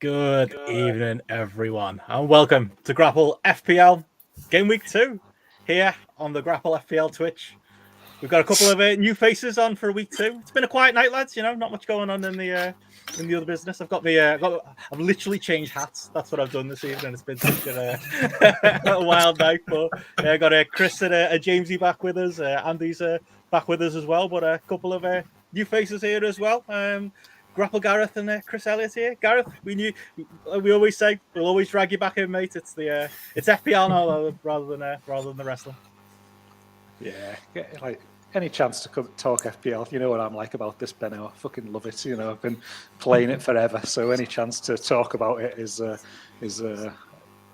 Good evening, everyone, and welcome to GRAPPL FPL Gameweek 2 here on the GRAPPL FPL Twitch. We've got a couple of new faces on for week 2. It's been a quiet night, lads. You know, not much going on in the other business. I've literally changed hats. That's what I've done this evening. It's been such a wild night, but I got Chris and Jamesy back with us. Andy's back with us as well, but a couple of new faces here as well. GRAPPL Gareth and Chris Elliott here. Gareth, we always say we'll always drag you back in, mate. It's FPL now rather than the wrestling. Yeah, like any chance to come talk FPL, you know what I'm like about this, Benno. I fucking love it. You know, I've been playing it forever, so any chance to talk about it is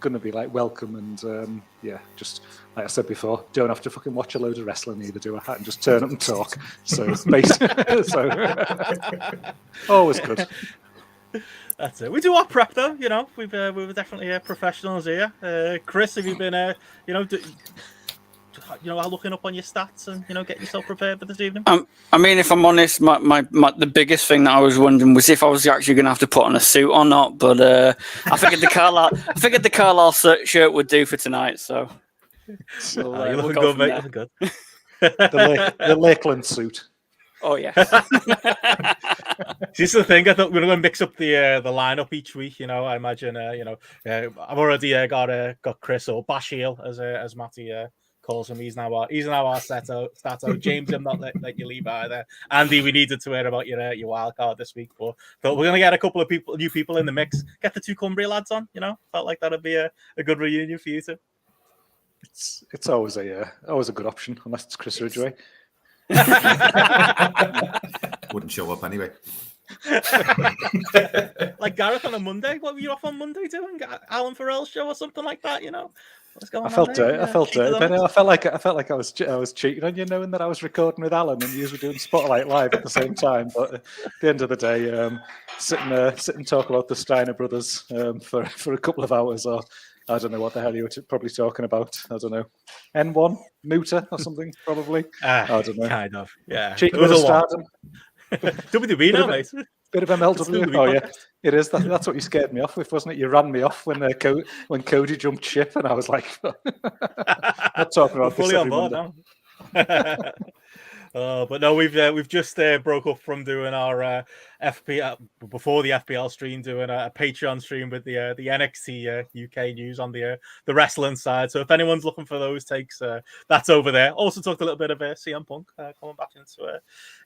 going to be like welcome. And yeah, just like I said before, don't have to fucking watch a load of wrestling either, do I? I can just turn up and talk. So always good. That's it. We do our prep though, you know. We were definitely professionals here. Chris, have you been looking up on your stats and getting yourself prepared for this evening? I mean, if I'm honest, my the biggest thing that I was wondering was if I was actually going to have to put on a suit or not. But I figured the Carlisle shirt would do for tonight. So you're looking good, mate. Looking good. the Lakeland suit. Oh yeah. This is the thing. I thought we were going to mix up the lineup each week. You know, I imagine. I've already got Chris, or Bashil as Matty calls him. He's now our Stato. James, I'm not let you leave either. Andy, we needed to hear about your wild card this week, but we're going to get a couple of new people in the mix. Get the two Cumbria lads on. You know, felt like that'd be a good reunion for you two. It's always a good option, unless it's Chris Ridgway. Wouldn't show up anyway. Like Gareth on a Monday. What were you off on Monday doing? Alan Farrell's show or something like that, you know? What's going I on felt there? it. I felt cheated it. on But us. no, I felt like I was cheating on you, knowing that I was recording with Alan and you were doing Spotlight live at the same time. But at the end of the day, sit and talk about the Steiner brothers for a couple of hours, or I don't know what the hell you were probably talking about. I don't know, N1 Muta or something probably. I don't know. Kind of. Yeah. Cheeky It was bit a of lot. stardom. WWE now, mate. Bit of It's the MLW. WWE Oh yeah, podcast. it is. That's what you scared me off with, wasn't it? You ran me off when when Cody jumped ship, and I was like, not talking We're about this fully on every board Monday. now. But no, we've just broke up from doing our FPL before the FPL stream, doing a Patreon stream with the NXT UK news on the wrestling side. So if anyone's looking for those takes, that's over there. Also talked a little bit of CM Punk coming back into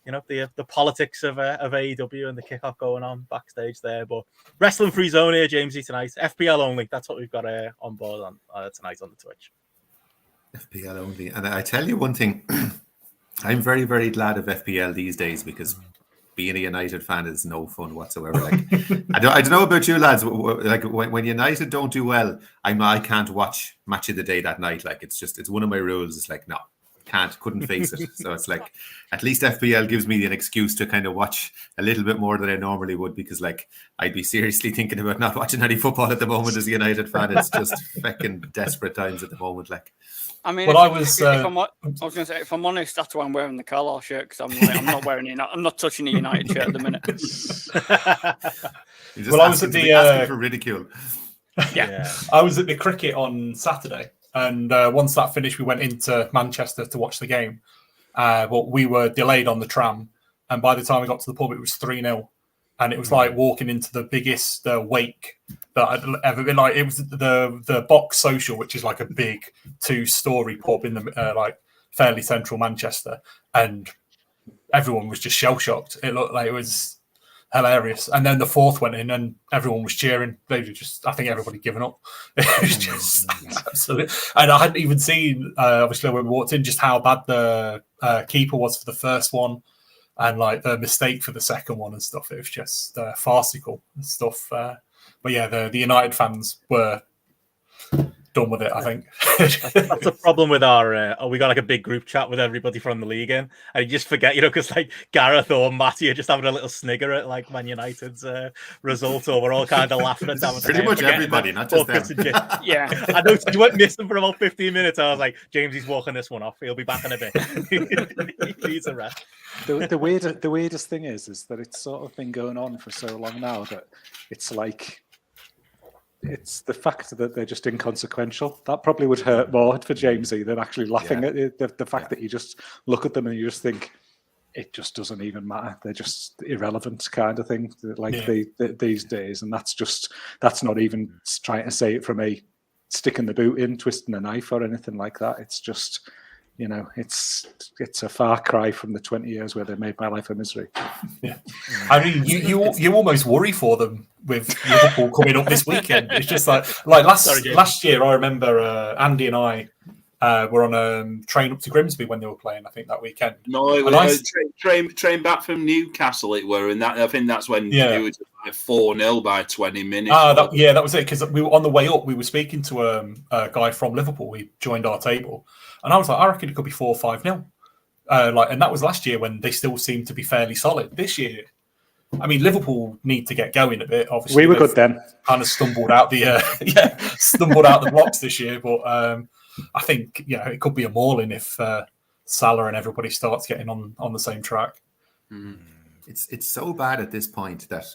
the politics of AEW and the kickoff going on backstage there. But wrestling free zone here, Jamesy, tonight. FPL only. That's what we've got on board on tonight on the Twitch. FPL only. And I tell you one thing, I'm very, very glad of FPL these days because being a United fan is no fun whatsoever. Like, I don't know about you lads. Like when United don't do well, I can't watch Match of the Day that night. Like it's one of my rules. It's like, no, couldn't face it. So it's like, at least FPL gives me an excuse to kind of watch a little bit more than I normally would, because like I'd be seriously thinking about not watching any football at the moment as a United fan. It's just fucking desperate times at the moment. Like, I mean, Well, if I'm going to say, if I'm honest, that's why I'm wearing the Carlisle shirt, because I'm not wearing I'm not touching a United shirt at the minute. you're just Well, I was at asking for ridicule. Yeah. I was at the cricket on Saturday, and once that finished, we went into Manchester to watch the game. But we were delayed on the tram, and by the time we got to the pub, it was 3-0. And it was like walking into the biggest wake that I'd ever been. Like, it was the Box Social, which is like a big 2-story pub in the like fairly central Manchester, and everyone was just shell shocked. It looked like it was hilarious. And then the fourth went in, and everyone was cheering. They were just, I think everybody given up. It was just absolutely. And I hadn't even seen, obviously, when we walked in, just how bad the keeper was for the first one. And like the mistake for the second one and stuff, it was just farcical and stuff. But yeah, the United fans were done with it, I think. That's a problem with our. We got like a big group chat with everybody from the league in, and you just forget, because like Gareth or Matty are just having a little snigger at like Man United's result, or we're all kind of laughing at them. Pretty much everybody, not just them. Yeah, I know you went missing for about 15 minutes. I was like, James, he's walking this one off. He'll be back in a bit. He needs a rest. The weirdest thing is that it's sort of been going on for so long now that it's like, it's the fact that they're just inconsequential. That probably would hurt more for Jamesy than actually laughing at it. The fact that you just look at them and you just think, it just doesn't even matter. They're just irrelevant kind of thing, like these days. And that's not even trying to say it from a sticking the boot in, twisting a knife or anything like that. It's just, it's a far cry from the 20 years where they made my life a misery. Yeah, I mean, you almost worry for them with Liverpool coming up this weekend. It's just like last year. I remember Andy and I were on a train up to Grimsby when they were playing. I think that weekend. No, it was train back from Newcastle. It were, and I think that's when it was like 4-0 by 20 minutes. That was it. Because we were on the way up. We were speaking to a guy from Liverpool. He joined our table, and I was like, I reckon it could be 4 or 5-0. And that was last year when they still seemed to be fairly solid. This year, I mean, Liverpool need to get going a bit. Obviously, we were good then. Kind of stumbled out the blocks this year, but I think it could be a mauling if Salah and everybody starts getting on the same track. It's so bad at this point that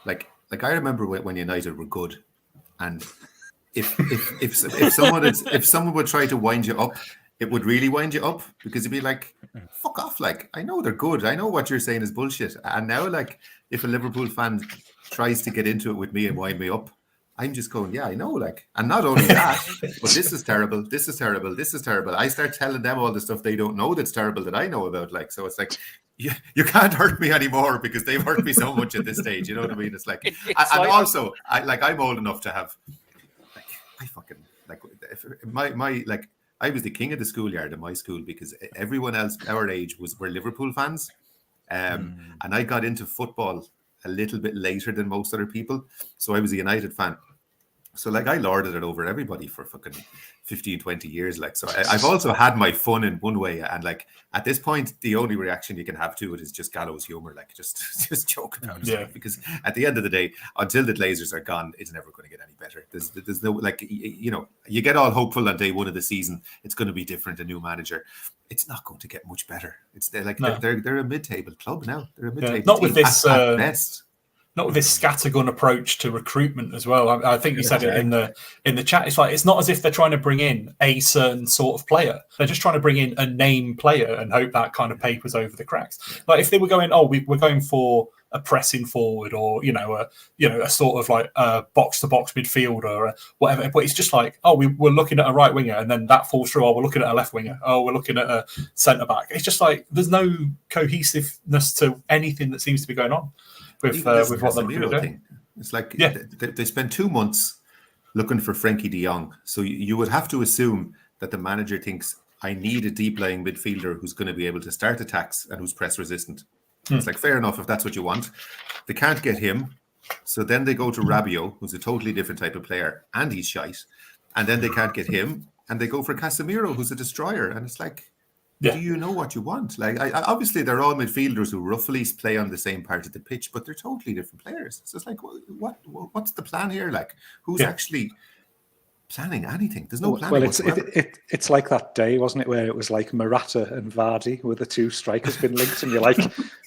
like I remember when United were good, and if someone would try to wind you up, it would really wind you up, because it'd be like, fuck off. Like, I know they're good. I know what you're saying is bullshit. And now, like, if a Liverpool fan tries to get into it with me and wind me up, I'm just going, yeah, I know. Like, and not only that, but this is terrible. This is terrible. This is terrible. I start telling them all the stuff they don't know that's terrible that I know about. Like, so it's like, you can't hurt me anymore because they've hurt me so much at this stage. You know what I mean? It's like, also, I'm old enough to have, like, I fucking, like, my like, I was the king of the schoolyard in my school because everyone else our age were Liverpool fans. And I got into football a little bit later than most other people. So I was a United fan. So like I lorded it over everybody for fucking 15, 20 years. Like, so I've also had my fun in one way. And like at this point, the only reaction you can have to it is just gallows humor, like just joke about it. Because at the end of the day, until the Glazers are gone, it's never going to get any better. There's no, like, you know, you get all hopeful on day one of the season. It's going to be different, a new manager. It's not going to get much better. They're a mid-table club now. They're a mid-table not team with this at best. Not with this scattergun approach to recruitment as well. I think you said it in the chat. It's like it's not as if they're trying to bring in a certain sort of player. They're just trying to bring in a name player and hope that kind of papers over the cracks. Like if they were going, we're going for a pressing forward, or a sort of like a box to box midfielder or whatever. But it's just like, we're looking at a right winger, and then that falls through. We're looking at a left winger. We're looking at a centre back. It's just like there's no cohesiveness to anything that seems to be going on. With what they're doing. It's like they spent 2 months looking for Frankie de Jong. So you would have to assume that the manager thinks, I need a deep-lying midfielder who's going to be able to start attacks and who's press resistant. It's like, fair enough if that's what you want. They can't get him. So then they go to Rabiot, who's a totally different type of player, and he's shite. And then they can't get him, and they go for Casemiro, who's a destroyer. And it's like, do you know what you want? Like, obviously, they're all midfielders who roughly play on the same part of the pitch, but they're totally different players. So it's like, what's the plan here? Like, who's actually planning anything? There's no planning. Well, it's like that day, wasn't it, where it was like Morata and Vardy with the two strikers been linked, and you're like,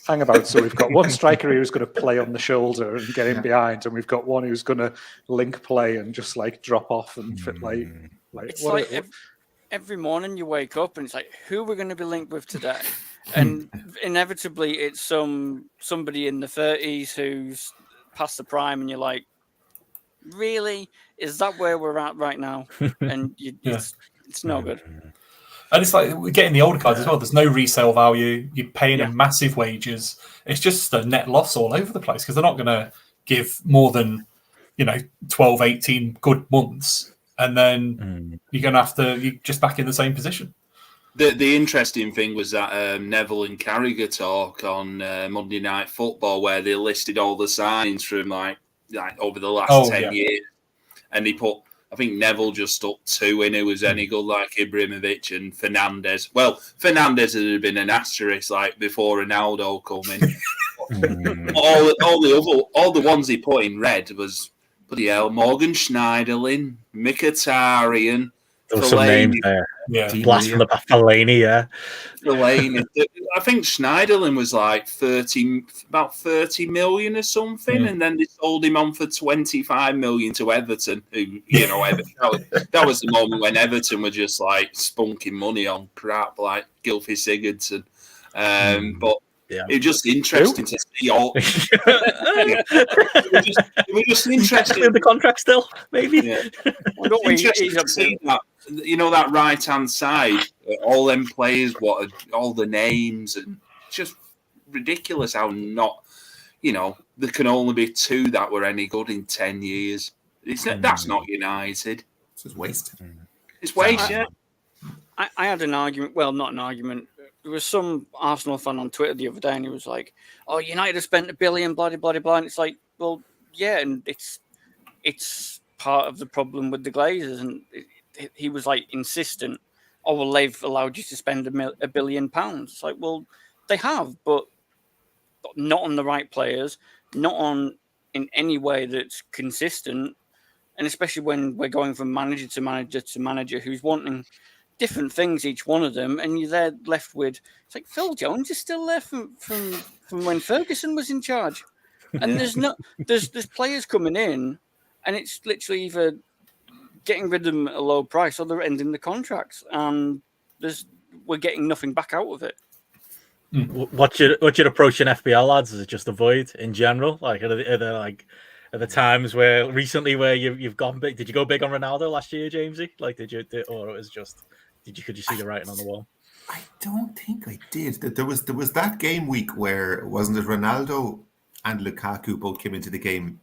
hang about. So we've got one striker who's going to play on the shoulder and get in behind, and we've got one who's going to link play and just like drop off and fit every morning you wake up and it's like, who we're going to be linked with today? And inevitably it's somebody in the 30s who's past the prime, and you're like, really? Is that where we're at right now? And it's no good. And it's like we're getting the older guys as well. There's no resale value. You're paying them massive wages. It's just a net loss all over the place because they're not going to give more than 12, 18 good months. And then you're going to you're just back in the same position. The interesting thing was that Neville and Carragher talk on Monday Night Football, where they listed all the signings from like over the last 10 years. And he put, I think Neville just stuck 2 in who was any good, like Ibrahimovic and Fernandes. Well, Fernandes had been an asterisk like before Ronaldo come in. all the ones he put in red was, bloody hell, Morgan Schneiderlin, Mkhitaryan, there was some names there. Blast from the back, Fellaini, Fellaini. I think Schneiderlin was like about 30 million or something, and then they sold him on for 25 million to Everton. Who, Everton, that was the moment when Everton were just like spunking money on crap like Gylfi Sigurdsson. But it was just interesting to see all. It was just interesting. In the contract still, maybe. Yeah. Interesting to see that. That right hand side, all them players, all the names, and just ridiculous how not. There can only be 2 that were any good in 10 years. That's not United. It's just waste. It's waste. I had an argument. Well, not an argument. There was some Arsenal fan on Twitter the other day, and he was like, "Oh, United have spent $1 billion, blah blah blah." And it's like, well, yeah, and it's part of the problem with the Glazers. And he was like insistent. Oh, well, they've allowed you to spend £1 billion. It's like, well, they have, but not on the right players, not on in any way that's consistent, and especially when we're going from manager to manager to manager who's wanting different things, each one of them, and you're there left with, it's like Phil Jones is still there from when Ferguson was in charge, and there's players coming in, and it's literally either getting rid of them at a low price or they're ending the contracts, and we're getting nothing back out of it. What's your approach in FPL, lads? Is it just avoid in general? Like, are the times where recently where you've gone big? Did you go big on Ronaldo last year, Jamesy? Like, or it was just could you see the writing on the wall? I don't think I did. There was that game week where, wasn't it, Ronaldo and Lukaku both came into the game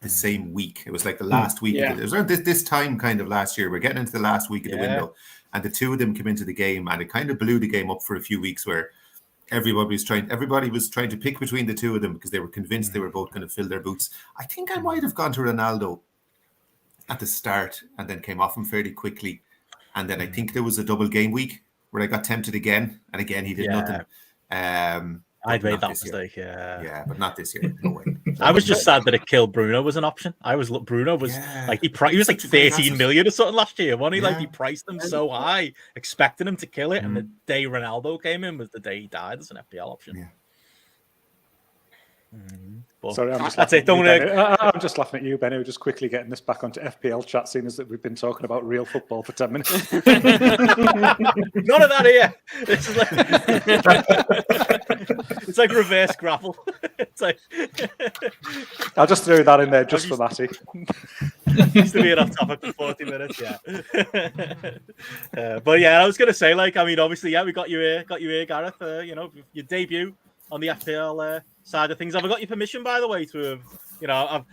the same week. It was like the last week. It was around this time kind of last year. We're getting into the last week of the window, and the 2 of them came into the game, and it kind of blew the game up for a few weeks where everybody was trying to pick between the 2 of them because they were convinced they were both going to fill their boots. I think I might have gone to Ronaldo at the start and then came off him fairly quickly. And then I think there was a double game week where I got tempted again, and again he did nothing. I'd made that mistake. Yeah, but not this year. No way. I was just sad that it killed Bruno was an option. Bruno was like he was like 13 million or something last year. Wasn't he? Like he priced him so high, expecting him to kill it, and the day Ronaldo came in was the day he died as an FPL option. Yeah. Sorry, I'm just I'm just laughing at you, Benny. We're just quickly getting this back onto FPL chat, seeing as that we've been talking about real football for 10 minutes. None of that here. This is like it's like reverse grapple. It's like I'll just throw that in there just for Matty. Used to be an off topic for 40 minutes, yeah. But yeah, I was gonna say, like, I mean, obviously, yeah, we got you here, Gareth. Your debut on the FPL side of things. Have I got your permission, by the way, to have,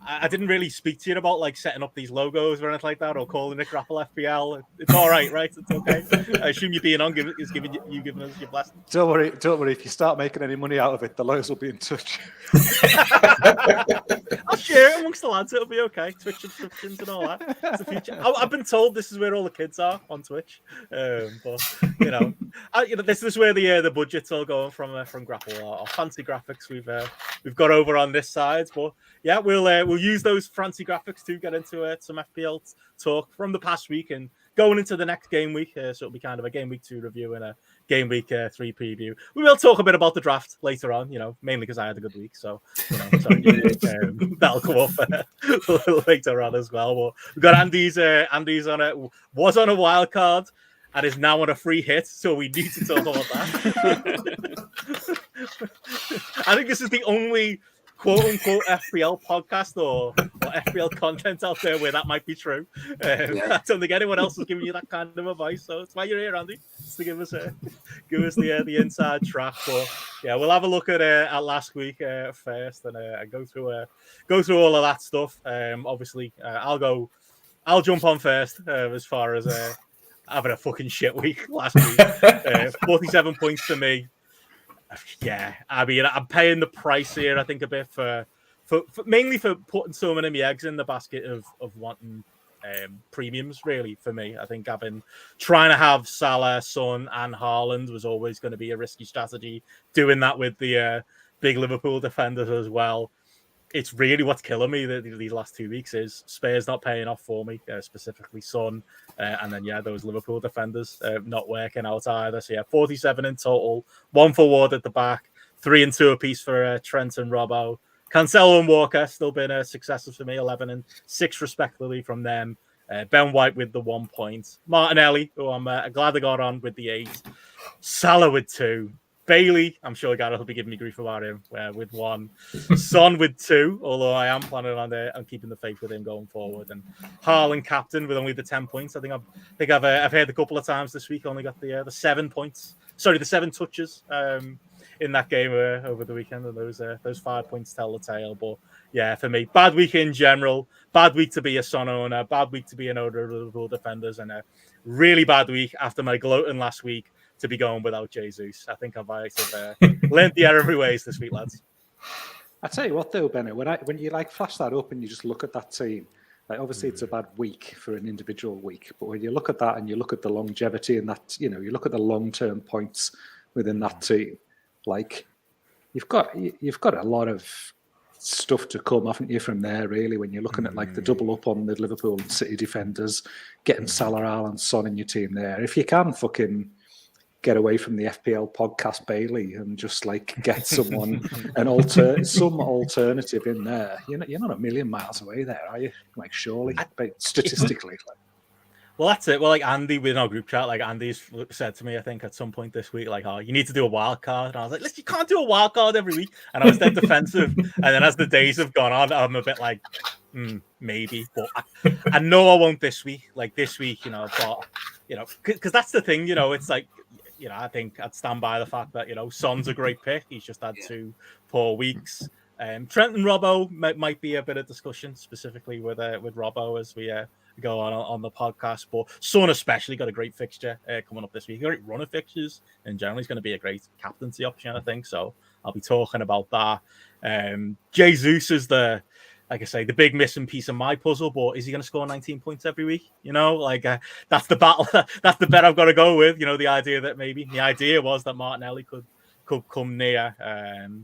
I didn't really speak to you about like setting up these logos or anything like that, or calling it GRAPPL FPL. It's all right, right? It's okay. I assume you being on is giving us your blessing. Don't worry. If you start making any money out of it, the lawyers will be in touch. I'll share it amongst the lads. It'll be okay. Twitch subscriptions and all that. It's the future. I've been told this is where all the kids are on Twitch. But this is where the budget's all going from GRAPPL. Our fancy graphics we've got over on this side, but yeah, we'll use those fancy graphics to get into some FPL talk from the past week and going into the next game week. So it'll be kind of a game week 2 review and a game week 3 preview. We will talk a bit about the draft later on, mainly because I had a good week. So, that'll come up later on as well. But we've got Andy's on it, was on a wild card and is now on a free hit. So we need to talk about that. I think this is the only quote-unquote FPL podcast or FPL content out there where that might be true. I don't think anyone else is giving you that kind of advice, so it's why you're here, Andy, just to give us the inside track. But yeah, we'll have a look at last week first and go through all of that stuff. Obviously, I'll jump on first as far as having a fucking shit week last week. 47 points for me. Yeah, I mean, I'm paying the price here, I think, a bit for mainly for putting so many of my eggs in the basket of wanting premiums, really, for me. I think I've been trying to have Salah, Son, and Haaland was always going to be a risky strategy. Doing that with the big Liverpool defenders as well. It's really what's killing me these last 2 weeks is Spurs not paying off for me, specifically Son, and then those Liverpool defenders not working out either. So 47 in total, 1 for Ward at the back, 3 and 2 apiece for Trent and Robbo. Cancelo and Walker still been successes for me, 11 and 6 respectively from them. Ben White with the 1 point, Martinelli, who I'm glad I got on with the 8, Salah with 2. Bailey, I'm sure Gareth will be giving me grief about him with 1. Son with 2, although I am planning on keeping the faith with him going forward. And Haaland captain with only the 10 points. I think I've heard a couple of times this week. Only got the 7 points. Sorry, the 7 touches in that game over the weekend, and those 5 points tell the tale. But yeah, for me, bad week in general. Bad week to be a Son owner. Bad week to be an owner of Liverpool defenders, and a really bad week after my gloating last week to be going without Jesus. I think I've learned the error of my ways this week, lads. I tell you what, though, Benny, when you flash that up and you just look at that team, like obviously it's a bad week for an individual week, but when you look at that and you look at the longevity and that, you look at the long-term points within that team, like you've got a lot of stuff to come, haven't you, from there, really, when you're looking at like the double up on the Liverpool and City defenders, getting Salah, Haaland, Son in your team there. If you can fucking get away from the FPL podcast, Bailey, and just like get someone some alternative in there. You're not a million miles away there, are you? Like surely, statistically. Well, that's it. Well, like Andy within our group chat, like Andy's said to me, I think at some point this week, like, you need to do a wild card. And I was like, listen, you can't do a wild card every week. And I was dead defensive. And then as the days have gone on, I'm a bit like, maybe. But I know I won't this week. Like this week, but because that's the thing, it's like, I think I'd stand by the fact that, Son's a great pick. He's just had 2 poor weeks. Trent and Robbo might be a bit of discussion, specifically with Robbo as we go on the podcast. But Son especially got a great fixture coming up this week. A great run of fixtures. In general, he's going to be a great captaincy option, I think. So I'll be talking about that. Jesus is the like I say, the big missing piece of my puzzle. But is he going to score 19 points every week? Like that's the battle. That's the bet I've got to go with. The idea that maybe the idea was that Martinelli could come near.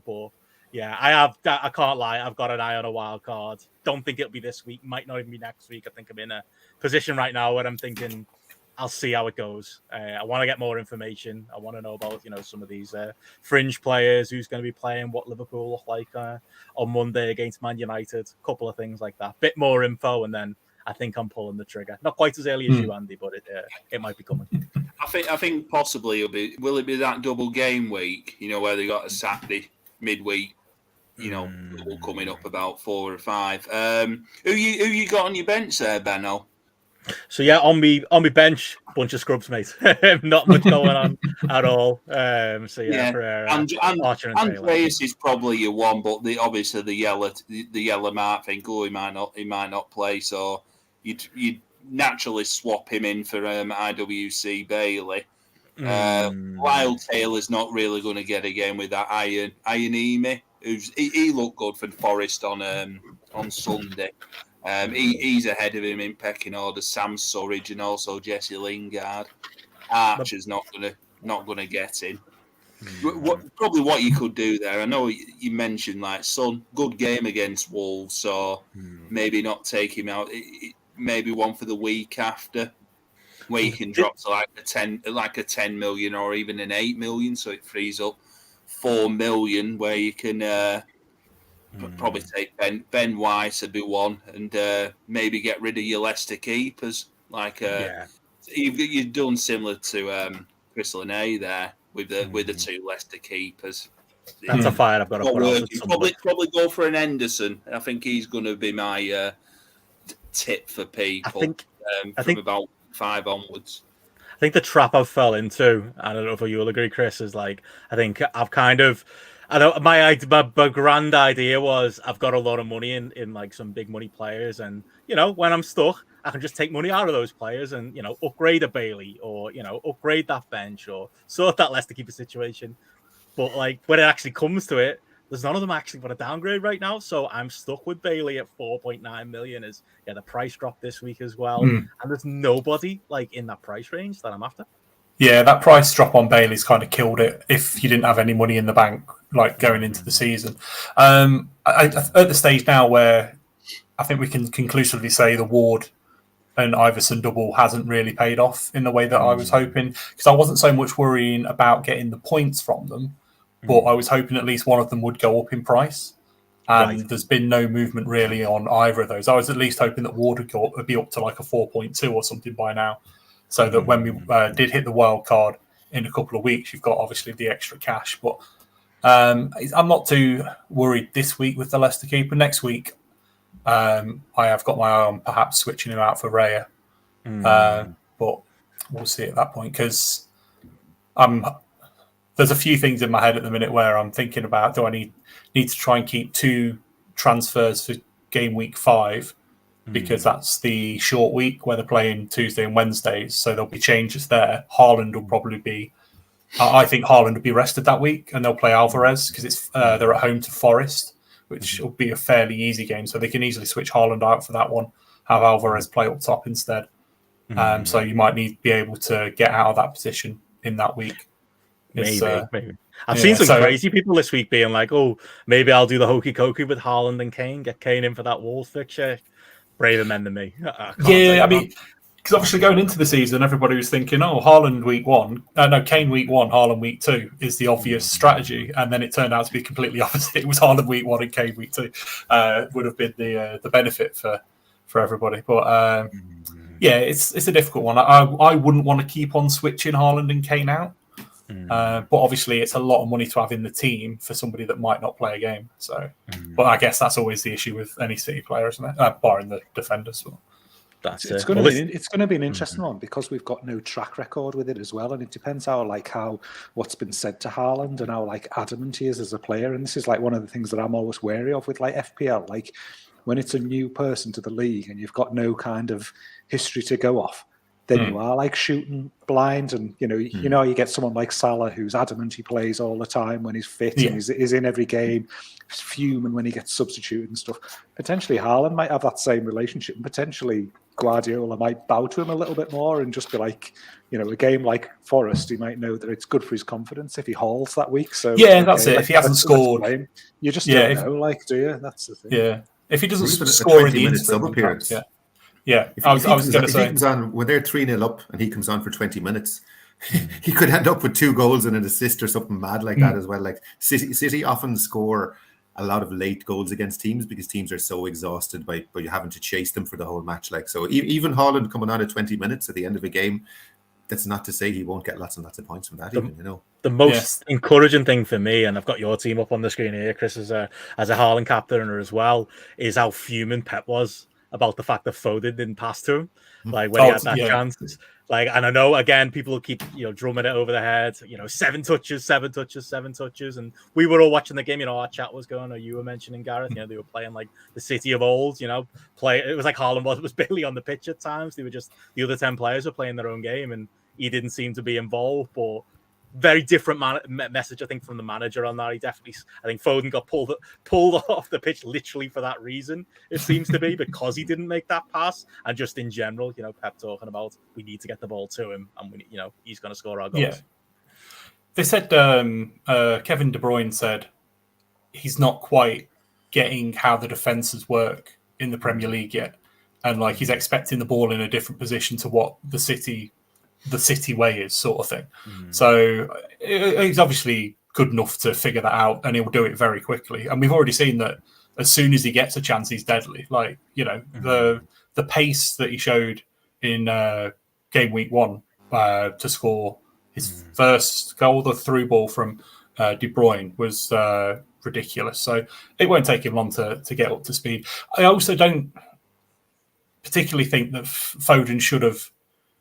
But yeah, I can't lie. I've got an eye on a wild card. Don't think it'll be this week. Might not even be next week. I think I'm in a position right now where I'm thinking I'll see how it goes. I want to get more information. I want to know about some of these fringe players, who's going to be playing, what Liverpool look like on Monday against Man United. A couple of things like that. Bit more info, and then I think I'm pulling the trigger. Not quite as early as you, Andy, but it might be coming. I think possibly will it be that double game week? Where they got a Saturday midweek. All coming up about 4 or 5. Who you got on your bench there, Benno? So yeah, on me bench, bunch of scrubs, mate. Not much going on at all. So yeah, Pereira, Archer, and Andreas is probably your one, but obviously the yellow mark thing. He might not play, so you'd naturally swap him in for IWC Bailey. Lyle Taylor's not really going to get a game with that Iron Emi. He looked good for Forest on Sunday. He's ahead of him in pecking order. Sam Surridge and also Jesse Lingard. Archer's not gonna get in. Probably what you could do there. I know you mentioned Son, good game against Wolves, so maybe not take him out. Maybe one for the week after, where you can drop to like a 10 million or even an 8 million, so it frees up 4 million, where you can probably take Ben Weiss would be one, and maybe get rid of your Leicester keepers. You've done similar to Chris Linnae there with the 2 Leicester keepers. That's a fire I've got to put out. Probably go for an Henderson. I think he's going to be my tip for people. I think about 5 onwards. I think the trap I've fell into, I don't know if you'll agree, Chris, is I think I've kind of, my grand idea was I've got a lot of money in some big money players, and when I'm stuck, I can just take money out of those players and upgrade a Bailey, or upgrade that bench, or sort that Leicester keeper situation. But when it actually comes to it, there's none of them actually got a downgrade right now, so I'm stuck with Bailey at 4.9 million. The price dropped this week as well, and there's nobody in that price range that I'm after. Yeah, that price drop on Bailey's kind of killed it if you didn't have any money in the bank going into the season. At the stage now where I think we can conclusively say the Ward and Iverson double hasn't really paid off in the way that I was hoping, because I wasn't so much worrying about getting the points from them, but I was hoping at least one of them would go up in price. And there's been no movement really on either of those. I was at least hoping that Ward would be up to a 4.2 or something by now, so that when we did hit the wild card in a couple of weeks, you've got obviously the extra cash. But I'm not too worried this week with the Leicester keeper. Next week, I have got my eye on perhaps switching him out for Raya. But we'll see at that point, because there's a few things in my head at the minute where I'm thinking about, do I need to try and keep 2 transfers for game week 5, because that's the short week where they're playing Tuesday and Wednesdays, so there'll be changes there. Haaland will probably be, I think Haaland will be rested that week, and they'll play Alvarez because it's they're at home to Forest, which will be a fairly easy game, so they can easily switch Haaland out for that one, have Alvarez play up top instead. So you might be able to get out of that position in that week. Maybe. I've seen some crazy people this week being like, oh, maybe I'll do the hokey cokey with Haaland and Kane, get Kane in for that Wolves fixture. Braver men than me. I mean, because obviously going into the season, everybody was thinking, oh, Haaland week 1, Kane week 1, Haaland week 2 is the obvious strategy, and then it turned out to be completely opposite. It was Haaland week 1 and Kane week 2 would have been the benefit for everybody. But it's a difficult one. I wouldn't want to keep on switching Haaland and Kane out. But obviously it's a lot of money to have in the team for somebody that might not play a game. So, but I guess that's always the issue with any City player, isn't it? Barring the defenders. Well. It's going to be an interesting one, because we've got no track record with it as well, and it depends how what's been said to Haaland and how adamant he is as a player. And this is one of the things that I'm always wary of with FPL. When it's a new person to the league and you've got no kind of history to go off, then you are like shooting blind. And you get someone like Salah who's adamant he plays all the time when he's fit and he's in every game. He's fuming when he gets substituted and stuff. Potentially Haaland might have that same relationship, and potentially Guardiola might bow to him a little bit more and just be like, a game like Forest, he might know that it's good for his confidence if he hauls that week. So that's it. If he hasn't scored, you just don't know, do you? That's the thing. Yeah, if he doesn't score in the sub appearance, I was going to say, he comes on when they're 3-0 up and he comes on for 20 minutes. He could end up with 2 goals and an assist or something mad like that as well. Like City often score a lot of late goals against teams because teams are so exhausted by you having to chase them for the whole match. Like, so even Haaland coming on at 20 minutes at the end of a game, that's not to say he won't get lots and lots of points from that. The most encouraging thing for me, and I've got your team up on the screen here, Chris, as a Haaland captain as well, is how fuming Pep was about the fact that Foden didn't pass to him, like when he had that chance. Like, and I know again, people keep drumming it over the head. 7 touches, and we were all watching the game. Our chat was going, or you were mentioning, Gareth. They were playing like the City of old. It was like Haaland was barely on the pitch at times. They were just the other 10 players were playing their own game, and he didn't seem to be involved. But very different message, I think, from the manager on that. I think Foden got pulled off the pitch literally for that reason. It seems to be because he didn't make that pass, and just in general, Pep talking about we need to get the ball to him, and he's going to score our goals. Yeah. They said Kevin De Bruyne said he's not quite getting how the defenses work in the Premier League yet, and like he's expecting the ball in a different position to what the City way is, sort of thing. So he's obviously good enough to figure that out, and he'll do it very quickly. And we've already seen that as soon as he gets a chance, he's deadly. Like, the pace that he showed in game week 1 to score his first goal, the through ball from De Bruyne, was ridiculous. So it won't take him long to get up to speed. I also don't particularly think that Foden should have.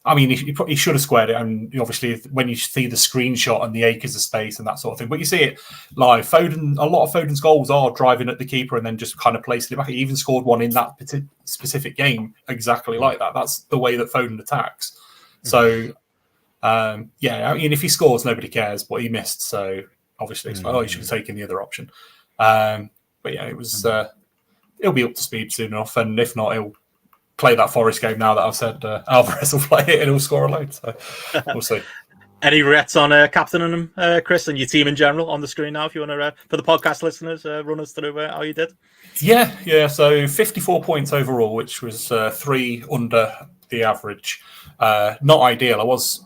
I mean, he should have squared it, and obviously, when you see the screenshot and the acres of space and that sort of thing, but you see it live. A lot of Foden's goals are driving at the keeper and then just kind of placing it back. He even scored one in that specific game exactly like that. That's the way that Foden attacks. So, I mean, if he scores, nobody cares, but he missed. So obviously, it's like, he should have taken the other option. But yeah, it was. He'll be up to speed soon enough, and if not, he'll play that Forest game now that I've said Alvarez will play it and he'll score a load. So we'll see. Any regrets on captaining him, Chris, and your team in general on the screen now? If you want to, for the podcast listeners, run us through how you did. Yeah. So 54 points overall, which was 3 under the average. Not ideal. I was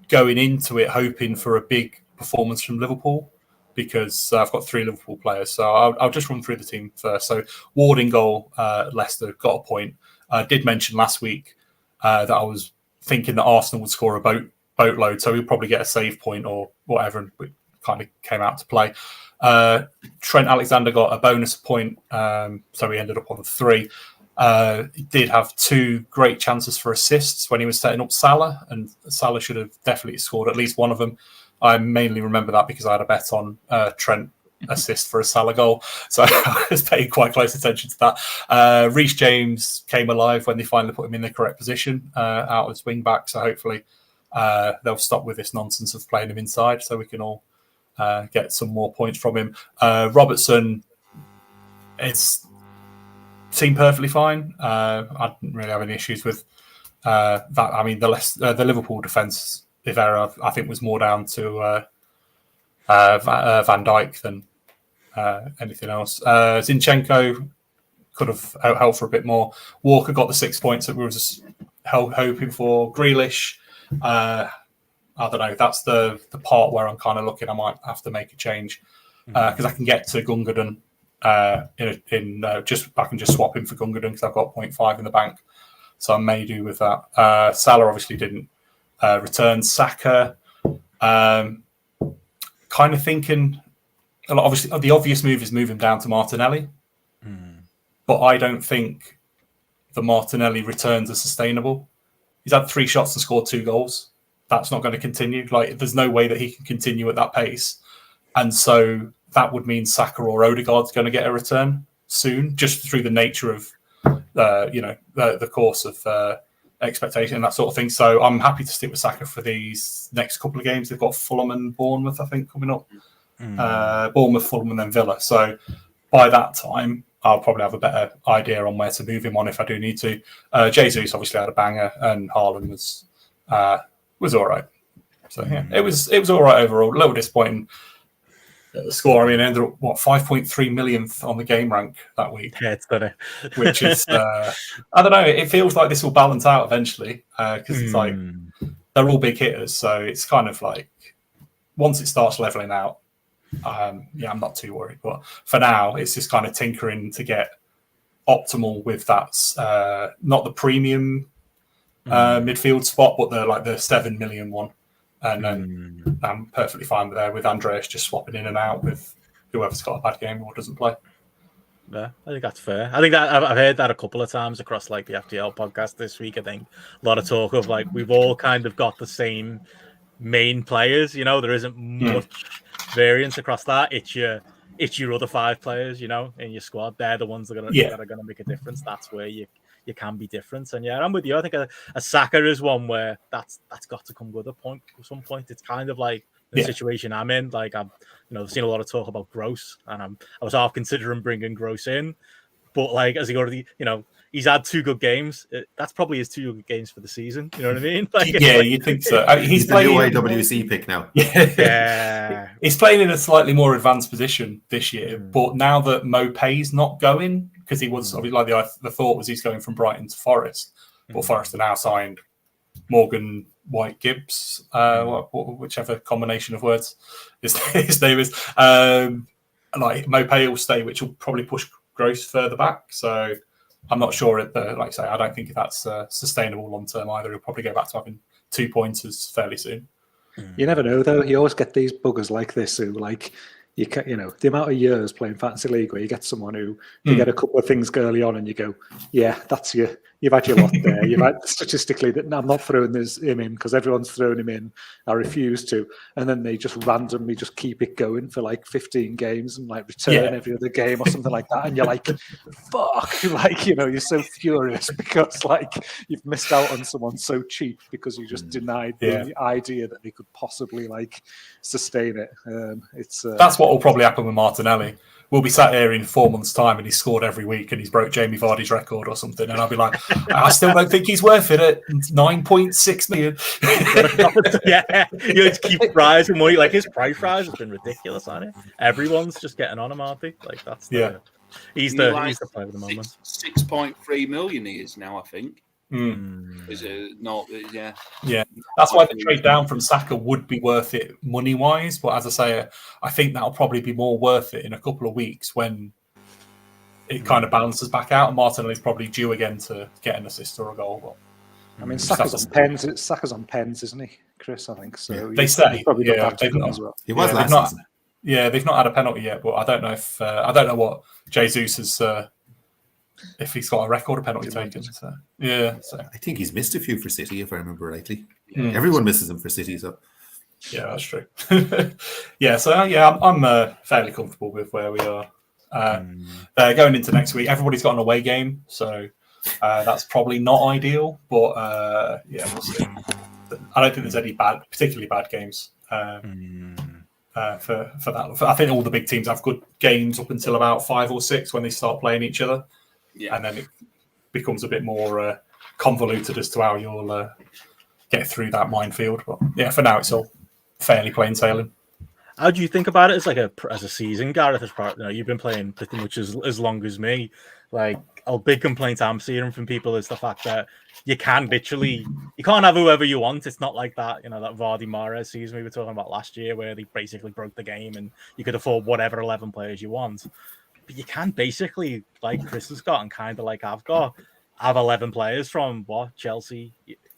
going into it hoping for a big performance from Liverpool because I've got 3 Liverpool players. So I'll just run through the team first. So Ward in goal, Leicester got a point. I did mention last week that I was thinking that Arsenal would score a boatload, so he'll probably get a save point or whatever, and it kind of came out to play. Trent Alexander got a bonus point, so he ended up on 3. He did have 2 great chances for assists when he was setting up Salah, and Salah should have definitely scored at least one of them. I mainly remember that because I had a bet on Trent assist for a Salah goal, so I was paying quite close attention to that. Reece James came alive when they finally put him in the correct position out as wing back, so hopefully they'll stop with this nonsense of playing him inside so we can all get some more points from him. Robertson, it's seemed perfectly fine. I didn't really have any issues with that. I mean, the Liverpool defence, if error, I think was more down to Van Dijk than anything else. Zinchenko could have helped for a bit more. Walker got the 6 points that we were just hoping for. Grealish, I don't know. That's the part where I'm kind of looking. I might have to make a change because I can get to Gundogan I can just swap him for Gundogan because I've got 0.5 in the bank, so I may do with that. Salah obviously didn't return. Saka. Kind of thinking, obviously, the obvious move is move him down to Martinelli, but I don't think the Martinelli returns are sustainable. He's had 3 shots and scored 2 goals. That's not going to continue. Like, there's no way that he can continue at that pace, and so that would mean Saka or Odegaard's going to get a return soon, just through the nature of the course of expectation and that sort of thing. So I'm happy to stick with Saka for these next couple of games. They've got Fulham and Bournemouth, I think, coming up. Bournemouth, Fulham, and then Villa. So by that time, I'll probably have a better idea on where to move him on if I do need to. Jesus obviously had a banger, and Haaland was all right. So yeah, it was all right overall. A little disappointing at the score. I mean, it ended up 5.3 millionth on the game rank that week. Yeah, it's funny. Which is I don't know. It feels like this will balance out eventually because it's like they're all big hitters. So it's kind of like once it starts leveling out. I'm not too worried, but for now, it's just kind of tinkering to get optimal with that. Not the premium midfield spot, but the 7 million one, and then I'm perfectly fine with Andreas just swapping in and out with whoever's got a bad game or doesn't play. Yeah, I think that's fair. I think that I've heard that a couple of times across like the FPL podcast this week. I think a lot of talk of like we've all kind of got the same main players. There isn't much variance across that. It's your other 5 players, in your squad. They're the ones that are gonna make a difference. That's where you can be different. And yeah, I'm with you. I think a Saka is one where that's got to come with at some point. It's kind of like the situation I'm in. Like I've seen a lot of talk about Gross, and I was half considering bringing Gross in, but like as he already, he's had 2 good games. That's probably his 2 good games for the season. You know what I mean? Like, you'd think so. I mean, he's playing the new IWC pick now. Yeah, he's playing in a slightly more advanced position this year. But now that Mopay's not going, because he was obviously like the thought was he's going from Brighton to Forest, but Forest are now signed Morgan White Gibbs, whichever combination of words his name is. Like Mopay will stay, which will probably push Gross further back. So I'm not sure like I say, I don't think that's sustainable long term either. He'll probably go back to having 2 pointers fairly soon. You never know though. You always get these buggers like this who like the amount of years playing fantasy league where you get someone who you get a couple of things early on and you go, yeah, that's you've had your lot there. You've had statistically that I'm not throwing him in because everyone's throwing him in. I refuse to. And then they just randomly just keep it going for like 15 games and like return every other game or something like that. And you're like, fuck, like, you're so furious because like you've missed out on someone so cheap because you just denied the idea that they could possibly like sustain it. That's what will probably happen with Martinelli. We'll be sat here in 4 months' time and he's scored every week and he's broke Jamie Vardy's record or something. And I'll be like, I still don't think he's worth it at 9.6 million. Yeah, you just keep rising money. Like his price rise has been ridiculous, hasn't it? Everyone's just getting on him, aren't they? Like that's he's the player of the moment. 6.3 million he is now, I think. Is it not? Yeah. That's why the trade down from Saka would be worth it money wise. But as I say, I think that'll probably be more worth it in a couple of weeks when it kind of balances back out. And Martinelli's probably due again to get an assist or a goal. But I mean, Saka's on pens, isn't he, Chris? I think so. Yeah. They say probably as well. He was last season. They've not had a penalty yet, but I don't know if I don't know what Jesus has. If he's got a record of penalty taken. So. I think he's missed a few for City, if I remember rightly. Everyone misses them for City, so. Yeah, that's true. I'm fairly comfortable with where we are. Going into next week, everybody's got an away game, so that's probably not ideal, but we'll see. I don't think there's any particularly bad games for that. I think all the big teams have good games up until about 5 or 6 when they start playing each other. And then it becomes a bit more convoluted as to how you'll get through that minefield. But for now, it's all fairly plain sailing. How do you think about it as a season, Gareth? You've been playing pretty much as long as me. Like a big complaint I'm seeing from people is the fact that you can't have whoever you want. It's not like that, that Vardy Mahrez season we were talking about last year where they basically broke the game and you could afford whatever 11 players you want. But you can basically, like Chris has got and kind of like I've got, have 11 players from Chelsea,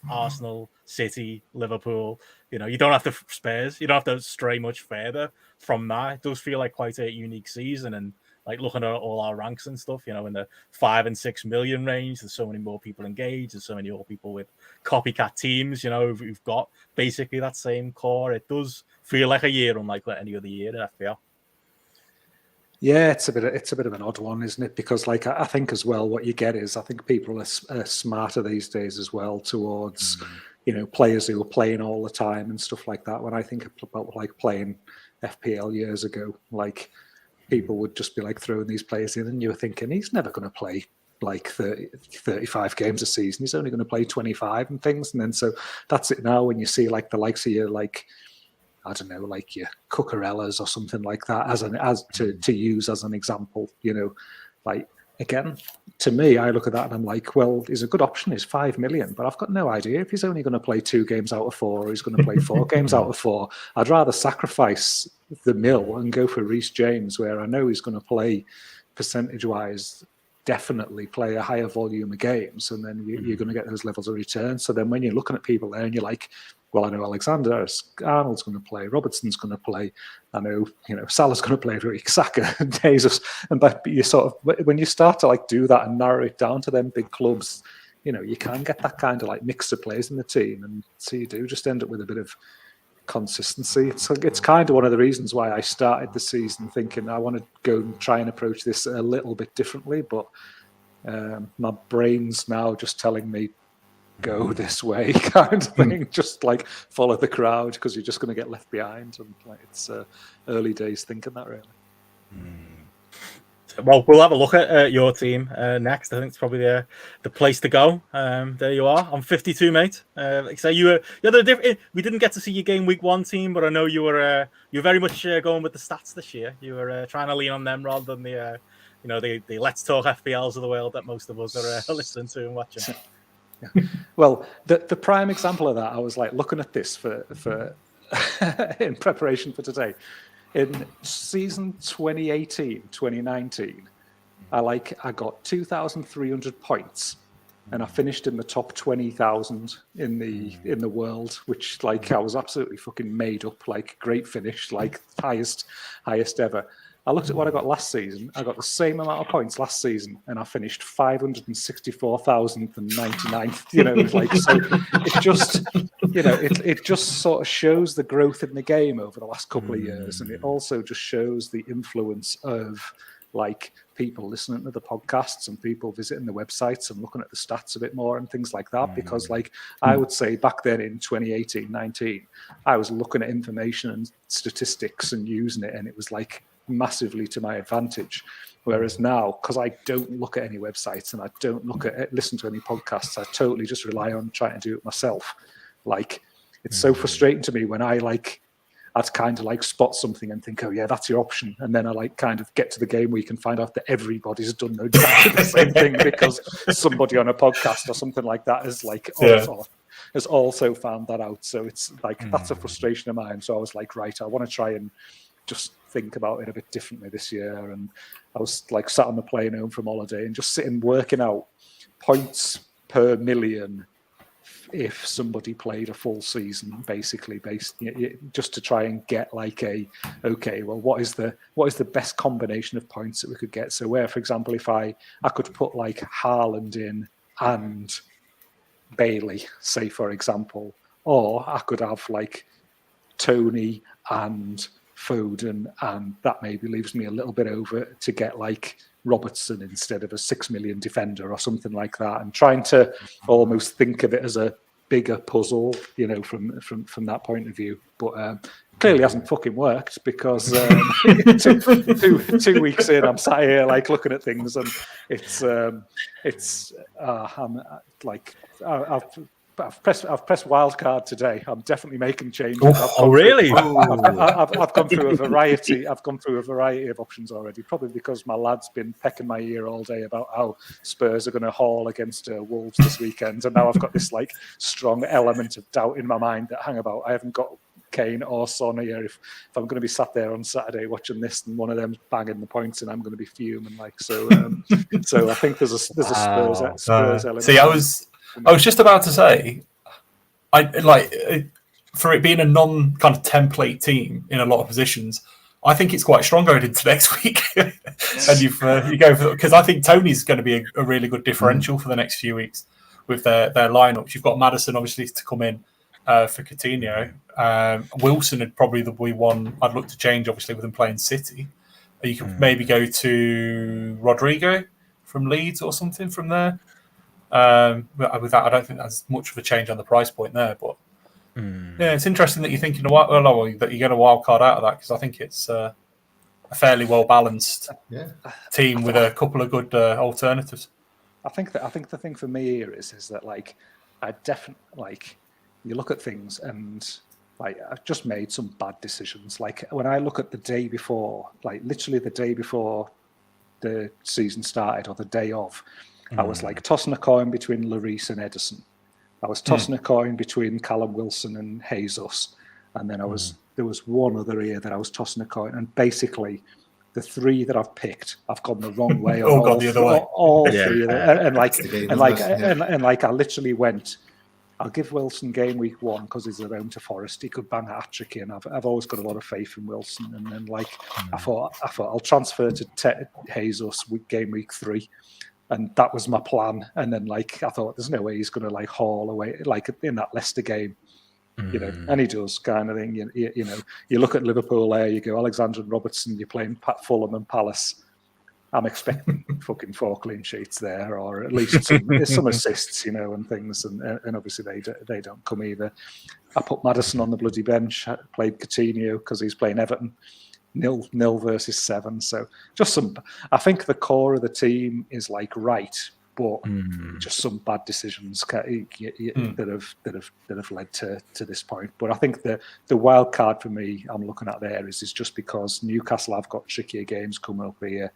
Arsenal, City, Liverpool. You don't have to Spurs. You don't have to stray much further from that. It does feel like quite a unique season. And like looking at all our ranks and stuff, in the 5 and 6 million range, there's so many more people engaged. There's so many more people with copycat teams, who've got basically that same core. It does feel like a year unlike any other year in FPL. Yeah, it's a bit of an odd one, isn't it? Because like I think as well, what you get is I think people are smarter these days as well towards players who are playing all the time and stuff like that. When I think about like playing FPL years ago, like people would just be like throwing these players in, and you were thinking he's never going to play like 30, 35 games a season. He's only going to play 25 and things. And then so that's it now when you see like the likes of your like, I don't know, like your Cucurellas or something like that as to use as an example, like again, to me, I look at that and I'm like, well, he's a good option. He's 5 million, but I've got no idea if he's only going to play 2 games out of 4 or he's going to play 4 games out of 4. I'd rather sacrifice the mill and go for Reece James, where I know he's going to play percentage-wise, definitely play a higher volume of games, and then you're going to get those levels of return. So then when you're looking at people there and you're like, well, I know Alexander-Arnold's going to play, Robertson's going to play, I know, Salah's going to play every week, Saka, Jesus, but you sort of, when you start to like do that and narrow it down to them big clubs, you can get that kind of like mix of players in the team, and so you do just end up with a bit of consistency. It's kind of one of the reasons why I started the season thinking I want to go and try and approach this a little bit differently, but my brain's now just telling me go this way kind of thing, just like follow the crowd because you're just going to get left behind, and like it's early days thinking that really. Well, we'll have a look at your team next. I think it's probably the place to go. There you are on 52, mate. Like I say, you're we didn't get to see your game week 1 team, but I know you were very much going with the stats this year. You were trying to lean on them rather than the Let's Talk FPLs of the world that most of us are listening to and watching. Yeah. Well, the prime example of that, I was like looking at this for in preparation for today. In season 2018-2019, I got 2,300 points, and I finished in the top 20,000 in the world, which like I was absolutely fucking made up. Like great finish, like highest ever. I looked at what I got last season. I got the same amount of points last season, and I finished 564,099th. Like so, it just sort of shows the growth in the game over the last couple of years, and it also just shows the influence of like people listening to the podcasts and people visiting the websites and looking at the stats a bit more and things like that. Because like I would say back then in 2018-19, I was looking at information and statistics and using it, and it was like massively to my advantage. Whereas now, because I don't look at any websites and I don't listen to any podcasts, I totally just rely on trying to do it myself. Like it's so frustrating to me when I'd kind of like spot something and think, oh yeah, that's your option, and then I like kind of get to the game week and find out that everybody's done exactly the same thing because somebody on a podcast or something like that has like has also found that out. So it's like that's a frustration of mine. So I was like, right, I want to try and just think about it a bit differently this year. And I was like sat on the plane home from holiday and just sitting working out points per million if somebody played a full season, basically just to try and get like what is the best combination of points that we could get. So where, for example, if I could put like Haaland in and Bailey, say for example, or I could have like Tony and Foden, and that maybe leaves me a little bit over to get like Robertson instead of a 6 million defender or something like that, and trying to almost think of it as a bigger puzzle, from that point of view. But clearly hasn't fucking worked because 2 weeks in, I'm sat here like looking at things, and I'm like I've pressed wildcard today. I'm definitely making changes. Really? I've gone through a variety. I've gone through a variety of options already. Probably because my lad's been pecking my ear all day about how Spurs are going to haul against Wolves this weekend, and now I've got this like strong element of doubt in my mind that hang about. I haven't got Kane or Son here. If I'm going to be sat there on Saturday watching this, and one of them's banging the points, and I'm going to be fuming. Like so. So I think there's a Spurs element. See, I was just about to say, I like for it being a non kind of template team in a lot of positions. I think it's quite strong going into next week, and you go for, because I think Tony's going to be a really good differential for the next few weeks with their lineups. You've got Maddison obviously to come in for Coutinho. Wilson would probably be one I'd look to change, obviously with them playing City. You could maybe go to Rodrigo from Leeds or something from there. But with that, I don't think that's much of a change on the price point there. But yeah, it's interesting that you're thinking that you get a wild card out of that, because I think it's a fairly well balanced team with a couple of good alternatives. I think the thing for me here is that like I definitely like you look at things and like I've just made some bad decisions. Like when I look at the day before, like literally the day before the season started or the day of, I was like tossing a coin between Lloris and Ederson. I was tossing a coin between Callum Wilson and Jesus, and then there was one other here that I was tossing a coin, and basically the three that I've picked, I've gone the wrong way. Gone the other way. All three of them, and like I literally went, I'll give Wilson game week 1 because he's at home to Forest. He could bang a hat trick in. I've always got a lot of faith in Wilson, and then like I thought I'll transfer to Jesus game week 3. And that was my plan. And then, like, I thought, there's no way he's going to like haul away, like in that Leicester game, you know. And he does, kind of thing. You know, you look at Liverpool there. You go Alexander and Robertson. You're playing Fulham and Palace. I'm expecting fucking 4 clean sheets there, or at least some assists, you know, and things. And obviously they don't come either. I put Maddison on the bloody bench. I played Coutinho because he's playing Everton. 0 versus 7. So just I think the core of the team is like right, but just some bad decisions that have led to this point. But I think the wild card for me, I'm looking at there is just because Newcastle have got trickier games coming up here.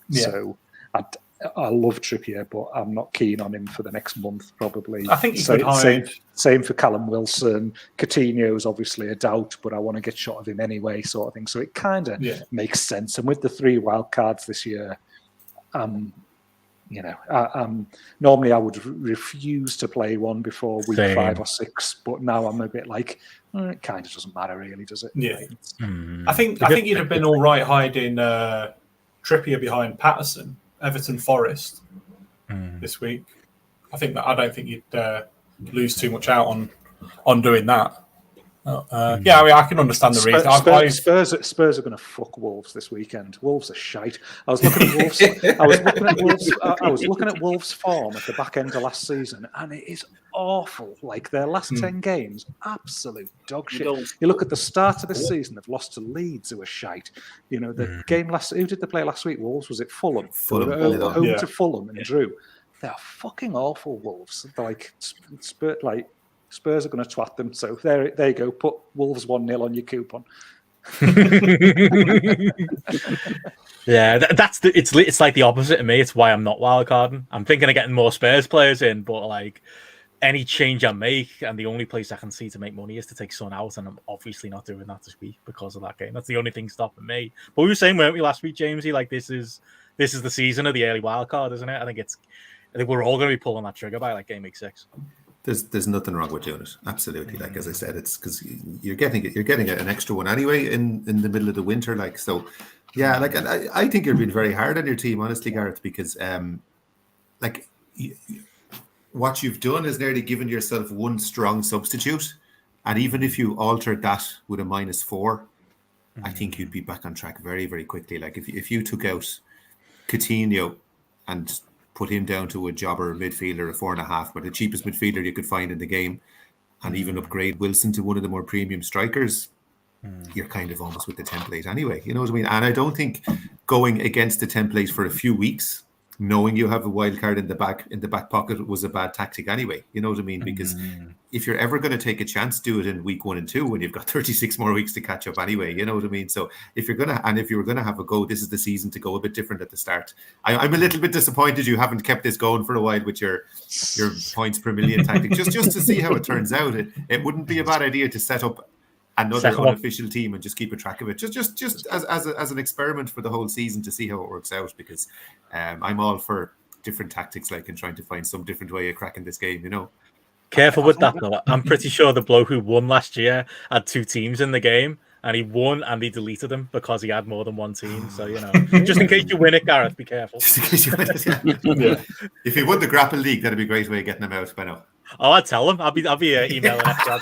Yeah. So I love Trippier, but I'm not keen on him for the next month, probably. I think same for Callum Wilson. Coutinho's obviously a doubt, but I want to get shot of him anyway, sort of thing. So it kind of makes sense. And with the 3 wild cards this year, you know, normally I would refuse to play one before week 5 or 6, but now I'm a bit like, it kind of doesn't matter really, does it? Yeah. I think you'd have been all right hiding Trippier behind Patterson. Everton Forest this week. I don't think you'd lose too much out on doing that. Yeah, I mean, I can understand the reason. Spurs are going to fuck Wolves this weekend. Wolves are shite. I was looking at Wolves. I was looking at Wolves' form at the back end of last season, and it is awful. Like their last 10 games, absolute dog shit. You look at the start of this season; they've lost to Leeds, who were shite. You know, the game last. Who did they play last week? Wolves, was it Fulham? Home to Fulham and drew. They're fucking awful, Wolves. They're like Spurs are going to twat them. So there you go. Put Wolves 1-0 on your coupon. Yeah, it's like the opposite of me. It's why I'm not wildcarding. I'm thinking of getting more Spurs players in, but like any change I make, and the only place I can see to make money is to take Son out, and I'm obviously not doing that this week because of that game. That's the only thing stopping me. But we were saying, weren't we, last week, Jamesy? Like this is the season of the early wildcard, isn't it? I think we're all going to be pulling that trigger by like game week 6. There's nothing wrong with doing it. Absolutely. Like as I said, it's because you're getting an extra one anyway in the middle of the winter. Like so, yeah. Like I think you're being very hard on your team, honestly, Gareth, because what you've done is nearly given yourself one strong substitute, and even if you altered that with a -4, I think you'd be back on track very, very quickly. Like if you took out Coutinho and put him down to a jobber midfielder, a 4.5, but the cheapest midfielder you could find in the game, and even upgrade Wilson to one of the more premium strikers, you're kind of almost with the template anyway. You know what I mean? And I don't think going against the template for a few weeks, knowing you have a wild card in the back pocket, was a bad tactic anyway. You know what I mean? Because if you're ever going to take a chance, do it in week 1 and 2 when you've got 36 more weeks to catch up anyway. You know what I mean? So if you were going to have a go, this is the season to go a bit different at the start. I'm a little bit disappointed you haven't kept this going for a while with your points per million tactic, just to see how it turns out. It wouldn't be a bad idea to set up another unofficial team and just keep a track of it, just as an experiment for the whole season to see how it works out, because I'm all for different tactics, like, and trying to find some different way of cracking this game, you know. Careful with that though. I'm pretty sure the bloke who won last year had 2 teams in the game, and he won and he deleted them because he had more than one team. So, you know, just in case you win it, Gareth, be careful. Just in case you win it, yeah. If he won the GRAPPL League, that'd be a great way of getting him out, Benno. Oh, I'd tell him. I'll be emailing FPL.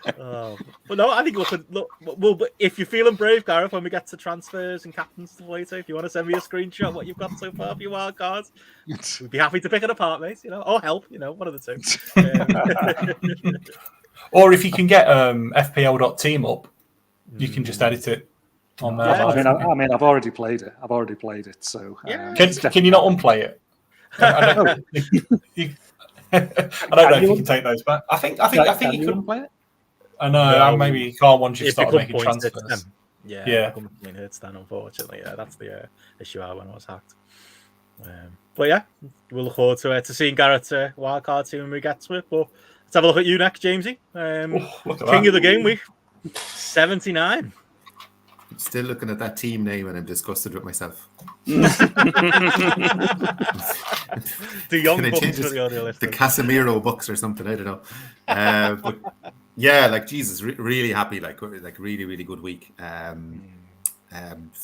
But no, I think look. Well, but if you're feeling brave, Gareth, when we get to transfers and captains stuff later, if you want to send me a screenshot of what you've got so far for your wild cards, we'd be happy to pick it apart, mate. Or help. One of the two. Or if you can get FPL.team up, you can just edit it on there. I mean, I've already played it. So can you not unplay it? I don't know if you can take those back. I think you could play it. I know, maybe you can't once you start making transfers. Yeah. It hurts then, unfortunately. Yeah, that's the issue I had when I was hacked. But yeah, we'll look forward to seeing Garrett's wildcard team when we get to it. But let's have a look at you next, Jamesy. King of the game week, 79. Still looking at that team name and I'm disgusted with myself. The young bucks for the audio listeners. The Casemiro bucks or something, I don't know. But yeah, like Jesus, really happy, like really, really good week. For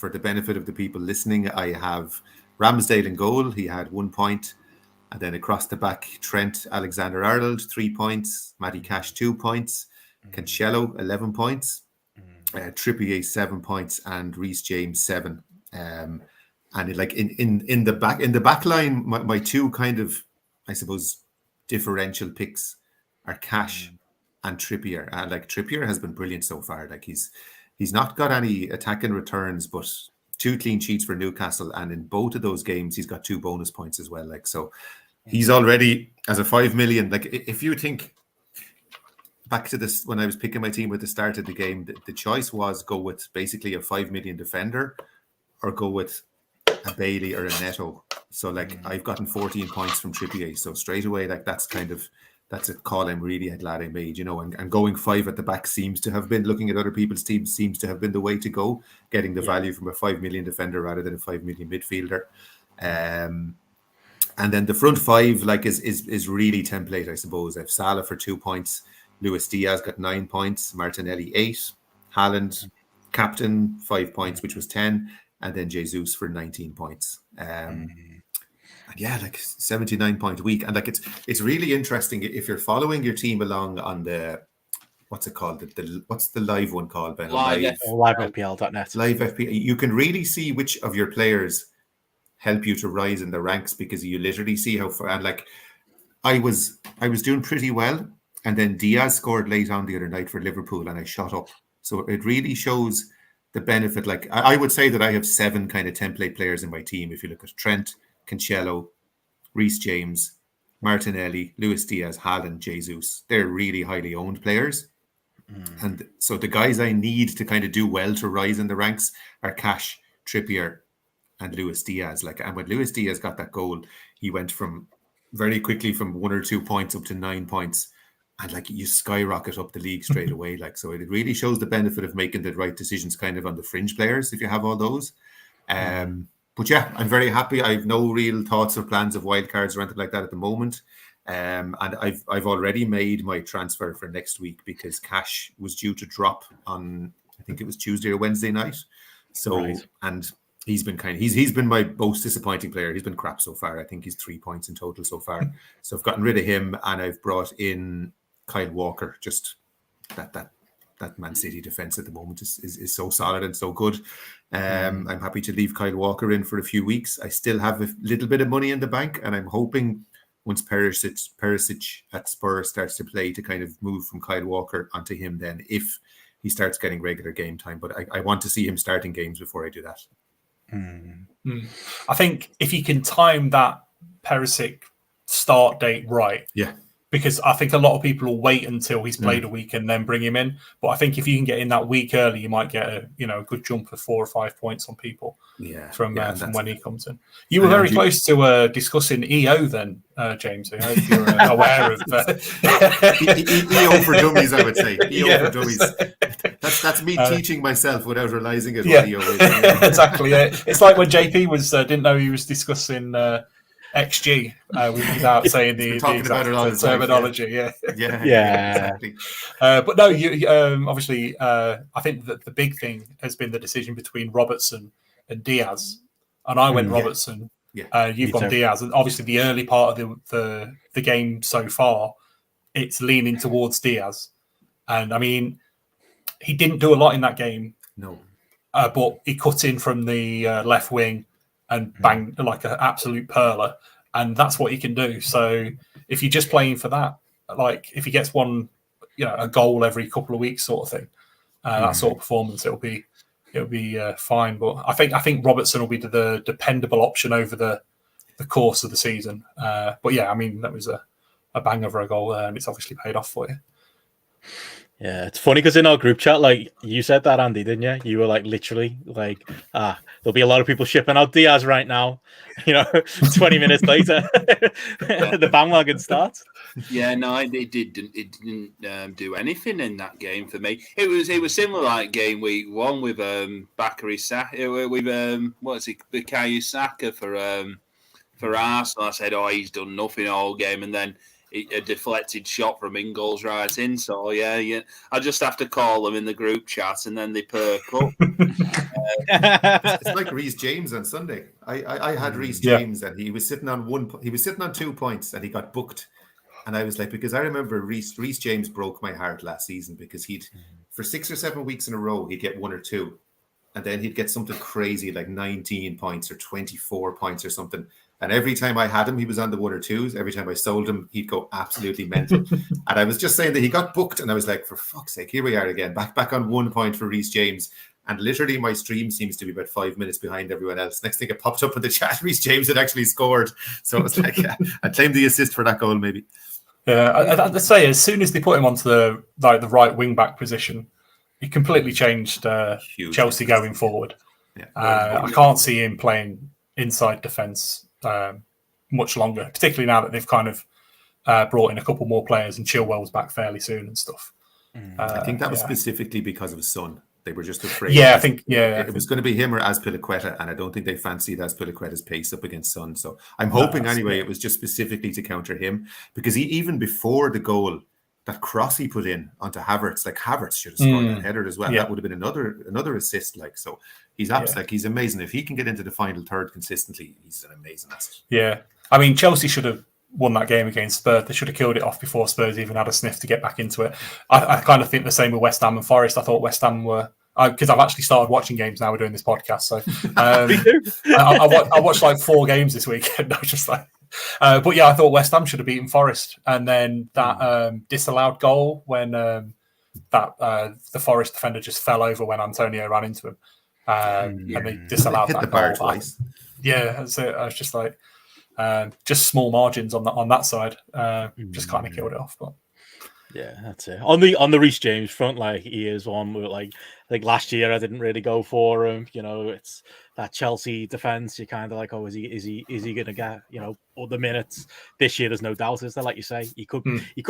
the benefit of the people listening, I have Ramsdale in goal. He had 1 point. And then across the back, Trent Alexander-Arnold, 3 points. Matty Cash, 2 points. Cancelo, 11 points. Trippier 7 points and Reece James 7. And in the back line, my two kind of, I suppose, differential picks are Cash and Trippier. Like Trippier has been brilliant so far. Like he's not got any attacking returns, but 2 clean sheets for Newcastle, and in both of those games he's got 2 bonus points as well. Like so, he's already as a 5 million. Like if you think back to this, when I was picking my team at the start of the game, the choice was go with basically a 5 million defender or go with a Bailey or a Neto. So like I've gotten 14 points from Trippier. So straight away, like that's a call I'm really glad I made, and going 5 at the back seems to have been, looking at other people's teams, seems to have been the way to go, getting the value from a 5 million defender rather than a 5 million midfielder. And then the front 5 like is really template, I suppose. I have Salah for 2 points. Luis Diaz got 9 points, Martinelli 8, Haaland, captain, 5 points, which was 10, and then Jesus for 19 points. And yeah, like 79-point week. And like it's really interesting if you're following your team along on the, what's it called? What's the live one called, Ben? LiveFPL.net. Live FPL. You can really see which of your players help you to rise in the ranks, because you literally see how far. And like I was doing pretty well. And then Diaz scored late on the other night for Liverpool and I shot up. So it really shows the benefit. Like I would say that I have 7 kind of template players in my team. If you look at Trent, Cancelo, Reece James, Martinelli, Luis Diaz, Haaland, Jesus, they're really highly owned players. And so the guys I need to kind of do well to rise in the ranks are Cash, Trippier, and Luis Diaz. And when Luis Diaz got that goal, he went from very quickly from 1 or 2 points up to 9 points. And like you skyrocket up the league straight away. So it really shows the benefit of making the right decisions kind of on the fringe players if you have all those. But yeah, I'm very happy. I have no real thoughts or plans of wildcards or anything like that at the moment. And I've already made my transfer for next week because Cash was due to drop on, I think it was Tuesday or Wednesday night. So, and he's been he's been my most disappointing player. He's been crap so far. I think he's 3 points in total so far. So I've gotten rid of him and I've brought in Kyle Walker. Just that Man City defense at the moment is so solid and so good. I'm happy to leave Kyle Walker in for a few weeks. I still have a little bit of money in the bank, and I'm hoping once Perisic at Spurs starts to play to kind of move from Kyle Walker onto him then if he starts getting regular game time. But I want to see him starting games before I do that. I think if you can time that Perisic start date right, because I think a lot of people will wait until he's played a week and then bring him in. But I think if you can get in that week early, you might get a good jump of 4 or 5 points on people from when he comes in. You were very close to discussing EO then, James. I hope you're aware of EO for dummies, I would say. EO for dummies. That's me teaching myself without realizing it. What EO is. Exactly. It's like when JP didn't know he was discussing XG without saying the exact terminology. Yeah, exactly. But no, you obviously. I think that the big thing has been the decision between Robertson and Diaz, and I went Robertson. You've gone Diaz, and obviously the early part of the game so far, it's leaning towards Diaz. And I mean, he didn't do a lot in that game. No. But he cut in from the left wing and banged like an absolute perler. And that's what he can do. So if you're just playing for that, like if he gets one, a goal every couple of weeks sort of thing, that sort of performance, it'll be fine. But I think Robertson will be the dependable option over the course of the season. But yeah, I mean, that was a bang over a goal there, and it's obviously paid off for you. Yeah, it's funny because in our group chat, like you said that, Andy, didn't you? You were like literally like, there'll be a lot of people shipping out Diaz right now. 20 minutes later, the bandwagon starts. Yeah, no, it didn't do anything in that game for me. It was similar like game week 1 with Bakary Saka, with Bukayo Saka for Arsenal. I said, he's done nothing all game, and then a deflected shot from Ingalls right in. So yeah, I just have to call them in the group chat, and then they perk up. It's like Reece James on Sunday. I had Reece James, and he was sitting on 2 points, and he got booked. And I was like, because I remember Reece James broke my heart last season because he'd for 6 or 7 weeks in a row he'd get 1 or 2, and then he'd get something crazy like 19 points or 24 points or something. And every time I had him, he was on the 1 or 2s. Every time I sold him, he'd go absolutely mental. And I was just saying that he got booked, and I was like, for fuck's sake, here we are again, back on 1 point for Reece James. And literally my stream seems to be about 5 minutes behind everyone else. Next thing it popped up in the chat, Reece James had actually scored. So it was like, I claimed the assist for that goal, maybe. Yeah, I'd say as soon as they put him onto the right wing back position, he completely changed Chelsea going forward. Yeah. I can't see him playing inside defence much longer, particularly now that they've kind of brought in a couple more players and Chilwell's back fairly soon and stuff. I think that was specifically because of his son. They were just afraid. Yeah, I think it was going to be him or Azpilicueta, and I don't think they fancied Azpilicueta's pace up against Son. So I'm hoping anyway it was just specifically to counter him, because even before the goal, that cross he put in onto Havertz, like Havertz should have scored that header as well. Yeah. That would have been another assist. Like, so he's he's amazing. If he can get into the final third consistently, he's an amazing asset. Yeah, I mean, Chelsea should have won that game against Spurs. They should have killed it off before Spurs even had a sniff to get back into it. I kind of think the same with West Ham and Forest. I thought West Ham were, because I've actually started watching games now. We're doing this podcast, so I watched like 4 games this weekend. I was just like, but yeah, I thought West Ham should have beaten Forest, and then that disallowed goal when the Forest defender just fell over when Antonio ran into him, and they disallowed hit that the goal bar twice. Yeah, so I was just like, just small margins on that side, just kind of killed it off. But yeah, that's it. On the Reece James front, like he is one where, like last year I didn't really go for him. It's that Chelsea defense. You're kind of like, is he gonna get all the minutes this year? There's no doubt, is there? Like you say, he could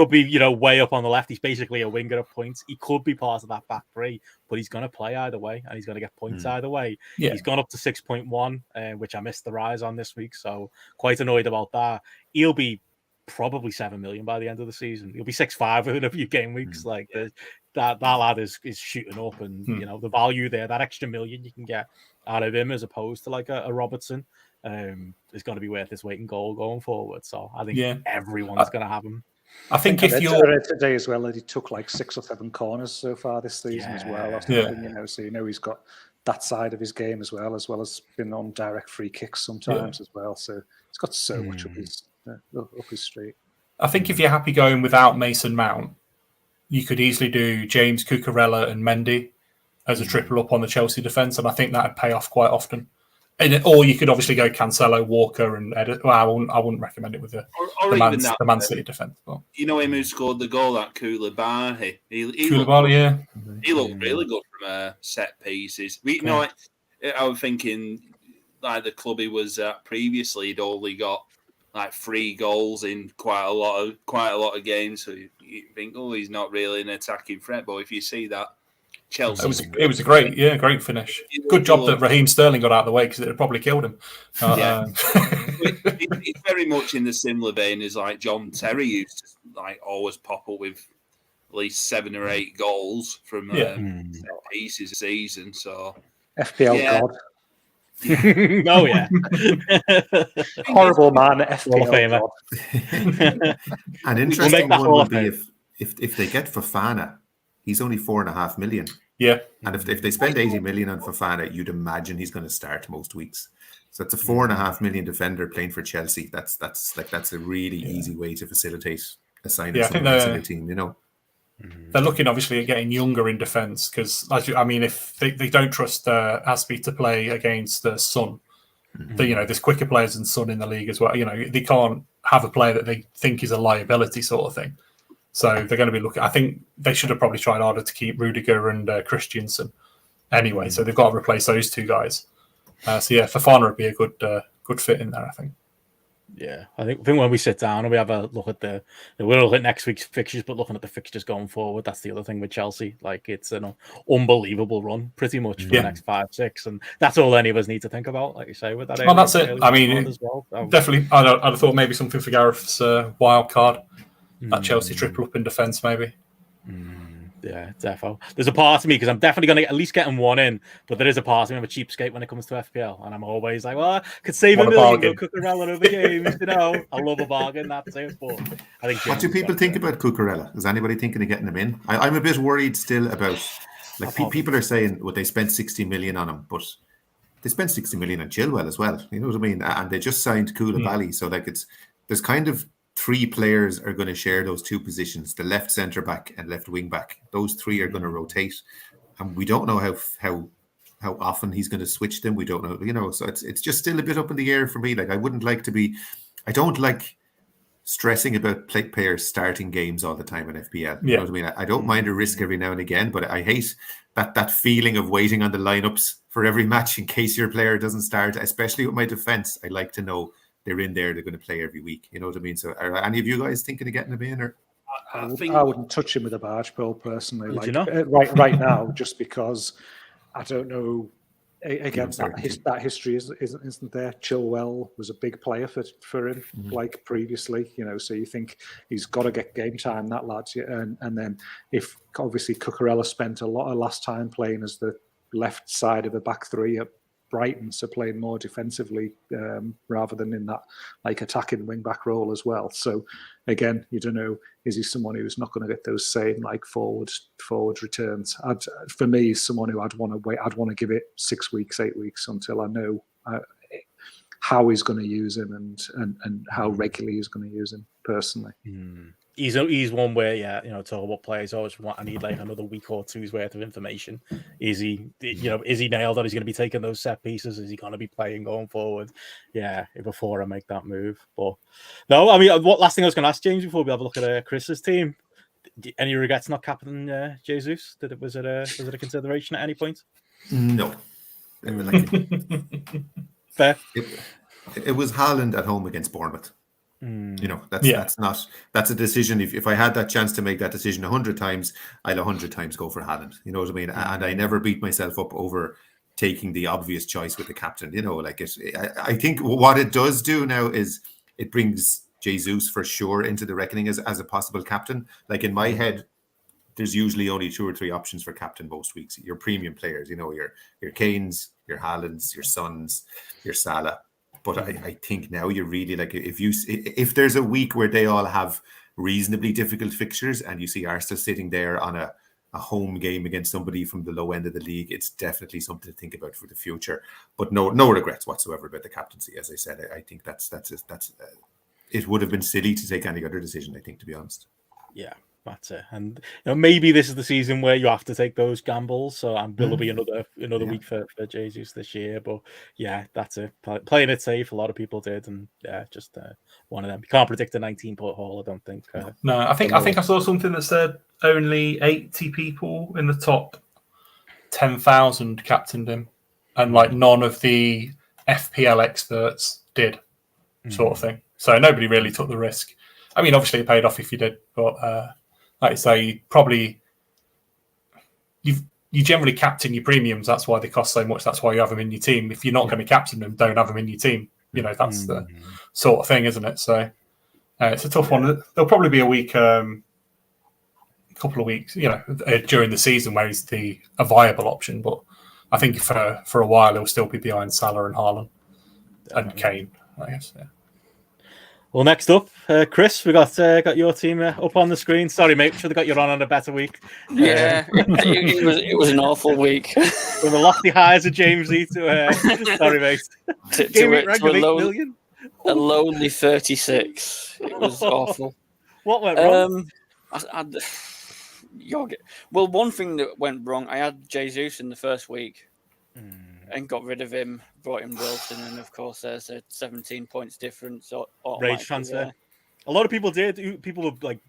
be way up on the left. He's basically a winger at points. He could be part of that back three, but he's gonna play either way, and he's gonna get points either way. Yeah. He's gone up to 6.1, which I missed the rise on this week, so quite annoyed about that. He'll be probably 7 million by the end of the season. He'll be 6.5 within a few game weeks. Like that lad is shooting up, and the value there, that extra million you can get out of him as opposed to like a Robertson, is going to be worth his weight in gold going forward. So I think everyone's going to have him. I think if you're read today as well that he took like 6 or 7 corners so far this season as well. So he's got that side of his game as well as been on direct free kicks sometimes as well. So he's got so much up his street. I think if you're happy going without Mason Mount, you could easily do James, Cucurella and Mendy as a triple up on the Chelsea defence, and I think that would pay off quite often. Or you could obviously go Cancelo, Walker and Edit. Well, I wouldn't recommend it with the Man City defence. But him who scored the goal, that Koulibaly. He looked really good from set pieces. I was thinking like the club he was at previously, he'd only got like 3 goals in quite a lot of games. So you think, he's not really an attacking threat. But if you see that Chelsea, it was a great finish. Good job that Raheem Sterling got out of the way, because it had probably killed him. It's very much in the similar vein as like John Terry used to like always pop up with at least 7 or 8 goals from set pieces a season. So FPL God. Oh yeah, horrible man. FPL An interesting one would be if they get Fofana He's only 4.5 million. Yeah. And if they spend 80 million on Fofana, you'd imagine he's going to start most weeks. So that's a 4.5 million defender playing for Chelsea. That's a really easy way to facilitate a signing someone else in their team, you know. They're looking obviously at getting younger in defence because, if they don't trust Aspie to play against Son, there's quicker players than Son in the league as well. They can't have a player that they think is a liability sort of thing. So they're going to be looking. I think they should have probably tried harder to keep Rudiger and Christiansen anyway. So they've got to replace those two guys. Fofana would be a good fit in there, I think. Yeah, I think when we sit down and we have a look at we'll look at next week's fixtures, but looking at the fixtures going forward, that's the other thing with Chelsea. Like, it's an unbelievable run, pretty much for the next 5-6, and that's all any of us need to think about. Like you say, with that. Well, that's it. As well. Definitely, I'd have thought maybe something for Gareth's wild card, that Chelsea triple up in defence, maybe. Yeah, defo. There's a part of me, because I'm definitely going to at least get him one in, but there is a part of me, I'm a cheapskate when it comes to FPL, and I'm always like, well, I could save a million, go Cucurella over games, I love a bargain, that's it. But I think. What do people think about Cucurella? Is anybody thinking of getting him in? I'm a bit worried still about, people are saying, well, they spent 60 million on him, but they spent 60 million on Chilwell as well. You know what I mean? And they just signed Koulibaly, so there's kind of 3 players are going to share those 2 positions, the left centre back and left wing back. Those 3 are going to rotate, and we don't know how often he's going to switch them. We don't know, so it's just still a bit up in the air for me. Like, I don't like stressing about players starting games all the time in FPL. You know what I mean? I don't mind a risk every now and again, but I hate that feeling of waiting on the lineups for every match in case your player doesn't start, especially with my defense. I like to know they're in there, they're going to play every week. You know what I mean? So are any of you guys thinking of getting him in? Or I wouldn't touch him with a barge pole personally. Right now, just because I don't know. Again, that history isn't there. Chilwell was a big player for him, like previously. So you think he's got to get game time, that lad. And then if obviously Cucurella spent a lot of last time playing as the left side of a back 3 at Brighton, so playing more defensively rather than in that attacking wing back role as well. So again, you don't know, is he someone who's not going to get those same forward returns? For me, he's someone who I'd want to wait. I'd want to give it 6 weeks, 8 weeks until I know how he's going to use him and how regularly he's going to use him personally. He's one where, talk about players always want, I need another week or two's worth of information. Is he nailed that he's going to be taking those set pieces? Is he going to be playing going forward? Yeah, before I make that move. But no, what last thing I was going to ask James before we have a look at Chris's team? Any regrets not captaining Jesus? Was it a consideration at any point? No. Fair. It was Haaland at home against Bournemouth. That's a decision. If I had that chance to make that decision 100 times, I'd 100 times go for Haaland. You know what I mean? And I never beat myself up over taking the obvious choice with the captain. I think what it does do now is it brings Jesus for sure into the reckoning as a possible captain. Like, in my head, there's usually only 2 or 3 options for captain most weeks. Your premium players, your Kanes, your Haalands, your Sons, your Salah. But I think now you're really if there's a week where they all have reasonably difficult fixtures and you see Arsenal sitting there on a home game against somebody from the low end of the league, it's definitely something to think about for the future. But no regrets whatsoever about the captaincy. As I said, I think that's it would have been silly to take any other decision, I think, to be honest. Yeah. That's it, and maybe this is the season where you have to take those gambles. So will be another week for Jesus this year. But yeah, that's it. Playing it safe, a lot of people did, and just one of them. You can't predict a 19-point haul, I don't think. No, I think I saw something that said only 80 people in the top 10,000 captained him, and none of the FPL experts did, sort of thing. So nobody really took the risk. Obviously it paid off if you did, but. Like I say, you generally captain your premiums. That's why they cost so much. That's why you have them in your team. If you're not going to captain them, don't have them in your team. That's the sort of thing, isn't it? So it's a tough one. There'll probably be a couple of weeks, during the season where he's a viable option. But I think for a while he'll still be behind Salah and Haaland and Kane, I guess. Yeah. Well, next up, Chris, we got your team up on the screen. Sorry, mate, should have got you on a better week. Yeah, it was an awful week. From the lofty highs of James E to sorry, mate. Gameweek ranked of 8 million. A lonely 36. It was awful. What went wrong? Well, one thing that went wrong, I had Jesus in the first week and got rid of him, brought in Wilson, and of course there's a 17 points difference. Rage transfer. A lot of people did. People were like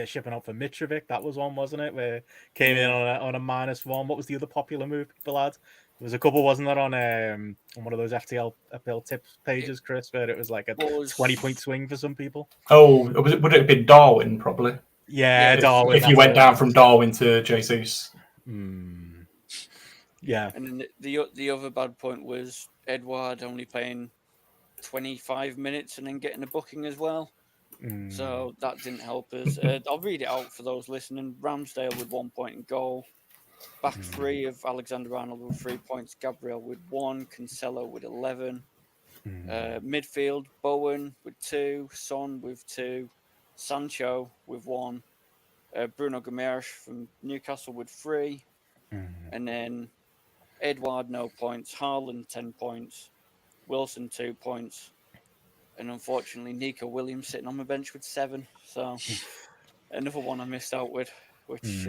shipping out for Mitrovic. That was one, wasn't it? Where came in on a -1. What was the other popular move people had? There was a couple, wasn't there, on one of those FPL tips pages, Chris, where it was like a 20-point swing for some people. Oh, would it have been Darwin, probably? Yeah, Darwin. If you went down from Darwin to Jesus. Yeah. And then the other bad point was Edouard only playing 25 minutes and then getting a booking as well. So that didn't help us. I'll read it out for those listening. Ramsdale with 1 point in goal. Back three of Alexander-Arnold with 3 points. Gabriel with 1. Cancelo with 11. Midfield, Bowen with 2. Son with 2. Sancho with 1. Bruno Guimaraes from Newcastle with 3. And then Edouard, no points. Haaland, 10 points. Wilson, 2 points. And unfortunately, Nico Williams sitting on my bench with 7. So another one I missed out with, which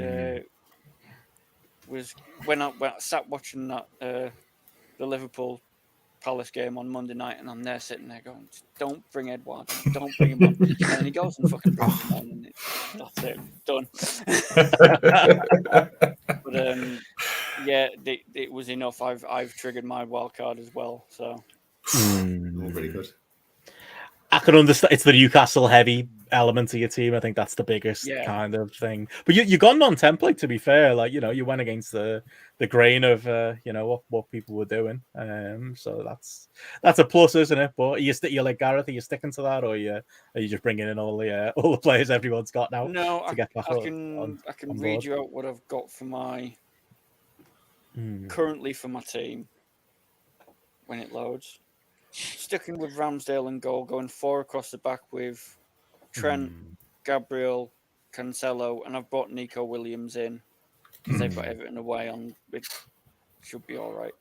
was when I sat watching that the Liverpool Palace game on Monday night, and I'm there sitting there going, "Don't bring Edouard, don't bring him on." And then he goes and fucking brings him on, and that's it, done. But yeah, it was enough. I've triggered my wild card as well, so Very good. I can understand. It's the Newcastle heavy element of your team. I think that's the biggest kind of thing. But you gone non-template, to be fair. Like, you went against the grain of what people were doing. So that's a plus, isn't it? But you're like Gareth. Are you sticking to that, or are you just bringing in all the players everyone's got now? No, to get back I can read you out what I've got for my currently for my team when it loads. Sticking with Ramsdale in goal, going 4 across the back with Trent, Gabriel, Cancelo, and I've brought Nico Williams in because they've got Everton away on. It should be all right.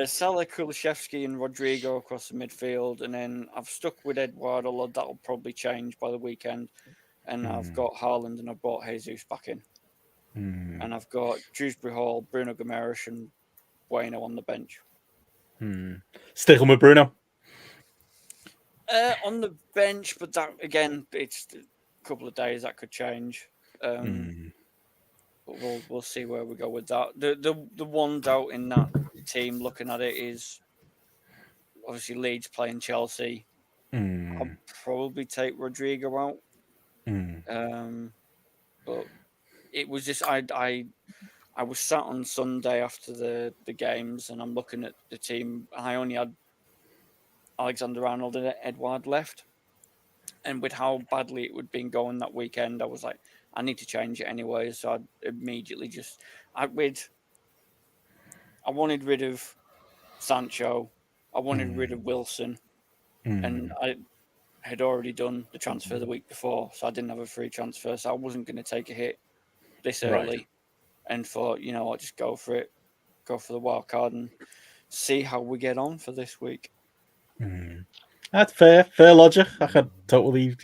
Salah, Kulusevski, and Rodrigo across the midfield, and then I've stuck with Edouard, although that'll probably change by the weekend. And I've got Haaland, and I've brought Jesus back in. And I've got Dewsbury Hall, Bruno Guimaraes, and Bueno on the bench. Sticking with Bruno. On the bench, but that again, it's a couple of days that could change. But we'll see where we go with that. The one doubt in that team, looking at it, is obviously Leeds playing Chelsea. I'll probably take Rodrigo out. But it was just I was sat on Sunday after the games, and I'm looking at the team. I only had Alexander-Arnold and Edouard left. And with how badly it would been going that weekend, I was like, I need to change it anyway. So I immediately I wanted rid of Sancho. I wanted rid of Wilson. And I had already done the transfer the week before, so I didn't have a free transfer. So I wasn't going to take a hit this early. Right. And thought, I'll just go for it, go for the wild card and see how we get on for this week. That's fair logic. I could totally,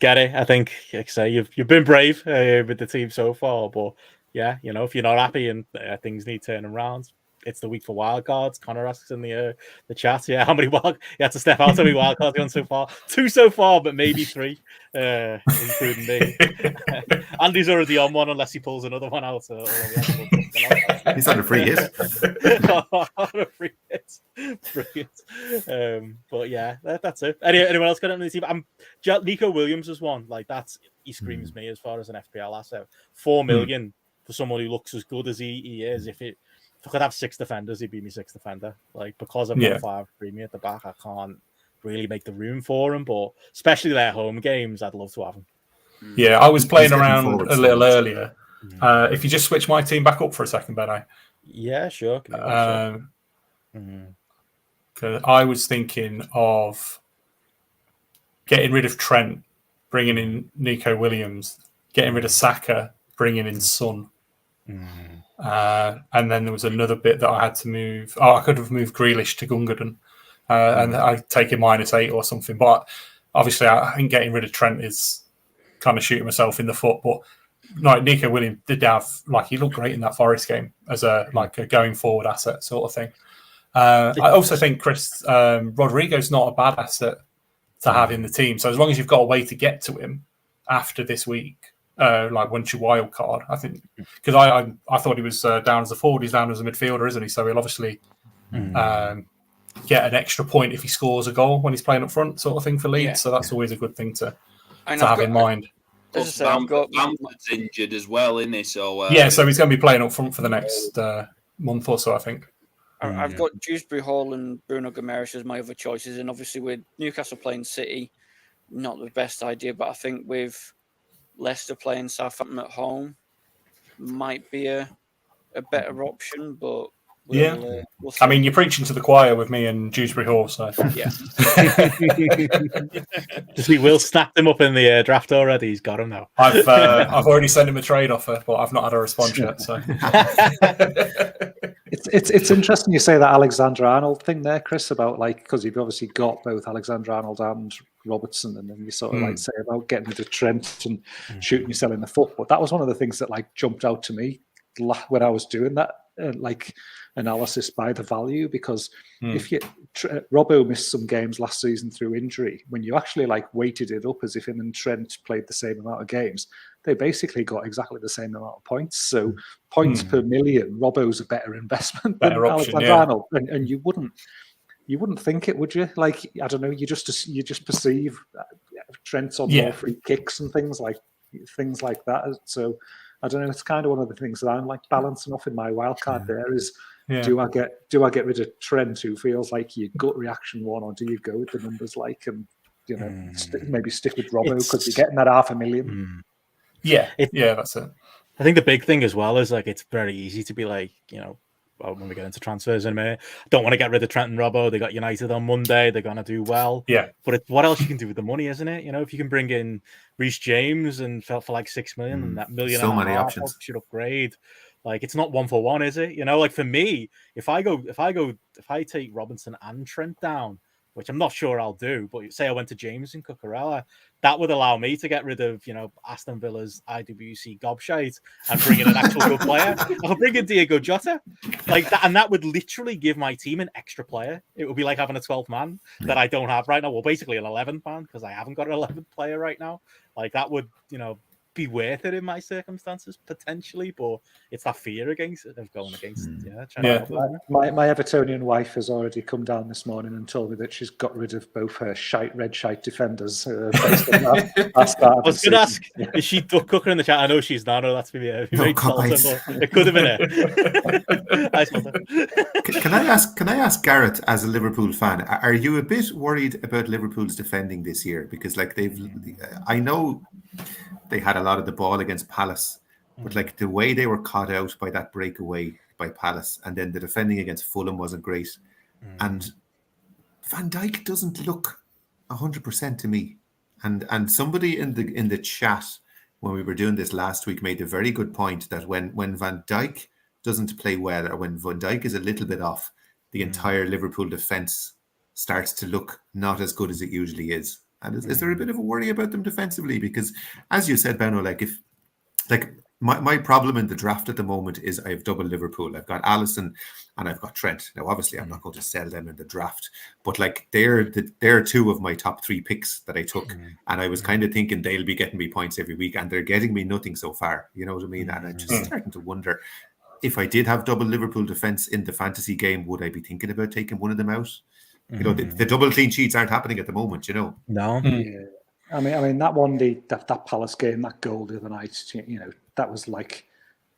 get it. I think, like I say, you've been brave with the team so far, but yeah, if you're not happy and things need turning around, it's the week for wildcards. Connor asks in the chat, how many you had to step out? How many wildcards you on so far? 2 so far, but maybe 3, including me. Andy's already on one, unless he pulls another one out. He's on a free hit. On a free hit. Brilliant. But yeah, that's it. Anyone else got it on the team? Nico Williams is one. Like, he screams me as far as an FPL asset. 4 million for someone who looks as good as he is. If I could have 6 defenders, he'd be my 6th defender. Like, because I've got 5 premium at the back, I can't really make the room for him. But especially their home games, I'd love to have him. Yeah, I was playing around a little earlier. If you just switch my team back up for a second, Benno. Yeah, sure. I was thinking of getting rid of Trent, bringing in Nico Williams, getting rid of Saka, bringing in Son. And then there was another bit that I had to move. I could have moved Grealish to Gundogan, and I take a -8 or something. But obviously, I think getting rid of Trent is kind of shooting myself in the foot. But like Nico Williams did have, like, he looked great in that Forest game as a going forward asset sort of thing. I also think Chris Rodrigo's not a bad asset to have in the team. So as long as you've got a way to get to him after this week, like once you wild card, I think, because I thought he was down as a forward, he's down as a midfielder, isn't he? So he'll obviously get an extra point if he scores a goal when he's playing up front, sort of thing for Leeds. So that's always a good thing to have in mind. Bamford's injured as well, isn't he? So so he's going to be playing up front for the next month or so, I think. I've got Dewsbury Hall and Bruno Guimaraes as my other choices, and obviously with Newcastle playing City, not the best idea, but I think with Leicester playing Southampton at home might be a better option, but we'll see. I mean, you're preaching to the choir with me and Dewsbury Hall, so yeah. We will snap him up in the draft already. He's got him now. I've already sent him a trade offer, but I've not had a response yet. So it's interesting you say that Alexander-Arnold thing there, Chris, about because you've obviously got both Alexander-Arnold and Robertson, and then you sort of say about getting rid of Trent and shooting yourself in the foot. But that was one of the things that jumped out to me when I was doing that analysis by the value, because if you Robbo missed some games last season through injury, when you actually weighted it up as if him and Trent played the same amount of games, they basically got exactly the same amount of points. So points per million, Robbo's a better investment than Alexander-Arnold, and you wouldn't think it, would you? I don't know, you just perceive Trent's on more free kicks and things like that. So I don't know. It's kind of one of the things that I'm balancing off in my wildcard. There is, do I get rid of Trent, who feels like your gut reaction one, or do you go with the numbers and maybe stick with Robbo because you're getting that $500,000? That's it. I think the big thing as well is it's very easy to be when we get into transfers in a minute, don't want to get rid of Trent and Robbo. They got United on Monday. They're going to do well. Yeah. But what else you can do with the money, isn't it? If you can bring in Reece James and for $6 million and that million so and many a half options should upgrade. It's not 1-for-1, is it? For me, if I take Robinson and Trent down, which I'm not sure I'll do, but say I went to James and Cucurella, that would allow me to get rid of, Aston Villa's IWC gobshite and bring in an actual good player. I'll bring in Diego Jota, that, and that would literally give my team an extra player. It would be like having a 12th man that I don't have right now. Well, basically an 11th man, because I haven't got an 11th player right now. That would, be worth it in my circumstances potentially, but it's that fear of going against. My Evertonian wife has already come down this morning and told me that she's got rid of both her red shite defenders. Based on that. I was going to ask, is she duck cooker in the chat? I know she's not. No, that's me. It could have been it. Can I ask Garrett, as a Liverpool fan, are you a bit worried about Liverpool's defending this year? Because I know they had a lot of the ball against Palace, but the way they were caught out by that breakaway by Palace, and then the defending against Fulham wasn't great. And Van Dijk doesn't look 100% to me. And somebody in the chat when we were doing this last week made a very good point that when Van Dijk doesn't play well, or when Van Dijk is a little bit off, the entire Liverpool defence starts to look not as good as it usually is. And is there a bit of a worry about them defensively? Because, as you said, Benno, my problem in the draft at the moment is I have double Liverpool. I've got Alisson and I've got Trent. Now, obviously, I'm not going to sell them in the draft, but they're two of my top three picks that I took, and I was kind of thinking they'll be getting me points every week, and they're getting me nothing so far. You know what I mean? And I'm just starting to wonder, if I did have double Liverpool defence in the fantasy game, would I be thinking about taking one of them out? The double clean sheets aren't happening at the moment, No. Yeah. I mean that one, that Palace game, that goal the other night, that was I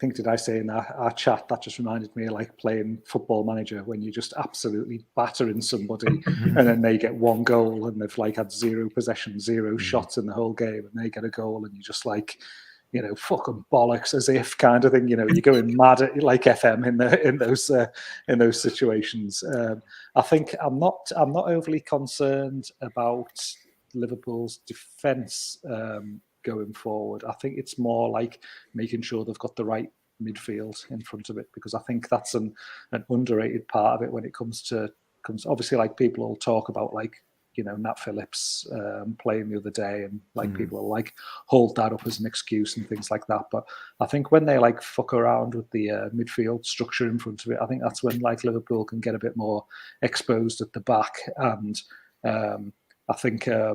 think, did I say in our chat, that just reminded me of playing Football Manager, when you just absolutely battering somebody and then they get one goal and they've had zero possession, zero shots in the whole game, and they get a goal and you just fucking bollocks, as if kind of thing. You're going mad at FM in those situations. I think I'm not overly concerned about Liverpool's defence going forward. I think it's more like making sure they've got the right midfield in front of it, because I think that's an underrated part of it when it comes obviously, like, people will talk about, like, you know, Nat Phillips playing the other day, and like people will like hold that up as an excuse and things like that. But I think when they like fuck around with the midfield structure in front of it, I think that's when like Liverpool can get a bit more exposed at the back. And I think I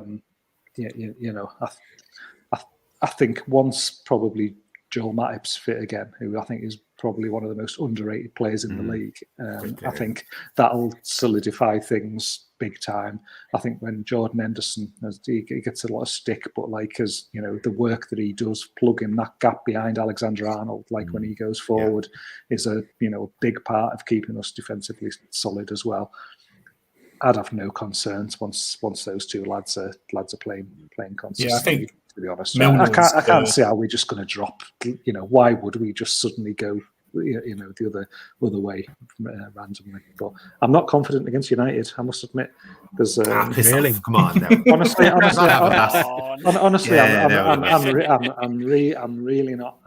think once probably Joel Matip's fit again, who I think is probably one of the most underrated players in the league. I think that'll solidify things big time. I think when Jordan Henderson, he gets a lot of stick, but like, as you know, the work that he does plugging that gap behind Alexander-Arnold, like when he goes forward, is a big part of keeping us defensively solid as well. I'd have no concerns once those two lads are playing consistently. Yeah, I think, to be honest, I can't see how we're just going to drop. You know, why would we just suddenly go, the other way randomly? But I'm not confident against United, I must admit. Because really, come on, now. honestly, I'm really not.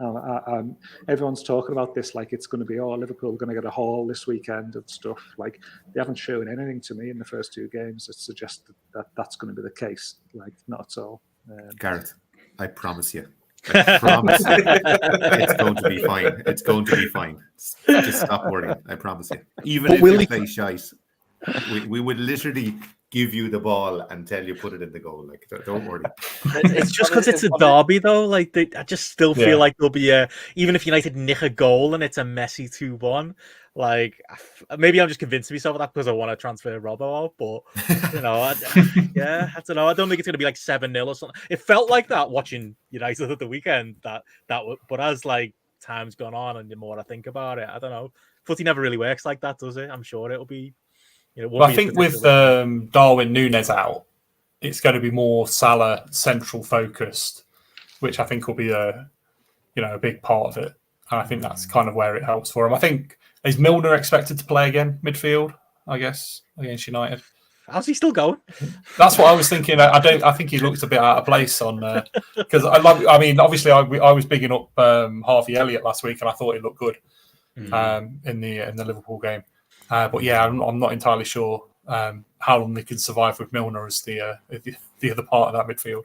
Everyone's talking about this like it's going to be, Liverpool are going to get a haul this weekend and stuff. Like, they haven't shown anything to me in the first two games that suggests that that's going to be the case. Like, not at all. Gareth, I promise you. I promise you. It's going to be fine. It's going to be fine. Just stop worrying. I promise you. Even if you play shite, we would literally give you the ball and tell you put it in the goal. Like, don't worry. It's just because it's a derby, though. Like, I just still feel like there'll be even if United nick a goal and it's a messy 2-1. Like, maybe I'm just convincing myself of that because I want to transfer Robbo out. But I don't know. I don't think it's going to be like 7-0 or something. It felt like that watching United at the weekend. But as like time's gone on and the more I think about it, I don't know. Footy never really works like that, does it? I'm sure it'll be. I think with Darwin Núñez out, it's going to be more Salah central focused, which I think will be a big part of it. And I think that's kind of where it helps for him. I think, is Milner expected to play again midfield, I guess, against United? How's he still going? That's what I was thinking. I think he looks a bit out of place on because obviously I was bigging up Harvey Elliott last week, and I thought he looked good in the Liverpool game. But yeah, I'm not entirely sure how long they can survive with Milner as the other part of that midfield.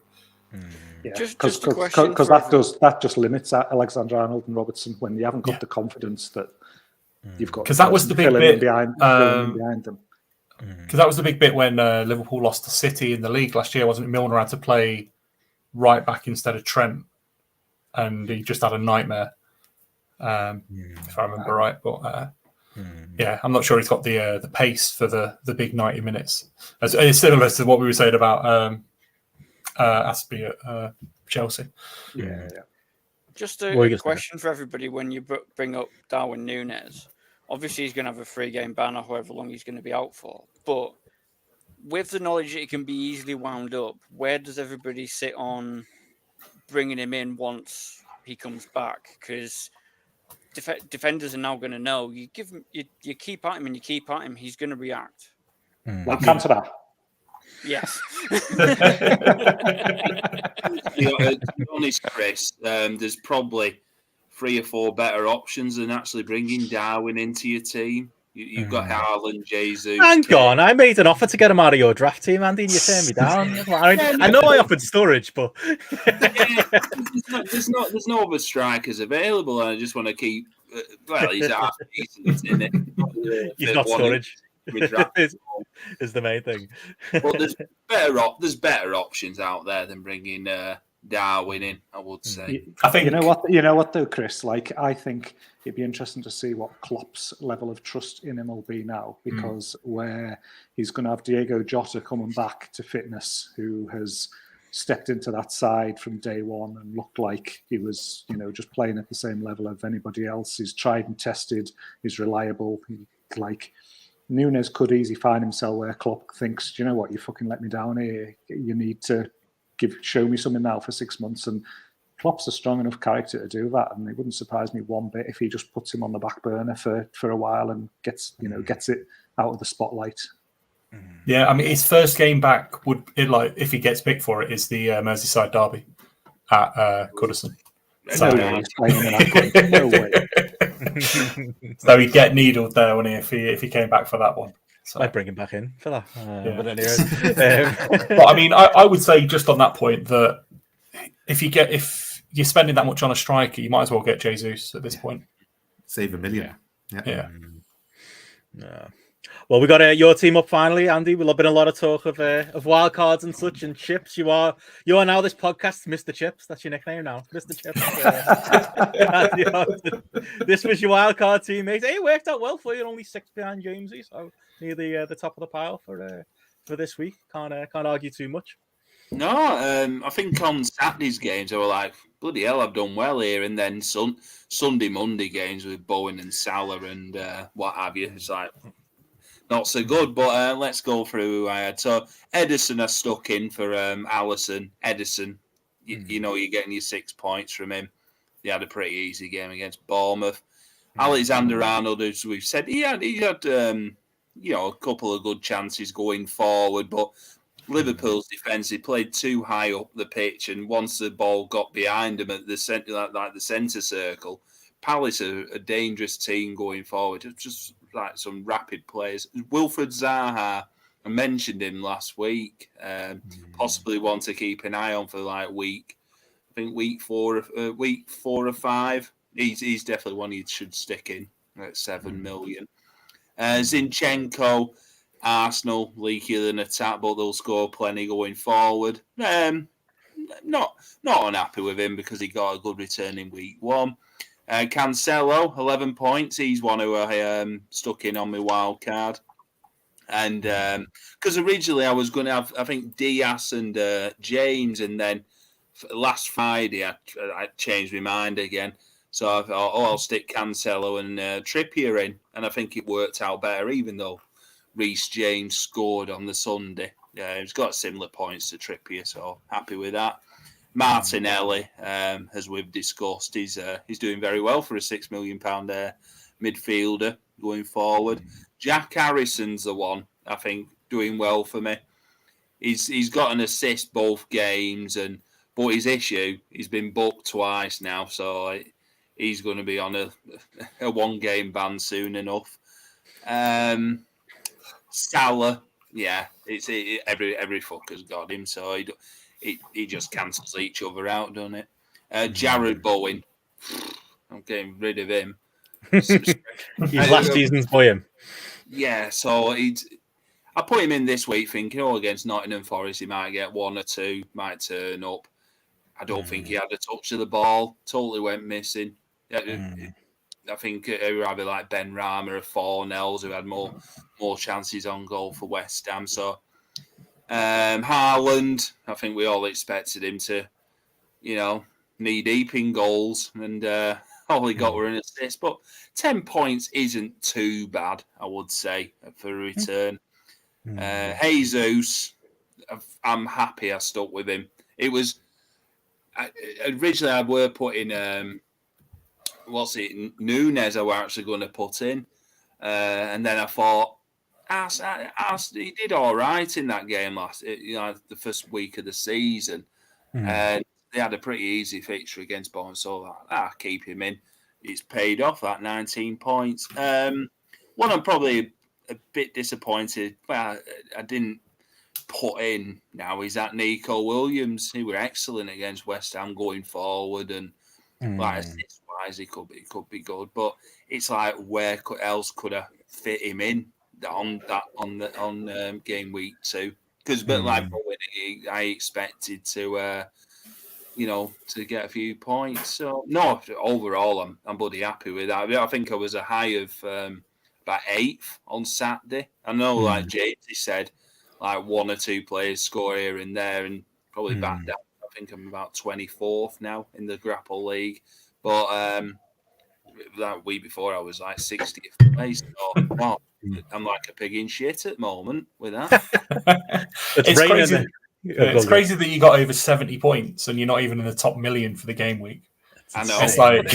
Yeah, because that just limits Alexander-Arnold and Robertson when you haven't got the confidence that you've got. Because that was the big bit behind them. Because that was the big bit when Liverpool lost to City in the league last year, wasn't it? Milner had to play right back instead of Trent, and he just had a nightmare, if I remember right. But yeah, I'm not sure he's got the pace for the big 90 minutes. It's similar to what we were saying about Aspie at Chelsea. Yeah. Just a question for everybody when you bring up Darwin Núñez. Obviously, he's going to have a 3-game ban or however long he's going to be out for. But with the knowledge that he can be easily wound up, where does everybody sit on bringing him in once he comes back? Because defenders are now going to know you keep at him and you keep at him, he's going to react. Like Cantona. Yes. To be honest, Chris, there's probably 3 or 4 better options than actually bringing Darwin into your team. You've got Haaland, Jesus. Hang on, I made an offer to get him out of your draft team, Andy, and you turned me down. I know I offered storage, but there's no other strikers available, and I just want to keep. Well, he's half decent in it. He's not storage. Is the main thing. But there's better options out there than bringing Darwin in, I would say. I think you know what though, Chris. Like, I think it'd be interesting to see what Klopp's level of trust in him will be now, because where he's going to have Diego Jota coming back to fitness, who has stepped into that side from day one and looked like he was, just playing at the same level of anybody else. He's tried and tested. He's reliable. Núñez could easily find himself where Klopp thinks, do you know what, you fucking let me down here. You need to show me something now for 6 months. And Klopp's a strong enough character to do that, and it wouldn't surprise me one bit if he just puts him on the back burner for a while and gets it out of the spotlight. Yeah, I mean, his first game back would if he gets picked for it is the Merseyside derby at Goodison. No way he's playing in that game. No way. So he'd get needled there, wouldn't he, if he came back for that one? So. Might bring him back in for that. Yeah. But anyway, but I mean, I would say just on that point that if you're spending that much on a striker, you might as well get Jesus at this point. Save $1 million. Yeah. Well, we got your team up finally, Andy. We've been a lot of talk of wild cards and such and chips. You are now this podcast, Mr. Chips. That's your nickname now, Mr. Chips. This was your wild card teammate. Hey, it worked out well for you. Only 6 behind Jamesy, so near the top of the pile for this week. Can't argue too much. No, I think on Saturday's games I were like, bloody hell, I've done well here, and then Sunday, Monday games with Bowen and Salah and what have you. It's like not so good, but let's go through who I had. So Edison I stuck in for Alisson. Edison, you know, you're getting your 6 points from him. He had a pretty easy game against Bournemouth. Alexander-Arnold, as we've said, he had a couple of good chances going forward, but Liverpool's defence, he played too high up the pitch, and once the ball got behind him at the centre, like the centre circle, Palace are a dangerous team going forward. It's just like some rapid players. Wilfred Zaha, I mentioned him last week. Possibly one to keep an eye on for week 4 or 5. He's definitely one you should stick in at 7 million. Zinchenko, Arsenal leakier than attack, but they'll score plenty going forward. Not unhappy with him because he got a good return in week 1. Cancelo, 11 points. He's one who I stuck in on my wild card. And because originally I was going to have, I think, Diaz and James, and then last Friday I changed my mind again. So I thought, I'll stick Cancelo and Trippier in. And I think it worked out better, even though Reece James scored on the Sunday. Yeah, he's got similar points to Trippier, so happy with that. Martinelli, as we've discussed, he's doing very well for a £6 million midfielder going forward. Jack Harrison's the one, I think, doing well for me. He's got an assist both games, but his issue, he's been booked twice now, so he's going to be on a one-game ban soon enough. Salah, yeah, every fucker's got him, so he just cancels each other out, doesn't it? Jared Bowen, I'm getting rid of him. He's last season's boy. Yeah, so I put him in this week thinking, against Nottingham Forest, he might get 1 or 2, might turn up. I don't think he had a touch of the ball, totally went missing. I think it would either like Ben Rama or Fornells, who had more chances on goal for West Ham. So Haaland, I think we all expected him to, knee deep in goals, and all he got were an assist. But 10 points isn't too bad, I would say, for a return. Jesus, I'm happy I stuck with him. It was originally I were putting Nunes I were actually going to put in, and then I thought he did all right in that game the first week of the season, and they had a pretty easy fixture against Bournemouth, so keep him in. It's paid off at 19 points. One I'm probably a bit disappointed, I didn't put in now is that Nico Williams. He were excellent against West Ham going forward, and assist-wise, he could be good. But it's like where else could I fit him in on game week 2? Because I expected to to get a few points. So no, overall I'm bloody happy with that. I think I was a high of about 8th on Saturday. I know, like James said, like 1 or 2 players score here and there, and probably back down. I think I'm about 24th now in the GRAPPL League. But that week before I was like 60th place. So, wow, I'm like a pig in shit at the moment with that. It's crazy. It's crazy that you got over 70 points and you're not even in the top million for the game week. I know. It's like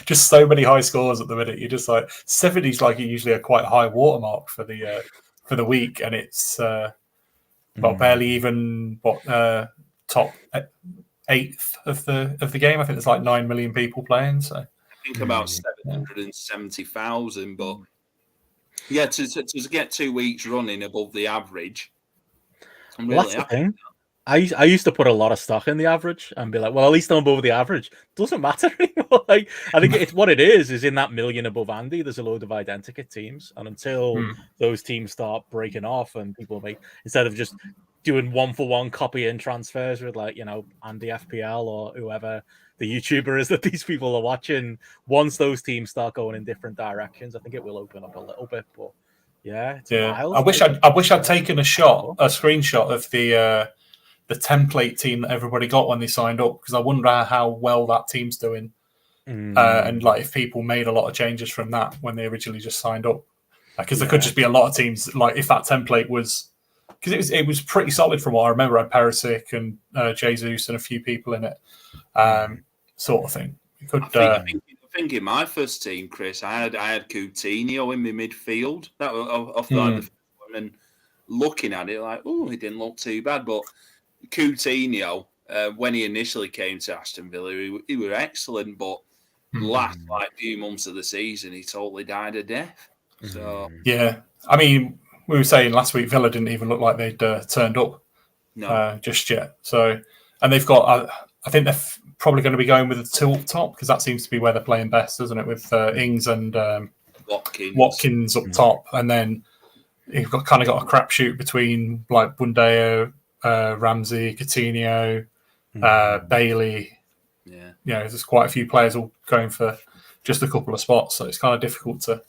just so many high scores at the minute. You're just like 70's like usually a quite high watermark for the for the week, and it's barely even top eighth of the game. I think there's like 9 million people playing. So I think about 770,000, but yeah, to get 2 weeks running above the average, I'm really that's the happy. thing. I used to put a lot of stock in the average and be like, well, at least I'm above the average. Doesn't matter anymore. Like, I think it's what it is in that million above Andy, there's a load of identikit teams. And until those teams start breaking off and people make, instead of just doing 1-for-1 copy in transfers with like, Andy FPL or whoever the YouTuber is that these people are watching, once those teams start going in different directions, I think it will open up a little bit. But yeah, it's wild. I wish I'd taken a screenshot of the template team that everybody got when they signed up, because I wonder how well that team's doing, and like if people made a lot of changes from that when they originally just signed up, because there could just be a lot of teams like if that template was, because it was pretty solid from what I remember. I had Perisic and Jesus and a few people in it, sort of thing. You could. I think in my first team, Chris, I had Coutinho in my midfield. That was off the line, and looking at it like, oh, he didn't look too bad, but Coutinho, when he initially came to Aston Villa, he was excellent, but last few months of the season, he totally died a death. So yeah, I mean, we were saying last week, Villa didn't even look like they'd turned up just yet. So, and they've got, I think they're probably going to be going with a two up top, because that seems to be where they're playing best, doesn't it? With Ings and Watkins up top, and then you've got a crapshoot between like Bundeo, Ramsey, Coutinho, Bailey. Yeah, there's quite a few players all going for just a couple of spots, so it's kind of difficult to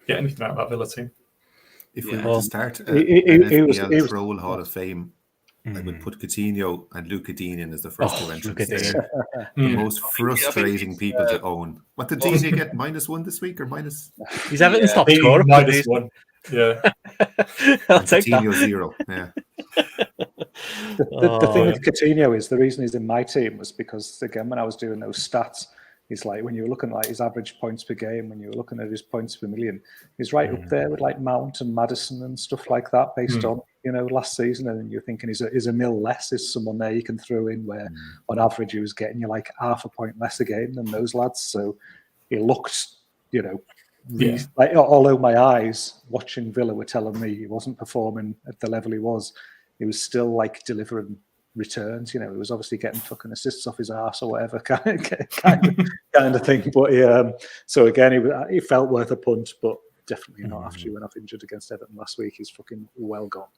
get anything out of that Villa team. If we were to start an FPL Troll Hall of Fame, I would put Coutinho and Luca Dean in as the first two entrants. The most frustrating people to own. What did Dean get? -1 this week or minus? He's Everton's top scorer. -1. Yeah. I'll take Coutinho that. 0. Yeah. The thing with Coutinho is the reason he's in my team was because, again, when I was doing those stats, he's like, when you were looking at his average points per game, when you were looking at his points per million, he's right up there with like Mount and Maddison and stuff like that based on, last season. And then you're thinking, is a mil less? Is someone there you can throw in where on average he was getting you like half a point less a game than those lads? So he looked, like, although my eyes watching Villa were telling me he wasn't performing at the level he was still like delivering returns. He was obviously getting fucking assists off his arse or whatever kind of thing. But so again, he felt worth a punt, but definitely not after he went off injured against Everton last week. He's fucking well gone.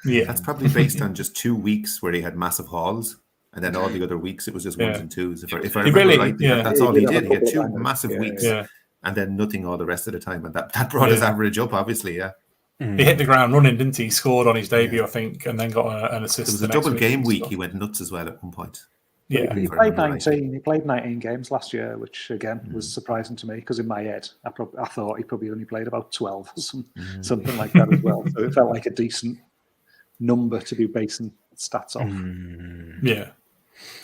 Yeah, that's probably based on just 2 weeks where he had massive hauls, and then all the other weeks it was just ones and twos. If I remember rightly, that's all he did. He had 2 massive weeks, and then nothing all the rest of the time, and that brought his average up, obviously. Yeah. He hit the ground running, didn't he? He scored on his debut, I think, and then got an assist. There was a double game week. He went nuts as well at one point. Yeah, he played 19. He played 19 games last year, which again was surprising to me because in my head, I thought he probably only played about 12 or something like that as well. So it felt like a decent number to be basing stats off. Yeah,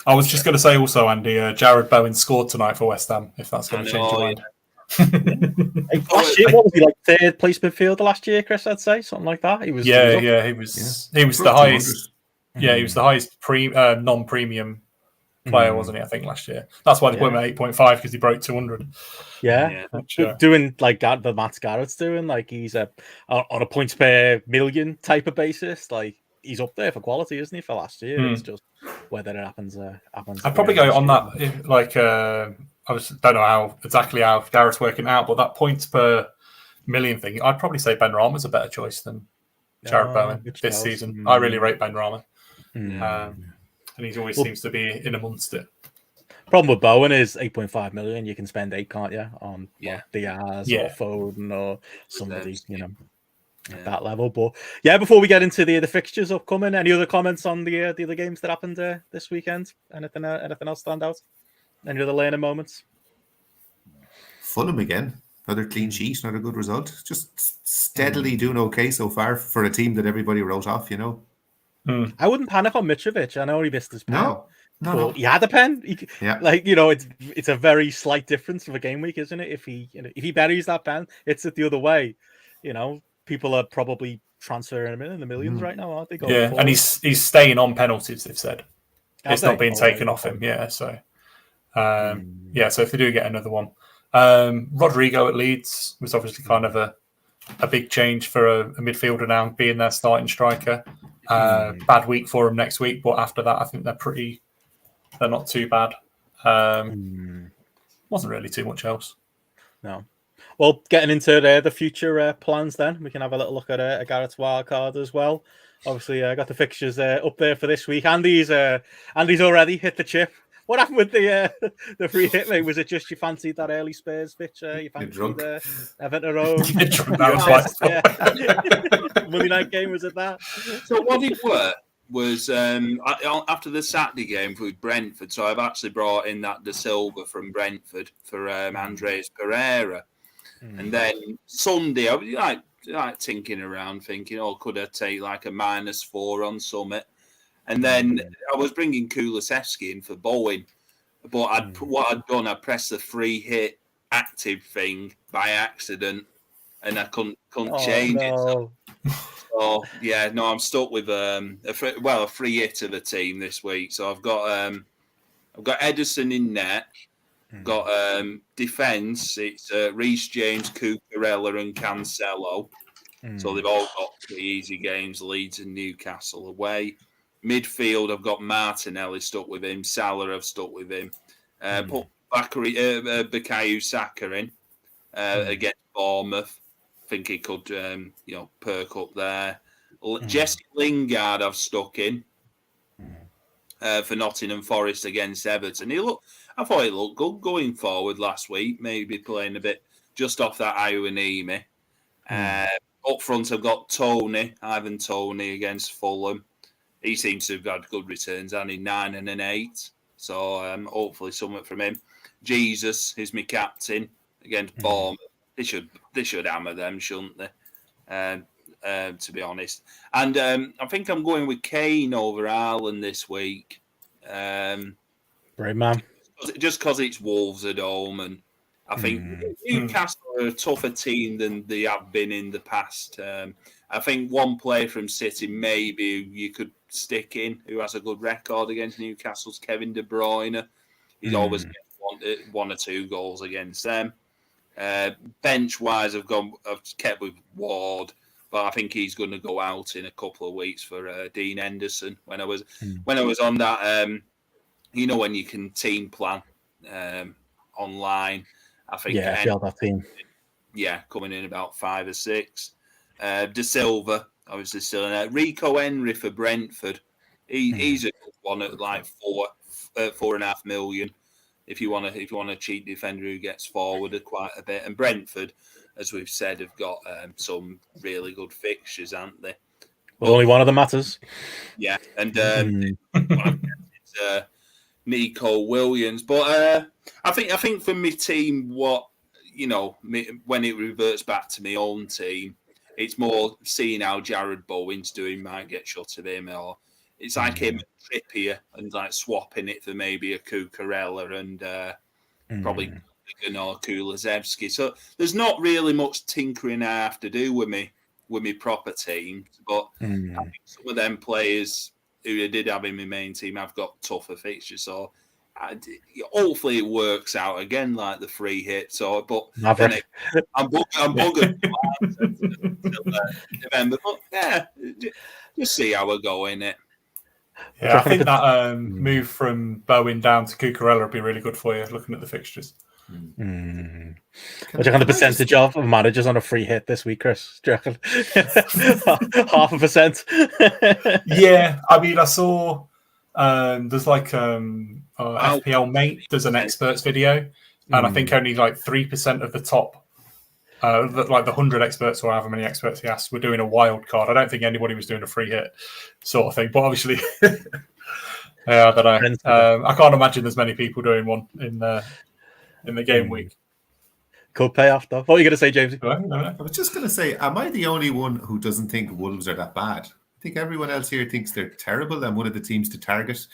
I was just going to say also, Andy, Jared Bowen scored tonight for West Ham. If that's going to change your mind. Last year, what was he like? 3rd place midfielder last year, Chris? I'd say something like that. He was. He was the highest. Yeah, he was the highest non-premium player, wasn't he? I think last year. That's why they put him at 8.5 because he broke 200. Yeah, doing like the Matt Garrett's doing, like he's on a points per million type of basis. Like he's up there for quality, isn't he? For last year, it's just whether it happens. I'd probably go on that. Like I don't know exactly how Garrett's working out, but that points per million thing, I'd probably say Ben Rama's a better choice than Jared Bowen this season. I really rate Ben Rama. And he always seems to be in amongst it. Problem with Bowen is 8.5 million. You can spend 8, can't you? On Diaz or Foden or somebody, at that level. But yeah, before we get into the fixtures upcoming, any other comments on the other games that happened this weekend? Anything else stand out? Any other learning moments? Fulham again. Another clean sheet, another good result. Just steadily doing okay so far for a team that everybody wrote off, I wouldn't panic on Mitrovic. I know he missed his pen. No. He had a pen. It's a very slight difference of a game week, isn't it? If he buries that pen, it's it the other way. people are probably transferring him in the millions right now, aren't they? Going Yeah, forward? and he's staying on penalties. They've said it's not being taken off him. Yeah, so so if they do get another one, Rodrigo at Leeds was obviously kind of a big change for a midfielder now being their starting striker. Bad week for him next week, but after that, I think they're not too bad. Wasn't really too much else. No. Well, getting into the future plans, then we can have a little look at a Garrett's wild card as well. Obviously, I got the fixtures up there for this week. Andy's already hit the chip. What happened with the free hit, mate? Was it just you fancied that early Spurs pitch? You fancied Everton Road? Monday night game, was it that? So what it was after the Saturday game with Brentford. So I've actually brought in that De Silva from Brentford for Andreas Pereira. And then Sunday, I was like tinkering around, thinking, could I take like a -4 on Summit? And then I was bringing Kulusevski in for Bowen. But what I'd done, I pressed the free hit active thing by accident, and I couldn't change it. So I'm stuck with a free hit of the team this week. So I've got Ederson in net. Got defence. It's Reece James, Cucurella, and Cancelo. So they've all got pretty easy games. Leeds and Newcastle away. Midfield, I've got Martinelli stuck with him. Salah, I've stuck with him. Put Bukayo Saka in against Bournemouth. I think he could, perk up there. Jesse Lingard, I've stuck in for Nottingham Forest against Everton. I thought he looked good going forward last week. Maybe playing a bit just off that Iwanimi. Up front, I've got Ivan Toney against Fulham. He seems to have had good returns, only 9 and an 8. So hopefully something from him. Jesus is my captain against Bournemouth. They should hammer them, shouldn't they? To be honest. And I think I'm going with Kane over Haaland this week. Great man. Just because it's Wolves at home, and I think Newcastle are a tougher team than they have been in the past. I think one player from City maybe you could stick in who has a good record against Newcastle's Kevin De Bruyne. He's always gets 1 or 2 goals against them. Bench wise, I've kept with Ward, but I think he's going to go out in a couple of weeks for Dean Henderson. When I was on that, when you can team plan online, I think I feel that team. Yeah, coming in about 5 or 6. De Silva, obviously still in there. Rico Henry for Brentford. He's a good one at like 4.5 million. If you want a cheap defender who gets forwarded quite a bit. And Brentford, as we've said, have got some really good fixtures, haven't they? Well, only one of them matters. Yeah, and it's Nico Williams. But I think for my team, when it reverts back to my own team, it's more seeing how Jared Bowen's doing might get shot of him, or it's like him and Trippier and like swapping it for maybe a Cucurella and probably or Kulusevski. So there's not really much tinkering I have to do with me proper team, but I think some of them players who I did have in my main team have got tougher fixtures. So hopefully it works out again, like the free hit. So, but I'm bugging until November. But yeah, just see how we're going. It. Yeah, I think that move from Bowen down to Cucurella would be really good for you. Looking at the fixtures. What do you reckon the percentage of managers on a free hit this week, Chris? Do you reckon 0.5%? Yeah, I mean, I saw there's like FPL Mate does an experts video, and I think only like 3% of the top, like the 100 experts or however many experts he asked, were doing a wild card. I don't think anybody was doing a free hit sort of thing, but obviously, I don't know. I can't imagine there's many people doing one in the game week. Could pay off though. What were you going to say, James? I was just going to say, am I the only one who doesn't think Wolves are that bad? I think everyone else here thinks they're terrible and one of the teams to target.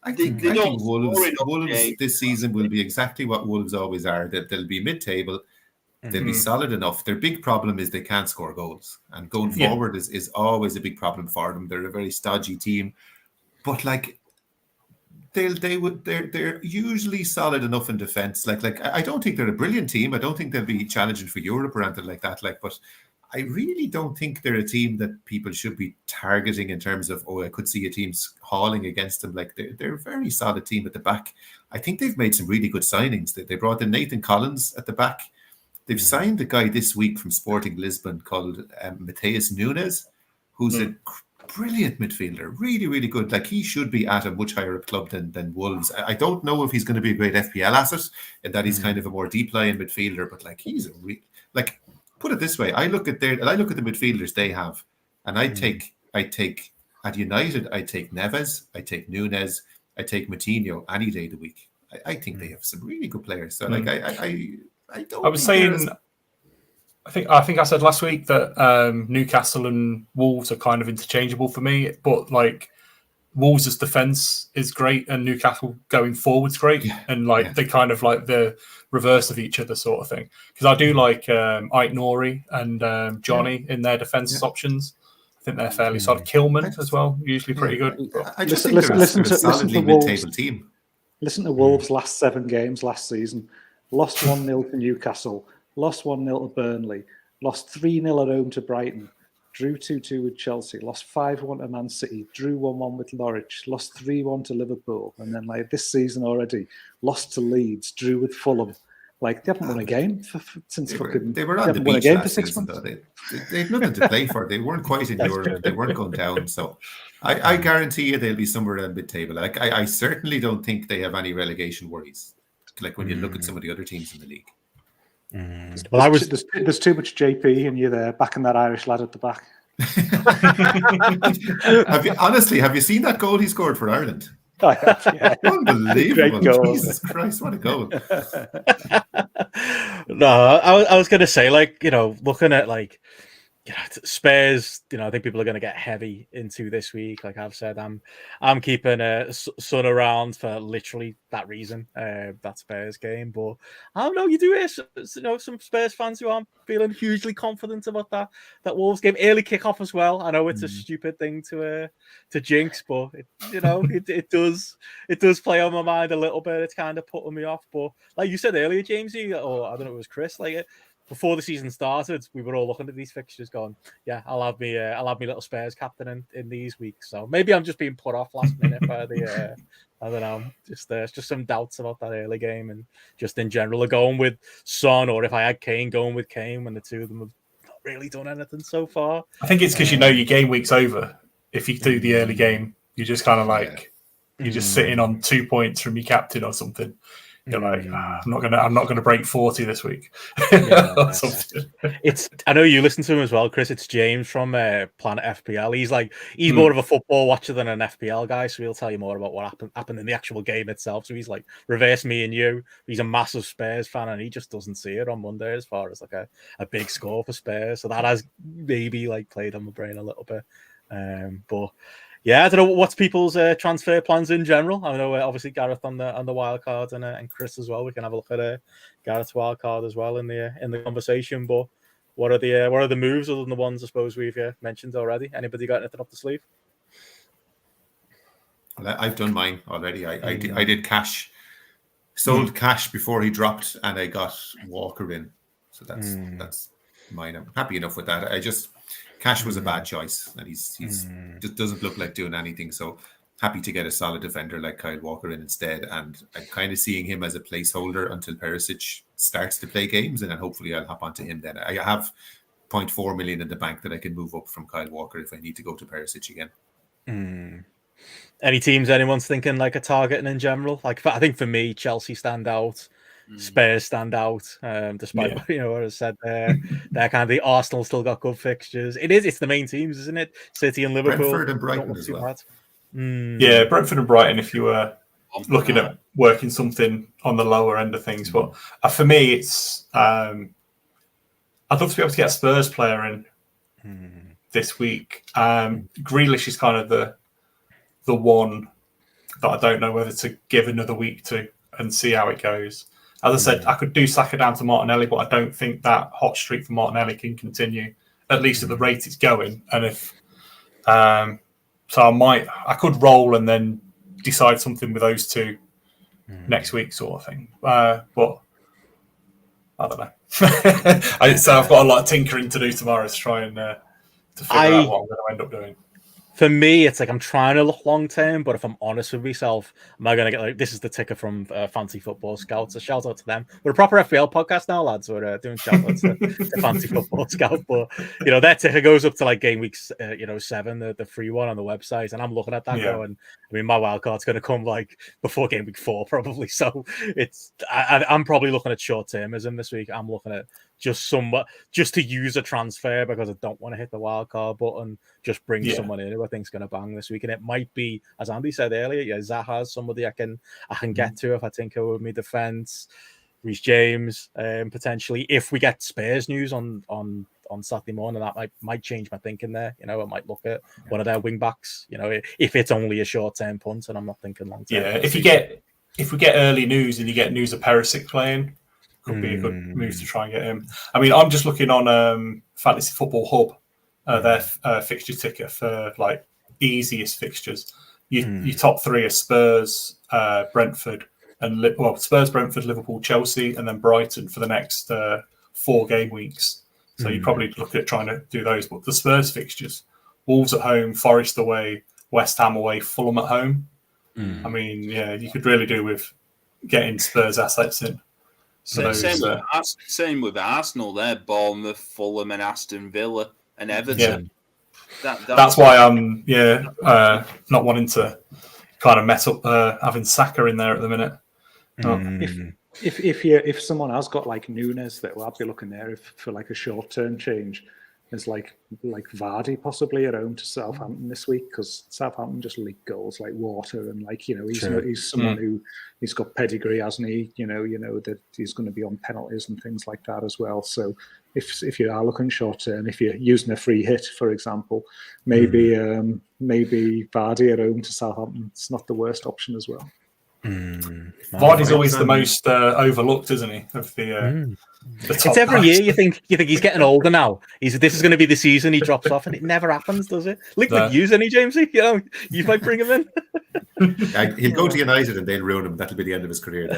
I think Wolves this season will be exactly what Wolves always are. That they'll be mid-table. They'll be solid enough. Their big problem is they can't score goals, and going forward is always a big problem for them. They're a very stodgy team, but like they're usually solid enough in defense. Like I don't think they're a brilliant team. I don't think they'll be challenging for Europe or anything like that. Like, but I really don't think they're a team that people should be targeting in terms of, I could see a team hauling against them. Like they're a very solid team at the back. I think they've made some really good signings. They brought in Nathan Collins at the back. They've signed a guy this week from Sporting Lisbon called Mateus Nunes, who's a brilliant midfielder, really, really good. Like he should be at a much higher club than Wolves. I don't know if he's going to be a great FPL asset in that he's kind of a more deep lying midfielder, but like he's put it this way, I look at the midfielders they have, and I take at United, I take Neves, I take Nunes, I take Moutinho any day of the week. I think they have some really good players. So like I don't. I was saying. I think I said last week that Newcastle and Wolves are kind of interchangeable for me, but like Wolves' defense is great and Newcastle going forward's great, and they kind of like the reverse of each other sort of thing. Because I do like Ait Nori and Johnny in their defense options. I think they're fairly solid. Kilman as well, usually pretty good. I just think they're a solidly mid-table team. Listen to Wolves' last 7 games last season. Lost 1-0 to Newcastle. Lost 1-0 to Burnley, lost 3-0 at home to Brighton, drew 2-2 with Chelsea, lost 5-1 to Man City, drew 1-1 with Norwich, lost 3-1 to Liverpool, and then like this season already, lost to Leeds, drew with Fulham. Like they haven't won a game since they were on the beach last season, though. They had nothing to play for. They weren't quite in Europe. They weren't going down. So I guarantee you they'll be somewhere around mid-table. Like I certainly don't think they have any relegation worries. Like when you look at some of the other teams in the league. Well, there's too much JP in you there, backing that Irish lad at the back. Have you seen that goal he scored for Ireland? I have, yeah. Unbelievable. Jesus Christ, what a goal. No, I was going to say, like, looking at, like, Spurs, I think people are going to get heavy into this week. Like I've said, I'm keeping Son around for literally that reason, that Spurs game. But I don't know, you do hear some Spurs fans who aren't feeling hugely confident about that Wolves game. Early kickoff as well. I know it's a stupid thing to jinx, but it does play on my mind a little bit. It's kind of putting me off. But like you said earlier, Jamesy, or I don't know, it was Chris, like before the season started, we were all looking at these fixtures going, yeah, I'll have me little Spurs captain in these weeks. So maybe I'm just being put off last minute by the, I don't know, just some doubts about that early game and just in general going with Son, or if I had Kane, going with Kane when the two of them have not really done anything so far. I think it's because your game week's over. If you do the early game, you're just kind of like, you're just sitting on 2 points from your captain or something. You're like, I'm not gonna break 40 this week. It's. I know you listen to him as well, Chris. It's James from Planet FPL. He's more of a football watcher than an FPL guy, so he'll tell you more about what happened in the actual game itself. So he's like reverse me and you. He's a massive Spurs fan, and he just doesn't see it on Monday as far as like a big score for Spurs. So that has maybe like played on my brain a little bit, but. Yeah, I don't know what's people's transfer plans in general. I know obviously Gareth on the wild card and Chris as well. We can have a look at Gareth's wild card as well in the conversation. But what are the moves other than the ones I suppose we've mentioned already? Anybody got anything up the sleeve? Well, I've done mine already. I did cash, sold cash before he dropped, and I got Walker in. So that's mine. I'm happy enough with that. Cash was a bad choice, and he's just doesn't look like doing anything. So happy to get a solid defender like Kyle Walker in instead. And I'm kind of seeing him as a placeholder until Perisic starts to play games, and then hopefully I'll hop onto him then. I have 0.4 million in the bank that I can move up from Kyle Walker if I need to go to Perisic again. Any teams anyone's thinking like a targeting in general? Like I think for me, Chelsea stand out. Spurs stand out, despite what I said there. They're kind of the Arsenal still got good fixtures. It's the main teams, isn't it? City and Liverpool, Brentford and Brighton as well. Yeah, Brentford and Brighton. If you were looking at working something on the lower end of things, but for me, it's I'd love to be able to get a Spurs player in this week. Grealish is kind of the one that I don't know whether to give another week to and see how it goes. As I said, I could do Saka down to Martinelli, but I don't think that hot streak for Martinelli can continue, at least at the rate it's going. And if so, I could roll and then decide something with those two next week, sort of thing. But I don't know. So I've got a lot of tinkering to do tomorrow to try and to figure out what I'm going to end up doing. For me, it's like I'm trying to look long term, but if I'm honest with myself, am I going to get like this is the ticker from Fancy Football Scouts? A shout out to them. We're a proper FPL podcast now, lads. We're doing shout outs to Fancy Football Scout, but their ticker goes up to like game week 7, the free one on the website, and I'm looking at that going. I mean, my wild card's going to come like before game week 4 probably, so I'm probably looking at short termism this week. I'm looking at just to use a transfer because I don't want to hit the wild card button. Just bring someone in who I think's going to bang this week, and it might be, as Andy said earlier, Zaha's somebody I can get to if I think with my defense. Reece James, potentially. If we get Spurs news on Saturday morning, that might change my thinking there. I might look at one of their wing backs. If it's only a short term punt and I'm not thinking long term. Yeah, if we get early news and you get news of Perisic playing, could be a good move to try and get him. I mean, I'm just looking on Fantasy Football Hub, their fixture ticker for like the easiest fixtures. Your top 3 are Spurs, Brentford, and Spurs, Brentford, Liverpool, Chelsea, and then Brighton for the next 4 game weeks. So you probably look at trying to do those. But the Spurs fixtures: Wolves at home, Forest away, West Ham away, Fulham at home. I mean, you could really do with getting Spurs assets in. Same with Arsenal there, Bournemouth, Fulham, and Aston Villa and Everton. That's why I'm not wanting to kind of mess up having Saka in there at the minute. If someone has got like Nunes, that I'd be looking there for like a short term change. There's like Vardy possibly at home to Southampton this week, because Southampton just leak goals like water, and he's someone who he's got pedigree, hasn't he? That he's going to be on penalties and things like that as well. So if you are looking short term, if you're using a free hit, for example, maybe Vardy at home to Southampton, it's not the worst option as well. Vardy's always the most overlooked, isn't he? Of the it's every year you think he's getting older now. This is going to be the season he drops off, and it never happens, does it? Look at you, any Jamesy. You might bring him in. He'll go to United and they'll ruin him. That'll be the end of his career.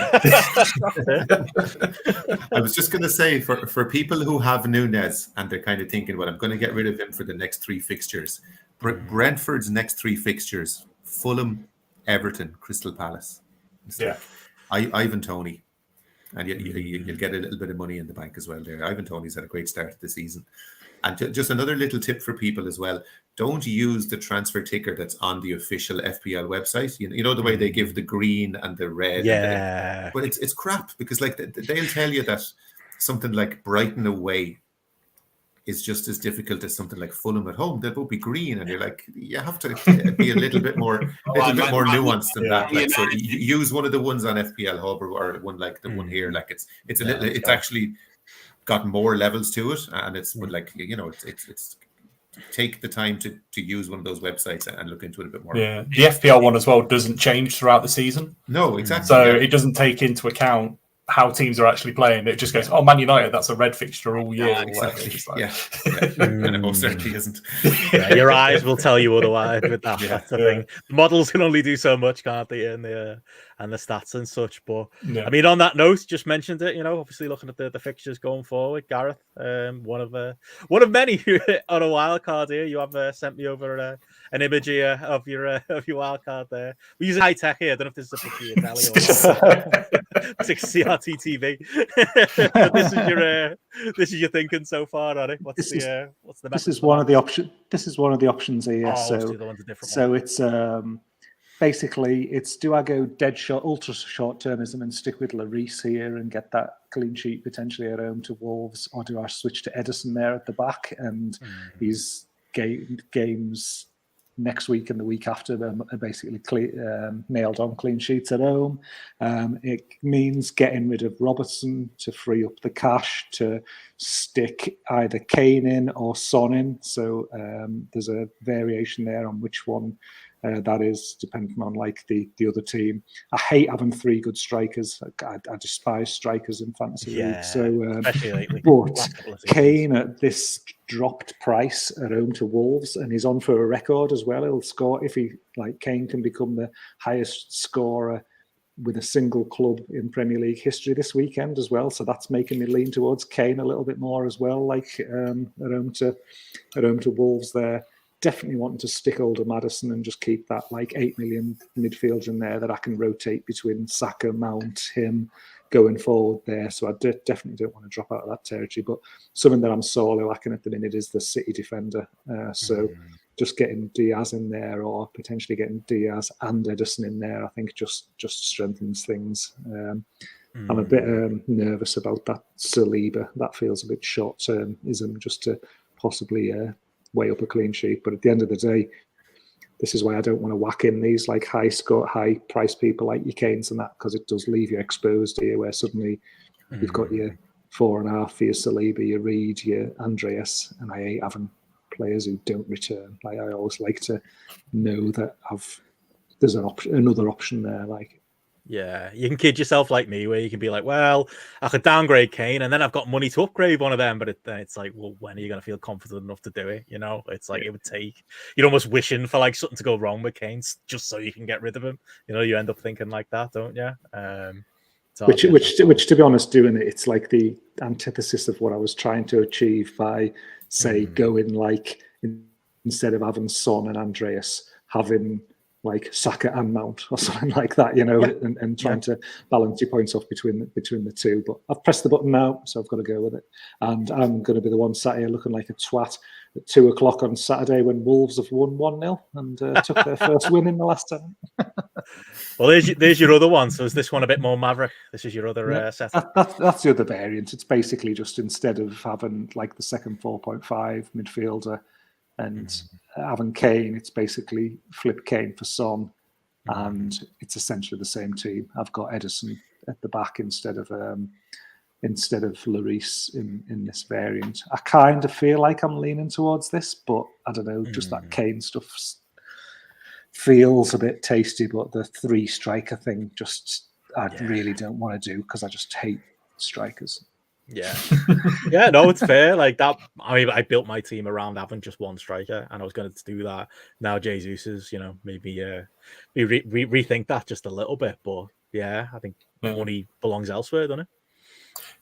I was just going to say, for people who have Nunes and they're kind of thinking, well, I'm going to get rid of him for the next 3 fixtures. Brentford's next 3 fixtures: Fulham, Everton, Crystal Palace. Ivan Toney, and you'll get a little bit of money in the bank as well there. Ivan Toney's had a great start to the season. And just another little tip for people as well: don't use the transfer ticker that's on the official FPL website. You know the way they give the green and the red. But it's crap, because like they'll tell you that something like Brighton away is just as difficult as something like Fulham at home. They'll both be green, and you're like, you have to be a little bit more nuanced than that. Like, so use one of the ones on FPL Hub or one like the one here. Like it's a little, it's actually got more levels to it, and it's like it's take the time to use one of those websites and look into it a bit more. Yeah, the FPL one as well doesn't change throughout the season. No, exactly. So it doesn't take into account how teams are actually playing. It just goes, Man United, that's a red fixture all year. Exactly. And it most certainly isn't. Your eyes will tell you otherwise with that. That's the thing. The models can only do so much, can't they? And the stats and such. But I mean, on that note, just mentioned it. Obviously looking at the fixtures going forward. Gareth, one of many on a wild card here. You have sent me over an image here of your wild card there. We're using high tech here. I don't know if this is a picture you tell you. 6 CRT TV. But this is your thinking so far, Ronnie. What's the this is one of the options. This is one of the options here. So it's basically it's, do I go dead short, ultra short termism and stick with Lloris here and get that clean sheet potentially at home to Wolves, or do I switch to Edison there at the back and his games next week and the week after are basically nailed on clean sheets at home? It means getting rid of Robertson to free up the cash to stick either Kane in or Son in. So there's a variation there on which one that is, depending on like the other team. I hate having 3 good strikers. I despise strikers in fantasy league. So, especially lately. but Last couple of seasons. Kane at this dropped price at home to Wolves, and he's on for a record as well. He'll score if he like Kane can become the highest scorer with a single club in Premier League history this weekend as well. So that's making me lean towards Kane a little bit more as well. Like at home to Wolves there. Definitely wanting to stick hold of Maddison and just keep that like 8 million midfielder in there that I can rotate between Saka, Mount, him going forward there. So I definitely don't want to drop out of that territory. But something that I'm sorely lacking at the minute is the City defender. So just getting Diaz in there, or potentially getting Diaz and Edison in there, I think just strengthens things. I'm a bit nervous about that Saliba. That feels a bit short-termism just to possibly way up a clean sheet. But at the end of the day, this is why I don't want to whack in these like high price people like your Kanes and that, because it does leave you exposed here, where suddenly you've got your 4.5 for your Saliba, your Reed, your Andreas, and I hate having players who don't return. Like I always like to know that there's another option there. Like, yeah, you can kid yourself like me, where you can be like, well, I could downgrade Kane and then I've got money to upgrade one of them. But it's like, well, when are you going to feel confident enough to do it? You know, it's like it would take, you're almost wishing for like something to go wrong with Kane just so you can get rid of him. You know, you end up thinking like that, don't you? Which to be honest, doing it, it's like the antithesis of what I was trying to achieve by, say, going like, instead of having Son and Andreas, having like Saka and Mount or something like that, you know, and trying to balance your points off between the two. But I've pressed the button now, so I've got to go with it. And I'm going to be the one sat here looking like a twat at 2:00 on Saturday when Wolves have won 1-0 and took their first win in the last 10. Well, there's your other one. So is this one a bit more maverick? This is your other setup? That's the other variant. It's basically just, instead of having like the second 4.5 midfielder and having Kane, it's basically flip Kane for Son, and it's essentially the same team. I've got Edison at the back instead of Lloris in this variant. I kind of feel like I'm leaning towards this, but I don't know, just that Kane stuff feels a bit tasty, but the 3 striker thing I really don't want to do, because I just hate strikers. Yeah, no, it's fair. Like that, I mean, I built my team around having just one striker, and I was going to do that. Now Jesus is, you know, maybe rethink that just a little bit. But yeah, I think money belongs elsewhere, doesn't it?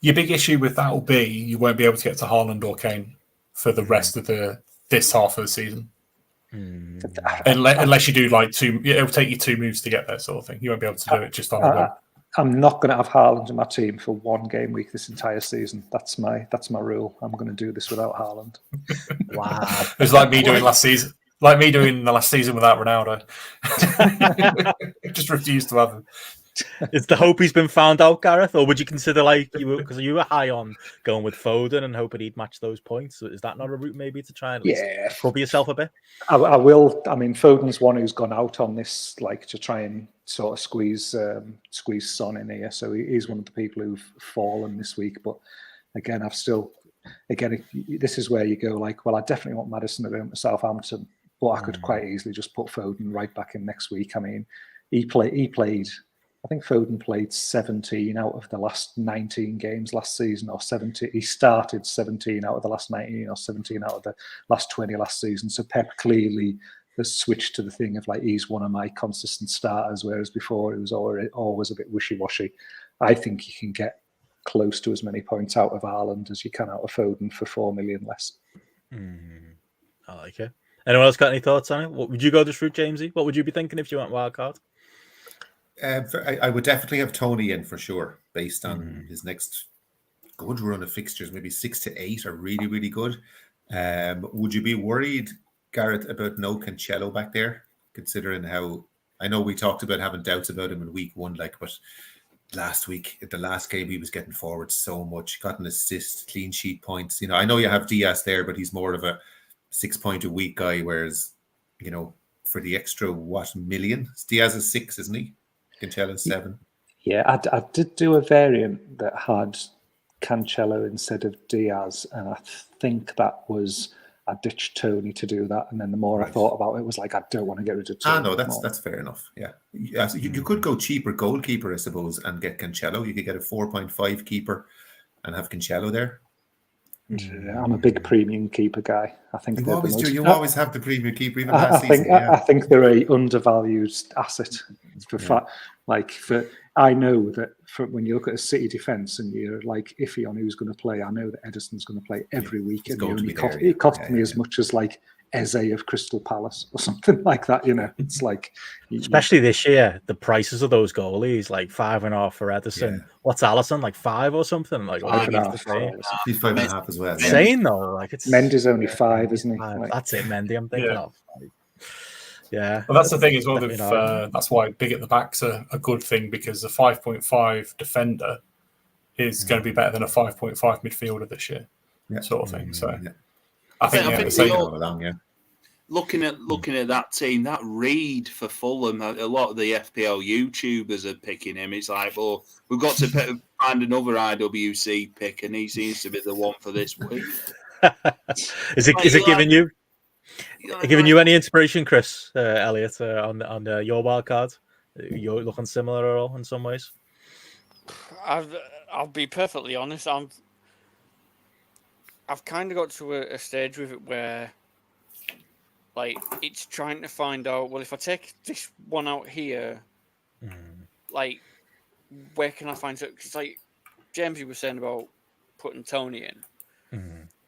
Your big issue with that will be you won't be able to get to Haaland or Kane for the rest of this half of the season. Unless you do like 2, it'll take you 2 moves to get there, sort of thing. You won't be able to do it just on a whim. I'm not going to have Haaland in my team for 1 game week this entire season. That's my rule. I'm going to do this without Haaland. Wow, it's like me doing last season. Like me doing the last season without Ronaldo. Just refused to have him. Is the hope he's been found out, Gareth, or would you consider because you were high on going with Foden and hoping he'd match those points? So is that not a route maybe to try and cover yourself a bit? I will. I mean, Foden's one who's gone out on this, like, to try and sort of squeeze Son in here. So he's one of the people who've fallen this week. But again, this is where you go like, well, I definitely want Maddison at home to Southampton, but I could quite easily just put Foden right back in next week. I mean, he played. I think Foden played 17 out of the last 19 games last season, or 17. He started 17 out of the last 19, or 17 out of the last 20 last season. So Pep clearly has switched to the thing of like, he's one of my consistent starters, whereas before it was always a bit wishy-washy. I think you can get close to as many points out of Haaland as you can out of Foden for 4 million less. I like it. Anyone else got any thoughts on it? What would you go this route, Jamesy? What would you be thinking if you went wildcard? I would definitely have Tony in for sure, based on his next good run of fixtures. Maybe 6 to 8 are really, really good. Would you be worried, Gareth, about no Cancelo back there, considering how, I know we talked about having doubts about him in week 1, but last week, at the last game, he was getting forward so much, got an assist, clean sheet points. You know, I know you have Diaz there, but he's more of a 6-point a week guy, whereas, you know, for the extra, million? Diaz is 6, isn't he? Cancelo 7. Yeah, I did do a variant that had Cancelo instead of Diaz, and I think that was I ditched Tony to do that, and then the more I Right. thought about it, was like, I don't want to get rid of Tony. No, that's fair enough. Yeah, so you could go cheaper goalkeeper, I suppose, and get Cancelo. You could get a 4.5 keeper and have Cancelo there. Yeah, I'm a big premium keeper guy. I think You they're always the most, do. You always have the premium keeper, even I last think season. Yeah. I think they're a undervalued asset. I know that when you look at a City defence and you're like iffy on who's going to play, I know that Edison's going to play every week, he's and going to only be there, it cost me as much as like Eze of Crystal Palace or something like that. It's like, especially this year, the prices of those goalies, like 5.5 for Edison. Yeah. What's Allison, like 5 or something? Like, what do you need to say? He's 5.5 as well. Insane though. Like, it's Mendy's only 5, isn't he? Like, that's it, Mendy. I'm thinking of. Like, yeah. Well, that's the thing as well. That's why big at the back's a good thing, because a 5.5 defender is going to be better than a 5.5 midfielder this year, sort of thing. So I think all along, looking at that team, that Reed for Fulham, a lot of the FPL YouTubers are picking him. It's like, well, we've got to find another IWC pick, and he seems to be the one for this week. Is it giving you? Giving you any inspiration, Chris Elliott, on your wild card? You're looking similar at all in some ways? I'll be perfectly honest. I've kind of got to a stage with it where, like, it's trying to find out, well, if I take this one out here, like, where can I find it? Because, like, James, you were saying about putting Tony in.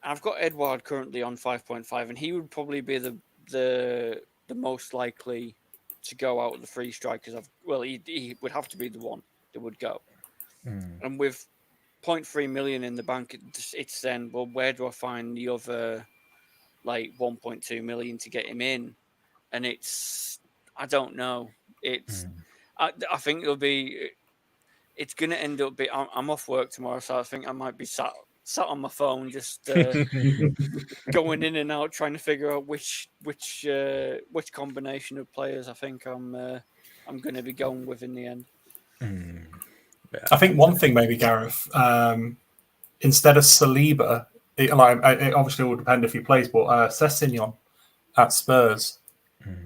I've got Edward currently on 5.5, and he would probably be the most likely to go out of the free strikers. He would have to be the one that would go. And with 0.3 million in the bank, it's then, well, where do I find the other, like, 1.2 million to get him in? And I don't know. I think it's going to end up I'm off work tomorrow, so I think I might be sat on my phone just going in and out, trying to figure out which combination of players I think I'm going to be going with in the end. I think one thing maybe, Gareth, instead of Saliba, it obviously will depend if he plays, but Sessegnon at Spurs,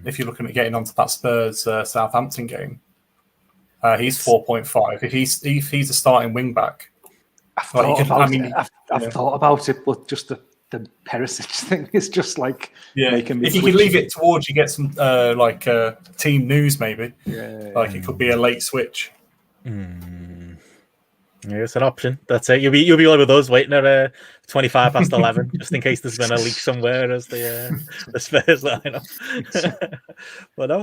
if you're looking at getting onto that Spurs Southampton game, he's 4.5. If he's a starting wing back, I've thought about it, but just the Perisic thing is just like making me. If you could leave it towards, you get some team news maybe. It could be a late switch. Yeah, it's an option. That's it. You'll be one of those waiting at 25 past 11, just in case there's been a leak somewhere as the Spurs lineup. But no,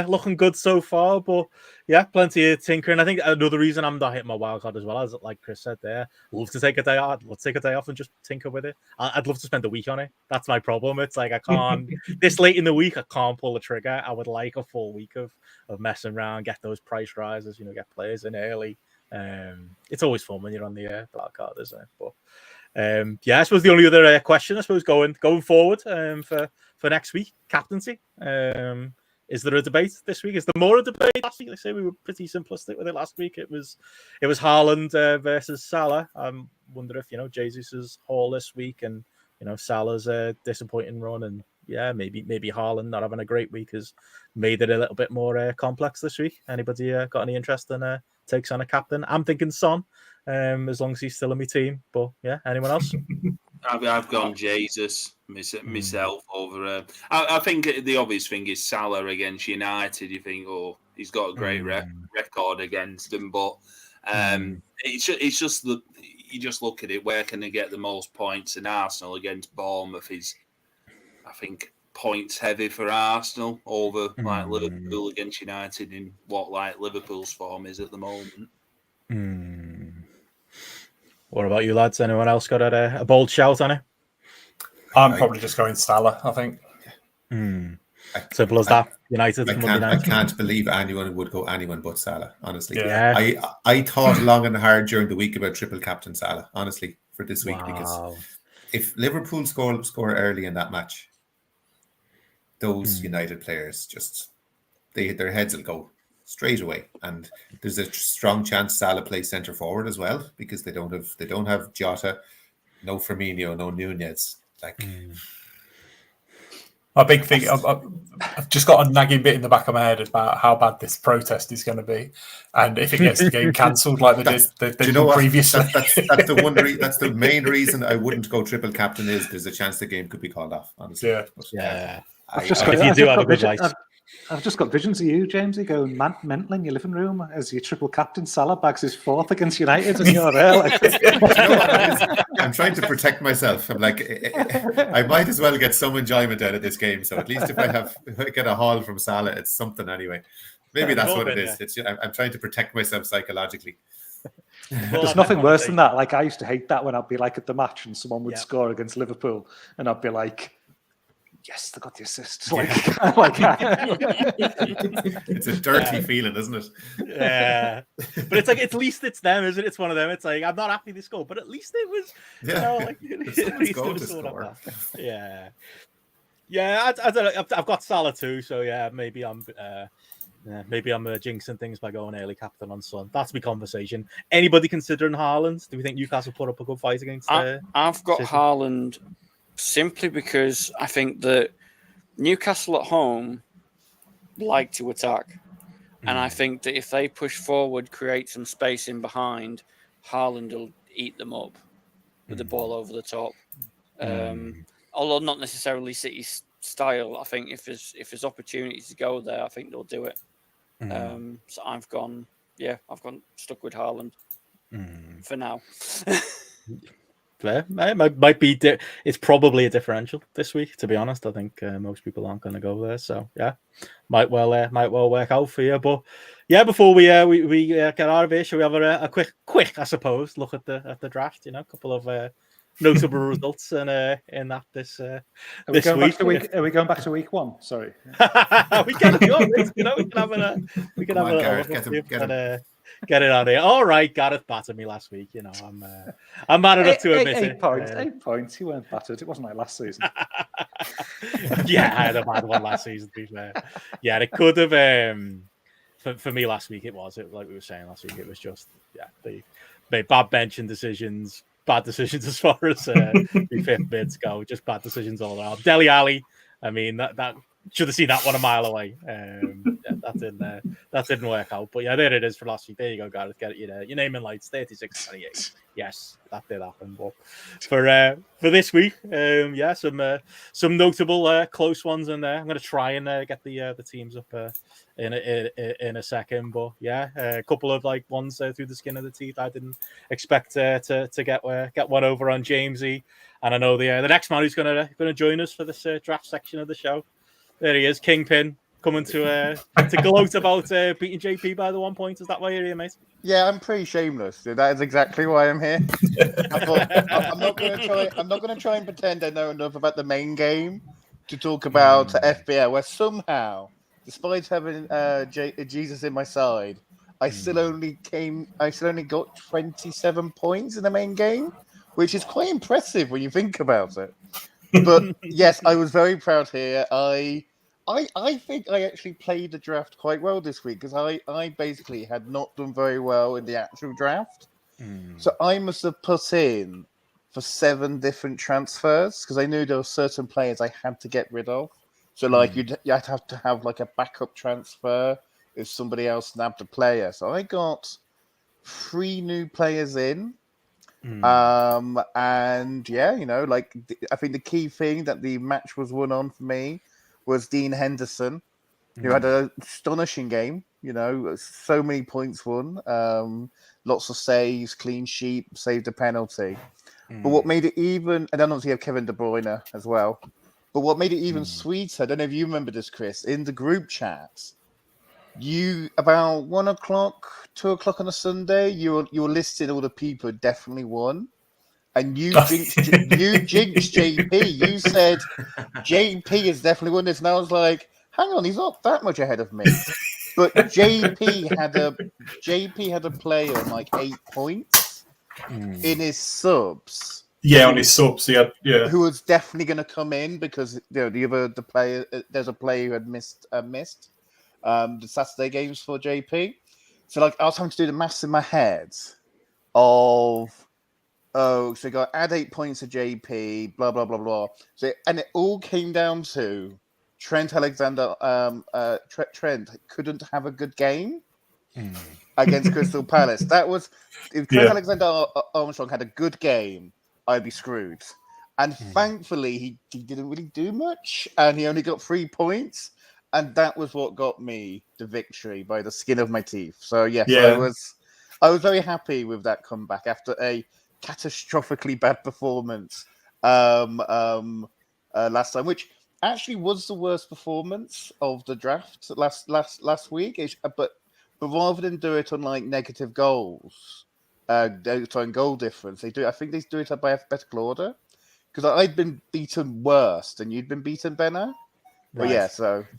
looking good so far. But yeah, plenty of tinkering. I think another reason I'm not hitting my wild card as well, as like Chris said there, love to take a day off. Let's take a day off and just tinker with it. I'd love to spend a week on it. That's my problem. It's like I can't this late in the week. I can't pull the trigger. I would like a full week of messing around, get those price rises. Get players in early. It's always fun when you're on the wild card, isn't it? But I suppose the only other question, I suppose, going forward for next week, captaincy. Is there a debate this week? Is there more a debate last week? They say we were pretty simplistic with it last week. It was Haaland versus Salah. I wonder if Jesus' haul this week and Salah's disappointing run, and maybe Haaland not having a great week has made it a little bit more complex this week. Anybody got any interest in takes on a captain? I'm thinking Son, as long as he's still in my team. But anyone else? I've gone Jesus myself over. I think the obvious thing is Salah against United. You think, he's got a great record against them, but it's just that you just look at it. Where can they get the most points? And Arsenal against Bournemouth is, I think, points heavy for Arsenal over like Liverpool against United in what like Liverpool's form is at the moment. What about you lads? Anyone else got a bold shout on it? I'm probably just going Salah, I think. Simple as that. United. I can't believe anyone would go anyone but Salah, honestly. Yeah. I thought long and hard during the week about triple captain Salah, honestly, for this week, because if Liverpool score early in that match, those United players just their heads will go straight away, and there's a strong chance Salah plays centre forward as well, because they don't have Jota, no Firmino, no Nunez. My big thing, I've just got a nagging bit in the back of my head about how bad this protest is going to be, and if it gets the game cancelled like they've done previously. That's the one. That's the main reason I wouldn't go triple captain. Is there's a chance the game could be called off. Honestly, yeah. I've just got visions of you, Jamesy, going mental in your living room as your triple captain. Salah bags his fourth against United, and you're there. Like... I'm trying to protect myself. I'm like, I might as well get some enjoyment out of this game. So at least if I get a haul from Salah, it's something anyway. Maybe that's what it is. It's I'm trying to protect myself psychologically. There's nothing worse than that. Like, I used to hate that when I'd be like at the match and someone would score against Liverpool, and I'd be like, yes, they got the assist. It's a dirty feeling, isn't it? Yeah, but it's like at least it's them, isn't it? It's one of them. It's like I'm not happy they scored, but at least it was, you know, like at least it was score. Yeah. I don't know. I've got Salah too, so yeah, maybe I'm jinxing things by going early captain on Son. That's my conversation. Anybody considering Haaland? Do we think Newcastle put up a good fight against? I've got Haaland. Simply because I think that Newcastle at home like to attack. And I think that if they push forward, create some space in behind, Haaland will eat them up with the ball over the top. Although not necessarily City's style, I think if there's opportunities to go there, I think they'll do it. So I've gone stuck with Haaland for now. Might be. It's probably a differential this week. To be honest, I think most people aren't going to go there. So yeah, might well work out for you. But yeah, before we get out of here, shall we have a quick, I suppose, look at the draft? You know, a couple of notable results in that this week. Are we going back to week one? Sorry, we can do it. You know, we can have a get it on here. All right, Gareth battered me last week. You know, I'm mad enough to admit it. 8 points. You weren't battered. It wasn't like last season. Yeah, I had a bad one last season. To be fair, yeah, it could have. For me last week, it was like we were saying last week. It was just they made bad benching decisions, bad decisions as far as the fifth bids go. Just bad decisions all around. Dele Alli. I mean that. Should have seen that one a mile away. That didn't work out. But yeah, there it is for last week. There you go, Gareth. Get it. Your name in lights. 36-28. Yes, that did happen. But for this week, some notable close ones in there. I'm going to try and get the teams up in a second. But yeah, a couple of like ones through the skin of the teeth. I didn't expect to get one over on Jamesy, and I know the next man who's going to join us for this draft section of the show. There he is, Kingpin, coming to gloat about beating JP by the 1 point. Is that why you're here, mate? Yeah, I'm pretty shameless. That is exactly why I'm here. I'm not going to try and pretend I know enough about the main game to talk about FPL, where somehow, despite having Jesus in my side, I still only got 27 points in the main game, which is quite impressive when you think about it. But yes, I was very proud here. I think I actually played the draft quite well this week because I basically had not done very well in the actual draft. So I must have put in for 7 different transfers because I knew there were certain players I had to get rid of. So like you'd have to have like a backup transfer if somebody else nabbed a player. So I got 3 new players in. And yeah, you know, like I think the key thing that the match was won on for me was Dean Henderson, who had an astonishing game. You know, so many points won, lots of saves, clean sheet, saved a penalty. But what made it even, and then obviously you have Kevin De Bruyne as well. But what made it even sweeter, I don't know if you remember this, Chris, in the group chat. You about 1 o'clock, 2 o'clock on a Sunday, you were listing all the people who definitely won, and you jinxed JP. You said JP has definitely won this, and I was like, hang on, he's not that much ahead of me. But JP had a player on like 8 points in his subs. Yeah, on his subs, yeah. Who was definitely going to come in because you know there's a player who had missed. The Saturday games for JP. So like I was having to do the maths in my head of so you got add 8 points to JP, blah blah blah blah. So and it all came down to Trent couldn't have a good game against Crystal Palace. That was if Trent Alexander-Armstrong had a good game, I'd be screwed. And thankfully, he didn't really do much, and he only got 3 points, and that was what got me the victory by the skin of my teeth. So yes, I was very happy with that comeback after a catastrophically bad performance last time, which actually was the worst performance of the draft last week. But rather than do it on like negative goals, on goal difference, I think they do it by alphabetical order. Because I'd been beaten worse than you'd been beaten, Benno. But Right. it's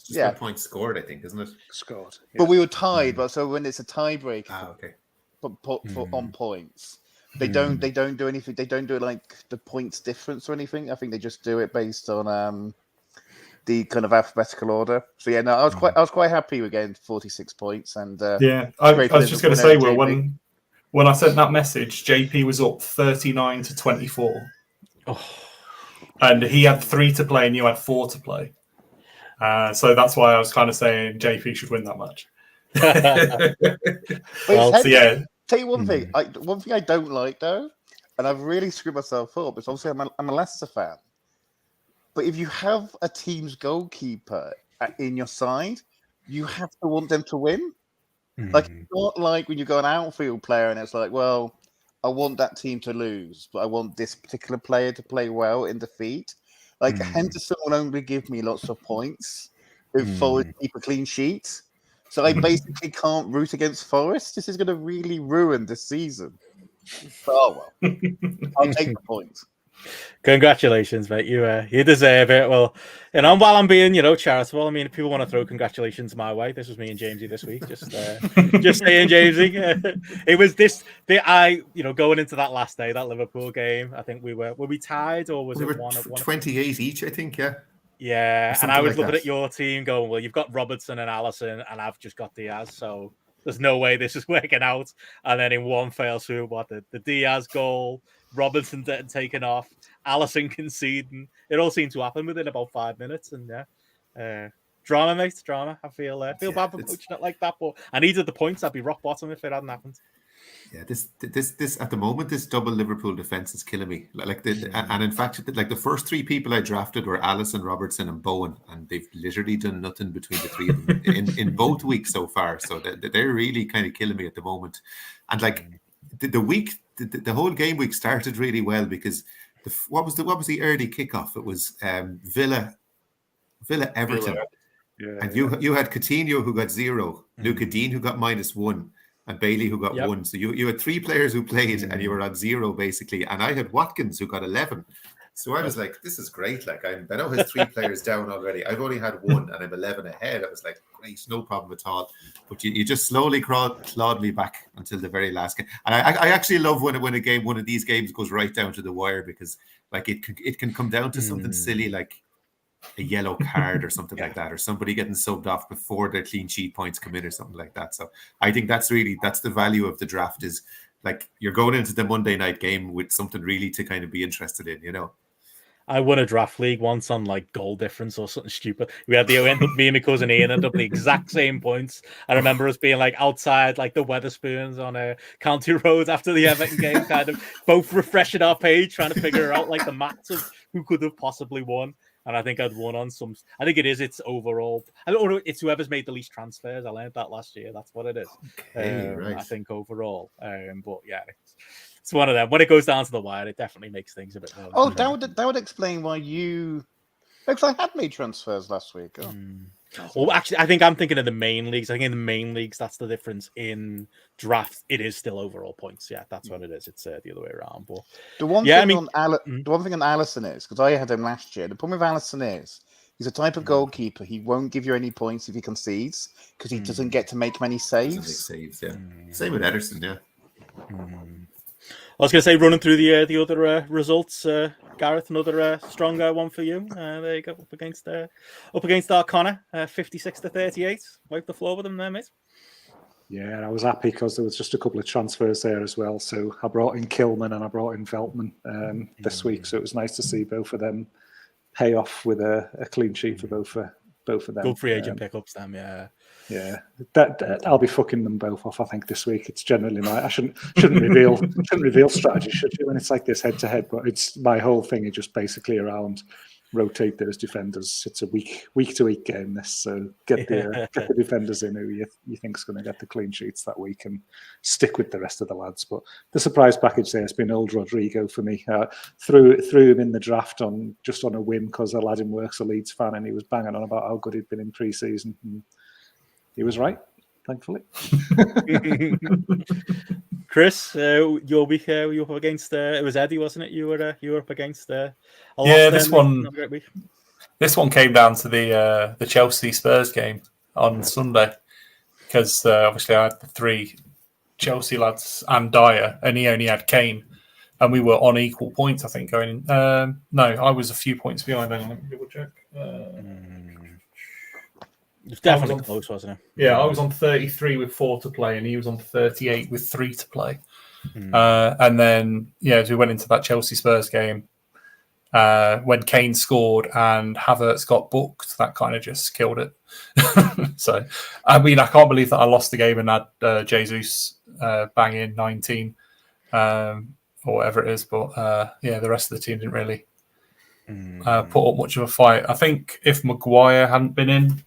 just points scored, I think, isn't it? Scored. Yeah. But we were tied. But so when it's a tiebreak on points, they don't do anything. They don't do it like the points difference or anything. I think they just do it based on the kind of alphabetical order. So I was quite happy with getting 46 points. And I was just going to say, Will, when I sent that message, JP was up 39-24. And he had 3 to play and you had 4 to play. So that's why I was kind of saying JP should win that match. Tell you one thing. One thing I don't like, though, and I've really screwed myself up, is obviously I'm a Leicester fan. But if you have a team's goalkeeper in your side, you have to want them to win. Like, it's not like when you go an outfield player and it's like, well, I want that team to lose, but I want this particular player to play well in defeat. Like Henderson will only give me lots of points if Forest keep a clean sheet. So I basically can't root against Forest. This is going to really ruin this season. Oh well, I'll take the point. Congratulations, mate. You deserve it. Well, while I'm being, charitable, I mean, if people want to throw congratulations my way, this was me and Jamesy this week. Just saying, Jamesy. It was going into that last day, that Liverpool game. I think were we tied or was it one 28 each? I think, yeah. Yeah, and I was looking at your team going, well, you've got Robertson and Alisson, and I've just got Diaz, so there's no way this is working out. And then in one fell swoop, the Diaz goal, Robertson taken off, Alisson conceding. It all seemed to happen within about 5 minutes, and drama, mate, drama. I feel bad for coaching it like that, but I needed the points. I'd be rock bottom if it hadn't happened. Yeah, this at the moment, this double Liverpool defense is killing me. And in fact, like the first 3 people I drafted were Alisson, Robertson, and Bowen, and they've literally done nothing between the 3 of them in both weeks so far. So they're really kind of killing me at the moment. And like the whole game week started really well because what was the early kickoff? It was Villa Everton, and you had Coutinho who got 0, Luca Dean who got -1. And Bailey who got 1. So you had 3 players who played and you were on 0 basically. And I had Watkins who got 11. So I was like, this is great. Like Benno has 3 players down already. I've only had 1 and I'm 11 ahead. I was like, great, no problem at all. But you just slowly clawed me back until the very last game. And I actually love when one of these games goes right down to the wire because like it can come down to something silly like a yellow card or something like that, or somebody getting subbed off before their clean sheet points come in or something like that. So I think that's the value of the draft is like you're going into the Monday night game with something really to kind of be interested in, I won a draft league once on like goal difference or something stupid. We had me and my cousin Ian ended up the exact same points. I remember us being like outside like the Weatherspoons on County Road after the Everton game, kind of both refreshing our page, trying to figure out like the maths of who could have possibly won. And I think I'd won on some. I think it's overall. I don't know. It's whoever's made the least transfers. I learned that last year. That's what it is. Okay, right. I think overall. But yeah, it's one of them. When it goes down to the wire, it definitely makes things a bit more. Oh, that would explain why you. Because I had made transfers last week. Oh. Well, actually, I think I'm thinking of the main leagues. I think in the main leagues, that's the difference. In draft, it is still overall points. Yeah, that's what it is. It's the other way around. But the one thing on Alisson is because I had him last year. The problem with Alisson is he's a type of goalkeeper. He won't give you any points if he concedes because he doesn't get to make many saves. Same with Ederson, yeah. I was going to say, running through the other results, Gareth, another stronger one for you. There you go, up against our Connor, 56-38. Wipe the floor with him there, mate. Yeah, I was happy because there was just a couple of transfers there as well. So I brought in Kilman and I brought in Veltman this week. So it was nice to see both of them pay off with a clean sheet for both of them. Good free agent pickups, them, yeah. Yeah, that I'll be fucking them both off. I think this week. It's generally I shouldn't reveal strategy, should you? When it's like this head to head, but it's my whole thing is just basically around rotate those defenders. It's a week to week game. This, so get the defenders in who you think's going to get the clean sheets that week, and stick with the rest of the lads. But the surprise package there has been old Rodrigo for me. Threw him in the draft on a whim because a lad in work's a Leeds fan, and he was banging on about how good he'd been in pre-season. And he was right, thankfully. Chris, your week you were up against it was Eddie, wasn't it? You were up against this one came down to the Chelsea Spurs game on Sunday, because obviously I had the 3 Chelsea lads and Dyer, and he only had Kane, and we were on equal points, I think, going in. No, I was a few points behind. Hang on, let me double check. It was definitely close, wasn't it? Yeah, I was on 33 with 4 to play, and he was on 38 with 3 to play. And then, as we went into that Chelsea Spurs game, when Kane scored and Havertz got booked, that kind of just killed it. So, I mean, I can't believe that I lost the game and had Jesus bang in 19 or whatever it is. But the rest of the team didn't really put up much of a fight. I think if Maguire hadn't been in,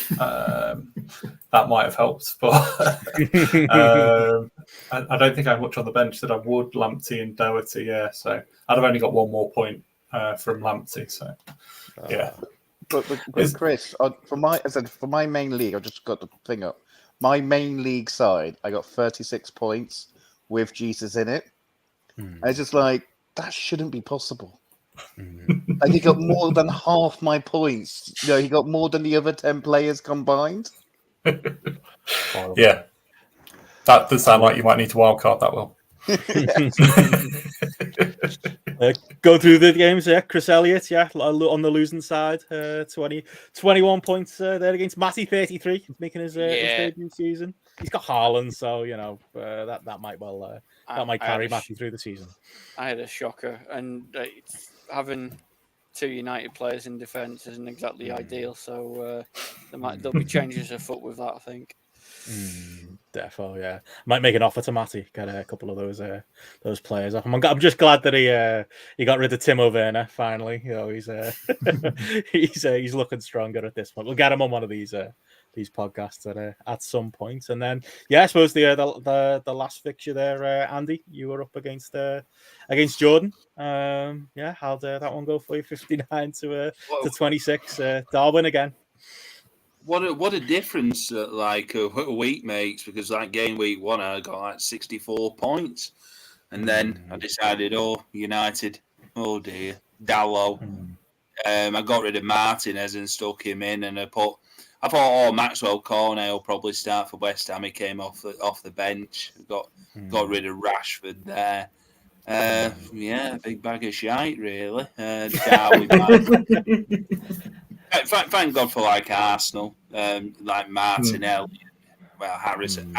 that might have helped, but I don't think I had much on the bench that I would. Lamptey and Doherty, so I'd have only got 1 more point from Lamptey, so yeah. But Chris, for my main league, I just got the thing up. My main league side, I got 36 points with Jesus in it. And it's just like, that shouldn't be possible. Like, he got more than half my points. He got more than the other 10 players combined. Yeah. That does sound like you might need to wildcard that well. Go through the games, Chris Elliott, on the losing side, 21 points there against Matty, 33, making his debut season. He's got Haaland, so that might well carry Matty through the season. I had a shocker, and having 2 United players in defence isn't exactly ideal. So there'll be changes afoot with that, I think. Definitely, yeah. Might make an offer to Matty, get a couple of those players off. I'm just glad that he got rid of Timo Werner finally. He's looking stronger at this point. We'll get him on one of these podcasts at some point. And then I suppose the last fixture there, Andy, you were up against Jordan. How'd that one go for you? 59 to 26. Darwin again. What a difference a week makes, because game week 1 I got 64 points, and then I decided, United, oh dear, Dallow. I got rid of Martinez and stuck him in, and I thought Maxwell Cornet will probably start for West Ham. He came off the bench. Got rid of Rashford there. Big bag of shite, really. Thank God for Arsenal, like Martinelli, Harrison,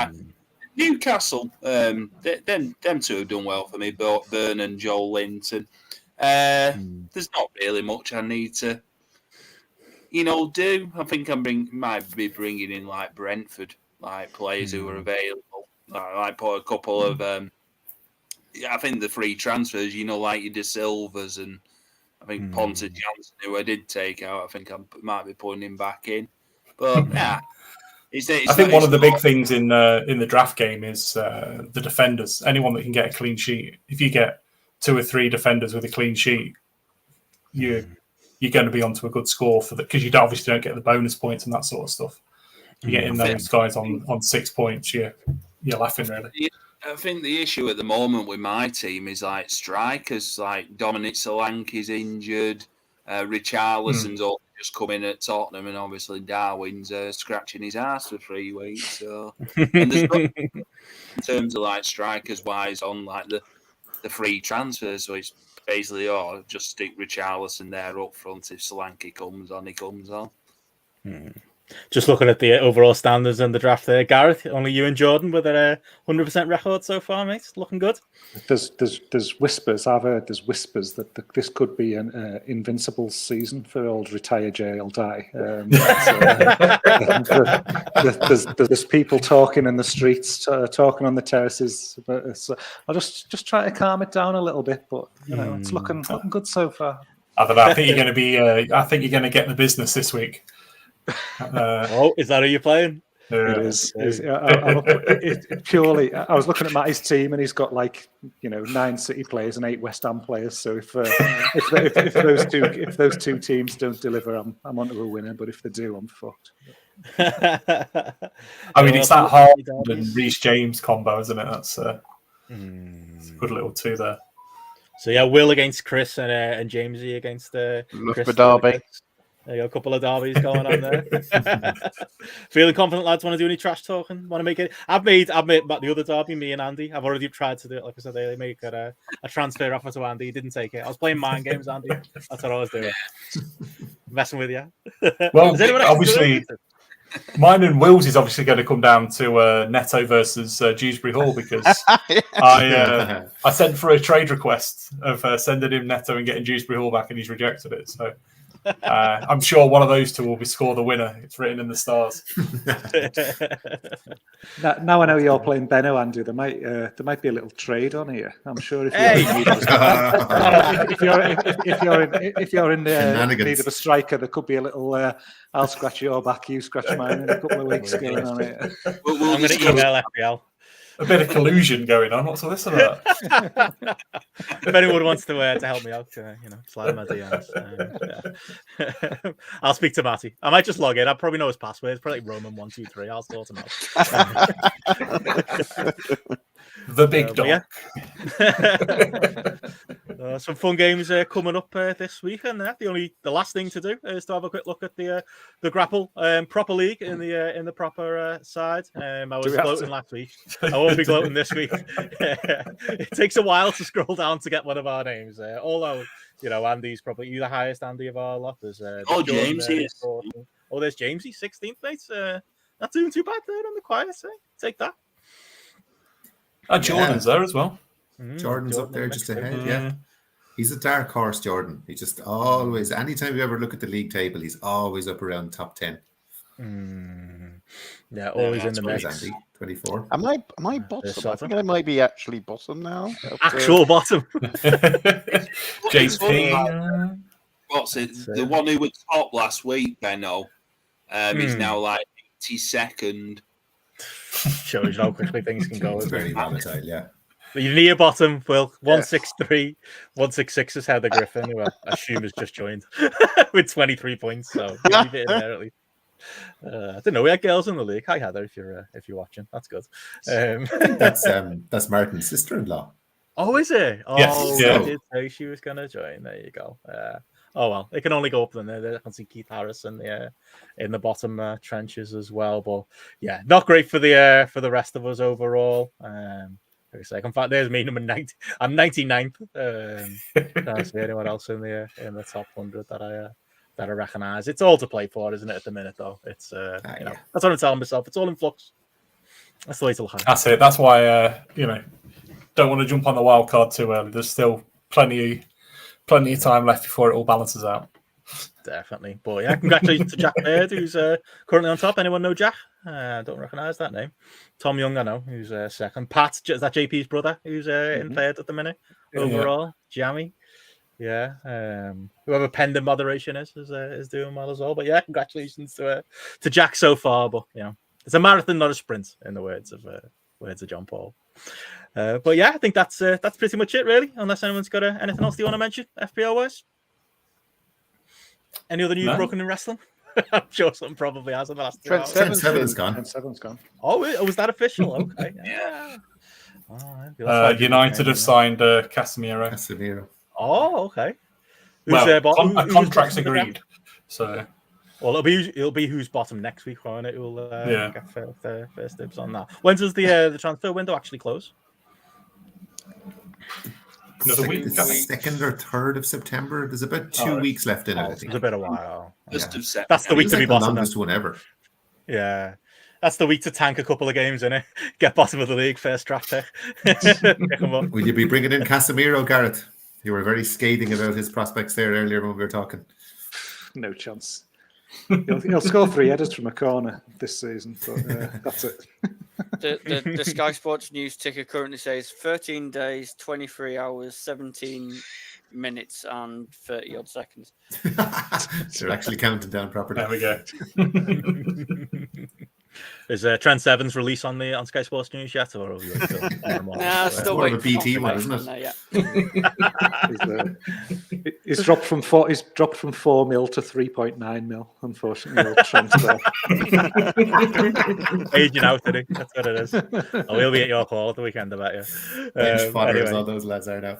Newcastle. Them 2 have done well for me. Burn and Joel Linton. There's not really much I need to, do. I think might be bringing in like Brentford, like players who are available. I put a couple of. I think the free transfers, like your De Silvas and. I think Ponta Johnson, who I did take out, I think I might be putting him back in. But I think one of the big things in the draft game is the defenders. Anyone that can get a clean sheet. If you get 2 or 3 defenders with a clean sheet, you're going to be onto a good score for that, because you obviously don't get the bonus points and that sort of stuff. You get in those guys on 6 points, you're laughing, really. I think the issue at the moment with my team is like strikers, like Dominic Solanke's injured, Richarlison's just come in at Tottenham, and obviously Darwin's scratching his ass for 3 weeks. So, and there's in terms of like strikers wise on like the free transfers, so it's basically just stick Richarlison there up front. If Solanke comes on, he comes on. Just looking at the overall standards in the draft there, Gareth, only you and Jordan with a 100% record so far, mate. Looking good. There's whispers. I've heard there's whispers that this could be an invincible season for old retire Jay will die. There's people talking in the streets, talking on the terraces. But I'll just try to calm it down a little bit. But it's looking good so far. I don't know. I think you're going to be. I think you're going to get the business this week. Is that who you're playing? It is. It purely. I was looking at Matty's team, and he's got 9 City players and 8 West Ham players. So if those two teams don't deliver, I'm onto a winner. But if they do, I'm fucked. I mean, it's that hard and Reece James combo, isn't it? That's it's a good little two there. So yeah, Will against Chris and Jamesy against Chris. For Derby. There you go, a couple of derbies going on there. Feeling confident, lads? Want to do any trash talking? Want to make it? I've made about the other derby, me and Andy. I've already tried to do it. Like I said, they make a transfer offer to Andy. He didn't take it. I was playing mind games, Andy. That's what I was doing. Messing with you. Well, obviously, mine and Will's is obviously going to come down to Neto versus Dewsbury Hall because I sent for a trade request of sending him Neto and getting Dewsbury Hall back, and he's rejected it. So. I'm sure one of those two will be score the winner. It's written in the stars. Now I know you're playing Benno, Andrew. There might be a little trade on here. I'm sure if you're in need of a striker, there could be a little. I'll scratch your back, you scratch mine in a couple of weeks going on it. I'm going to email FPL. A bit of collusion going on. What's all this about? If anyone wants to help me out, slide my DMs. I'll speak to Matty. I might just log in. I probably know his password. It's probably Roman123. I'll sort him out. The big dog. Yeah. Some fun games coming up this weekend. The last thing to do is to have a quick look at the GRAPPL proper league in the proper side. I was gloating last week. I won't be gloating this week. It takes a while to scroll down to get one of our names. Although Andy's probably the highest Andy of our lot. There's James is. There's Jamesy 16th, mate. Not doing too bad there on the quiet side. Take that. Jordan's there as well. Jordan's up there just ahead, yeah. He's a dark horse, Jordan. He just always, anytime you ever look at the league table, he's always up around top 10. Yeah, always in the mix. Andy, 24. Am I bottom? I think I might be actually bottom now. Actual bottom. JP. What's it? The one who was top last week, Benno, is now like 82nd. Shows how quickly things can go. It's very volatile, yeah. But you're near bottom, Will. 163, 166 is Heather Griffin, who I assume has just joined with 23 points. So you'll leave it in there at least. I didn't know we had girls in the league. Hi Heather, if you're watching, that's good. That's Martin's sister-in-law. Oh, is it? Oh, yes. I did say she was going to join. There you go. Oh well, it can only go up then. There, I can see Keith Harris in the bottom trenches as well. But yeah, not great for the rest of us overall. Like I say, in fact, there's me number 90. I'm 99th. Can't see anyone else in the top 100 that I recognise. It's all to play for, isn't it? At the minute, though, it's that's what I'm telling myself. It's all in flux. That's the way to look at it. That's it. That's why don't want to jump on the wild card too early. There's still plenty of time left before it all balances out. Definitely. But yeah, congratulations to Jack Baird, who's currently on top. Anyone know Jack? I don't recognise that name. Tom Young, I know, who's second. Pat, is that JP's brother, who's in third at the minute overall. Jammy. Yeah. Whoever penned in moderation is doing well as well. But yeah, congratulations to Jack so far. But it's a marathon, not a sprint, in the words of John Paul. But yeah, I think that's pretty much it, really. Unless anyone's got anything else you want to mention, FPL wise. Any other news broken in wrestling? I'm sure something probably has in the last 2 hours. Trent Seven's gone. Trent Seven's gone. Oh, was that official? Okay. Yeah. United have signed Casemiro. Oh, okay. A contract's agreed. So. Well, it'll be who's bottom next week, won't it? We'll get first dibs on that. When does the transfer window actually close? Another week. The 2nd or 3rd of September. There's about 2 weeks left in it. I think. It's a bit of a while. Just That's the week to be bottom. Longest one ever. Yeah. That's the week to tank a couple of games, innit? Get bottom of the league, first draft pick. Pick 'em up. Will you be bringing in Casemiro, Gareth? You were very scathing about his prospects there earlier when we were talking. No chance. He'll score 3 headers from a corner this season, but that's it. The Sky Sports news ticker currently says 13 days, 23 hours, 17 minutes, and 30 odd seconds. They're actually counting down properly. There we go. Is Trent Seven's release on Sky Sports News yet, or are you still Still more of a waiting for BT one, confirmation isn't there, yeah. He's dropped from 4 mil to 3.9 mil. Unfortunately, he'll transfer. Aging out, isn't he? That's what it is. Oh, we'll be at your call at the weekend, I bet you. Bench fodder, as Anyway. all those lads are now.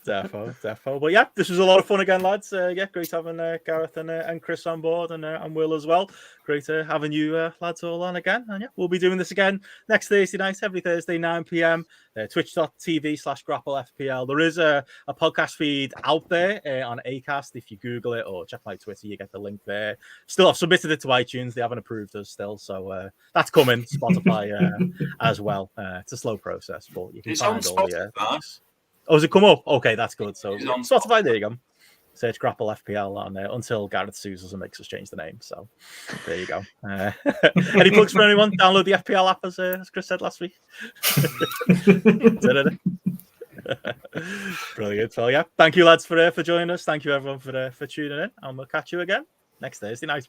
Defo. But yeah, this was a lot of fun again, lads. Yeah, great having Gareth and Chris on board, and Will as well. Great having you lads all on again. And yeah, we'll be doing this again next Thursday night, every Thursday, 9 p.m. Twitch.tv/GrappleFPL. There is a podcast feed out there on Acast. If you Google it or check my Twitter, you get the link there. Still, I've submitted it to iTunes. They haven't approved us still, so that's coming. Spotify as well. It's a slow process, but you can It's on find all Spotify. Oh, has it come up? Okay, that's good. So It's on Spotify, there you go. Search GRAPPL FPL on there until Gareth sues us and makes us change the name. So there you go. Any plugs for anyone? Download the FPL app, as Chris said last week. Brilliant. Well, yeah. Thank you, lads, for joining us. Thank you, everyone, for tuning in. And we'll catch you again next Thursday night.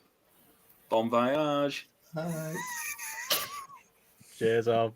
Bon voyage. Bye. Cheers, all.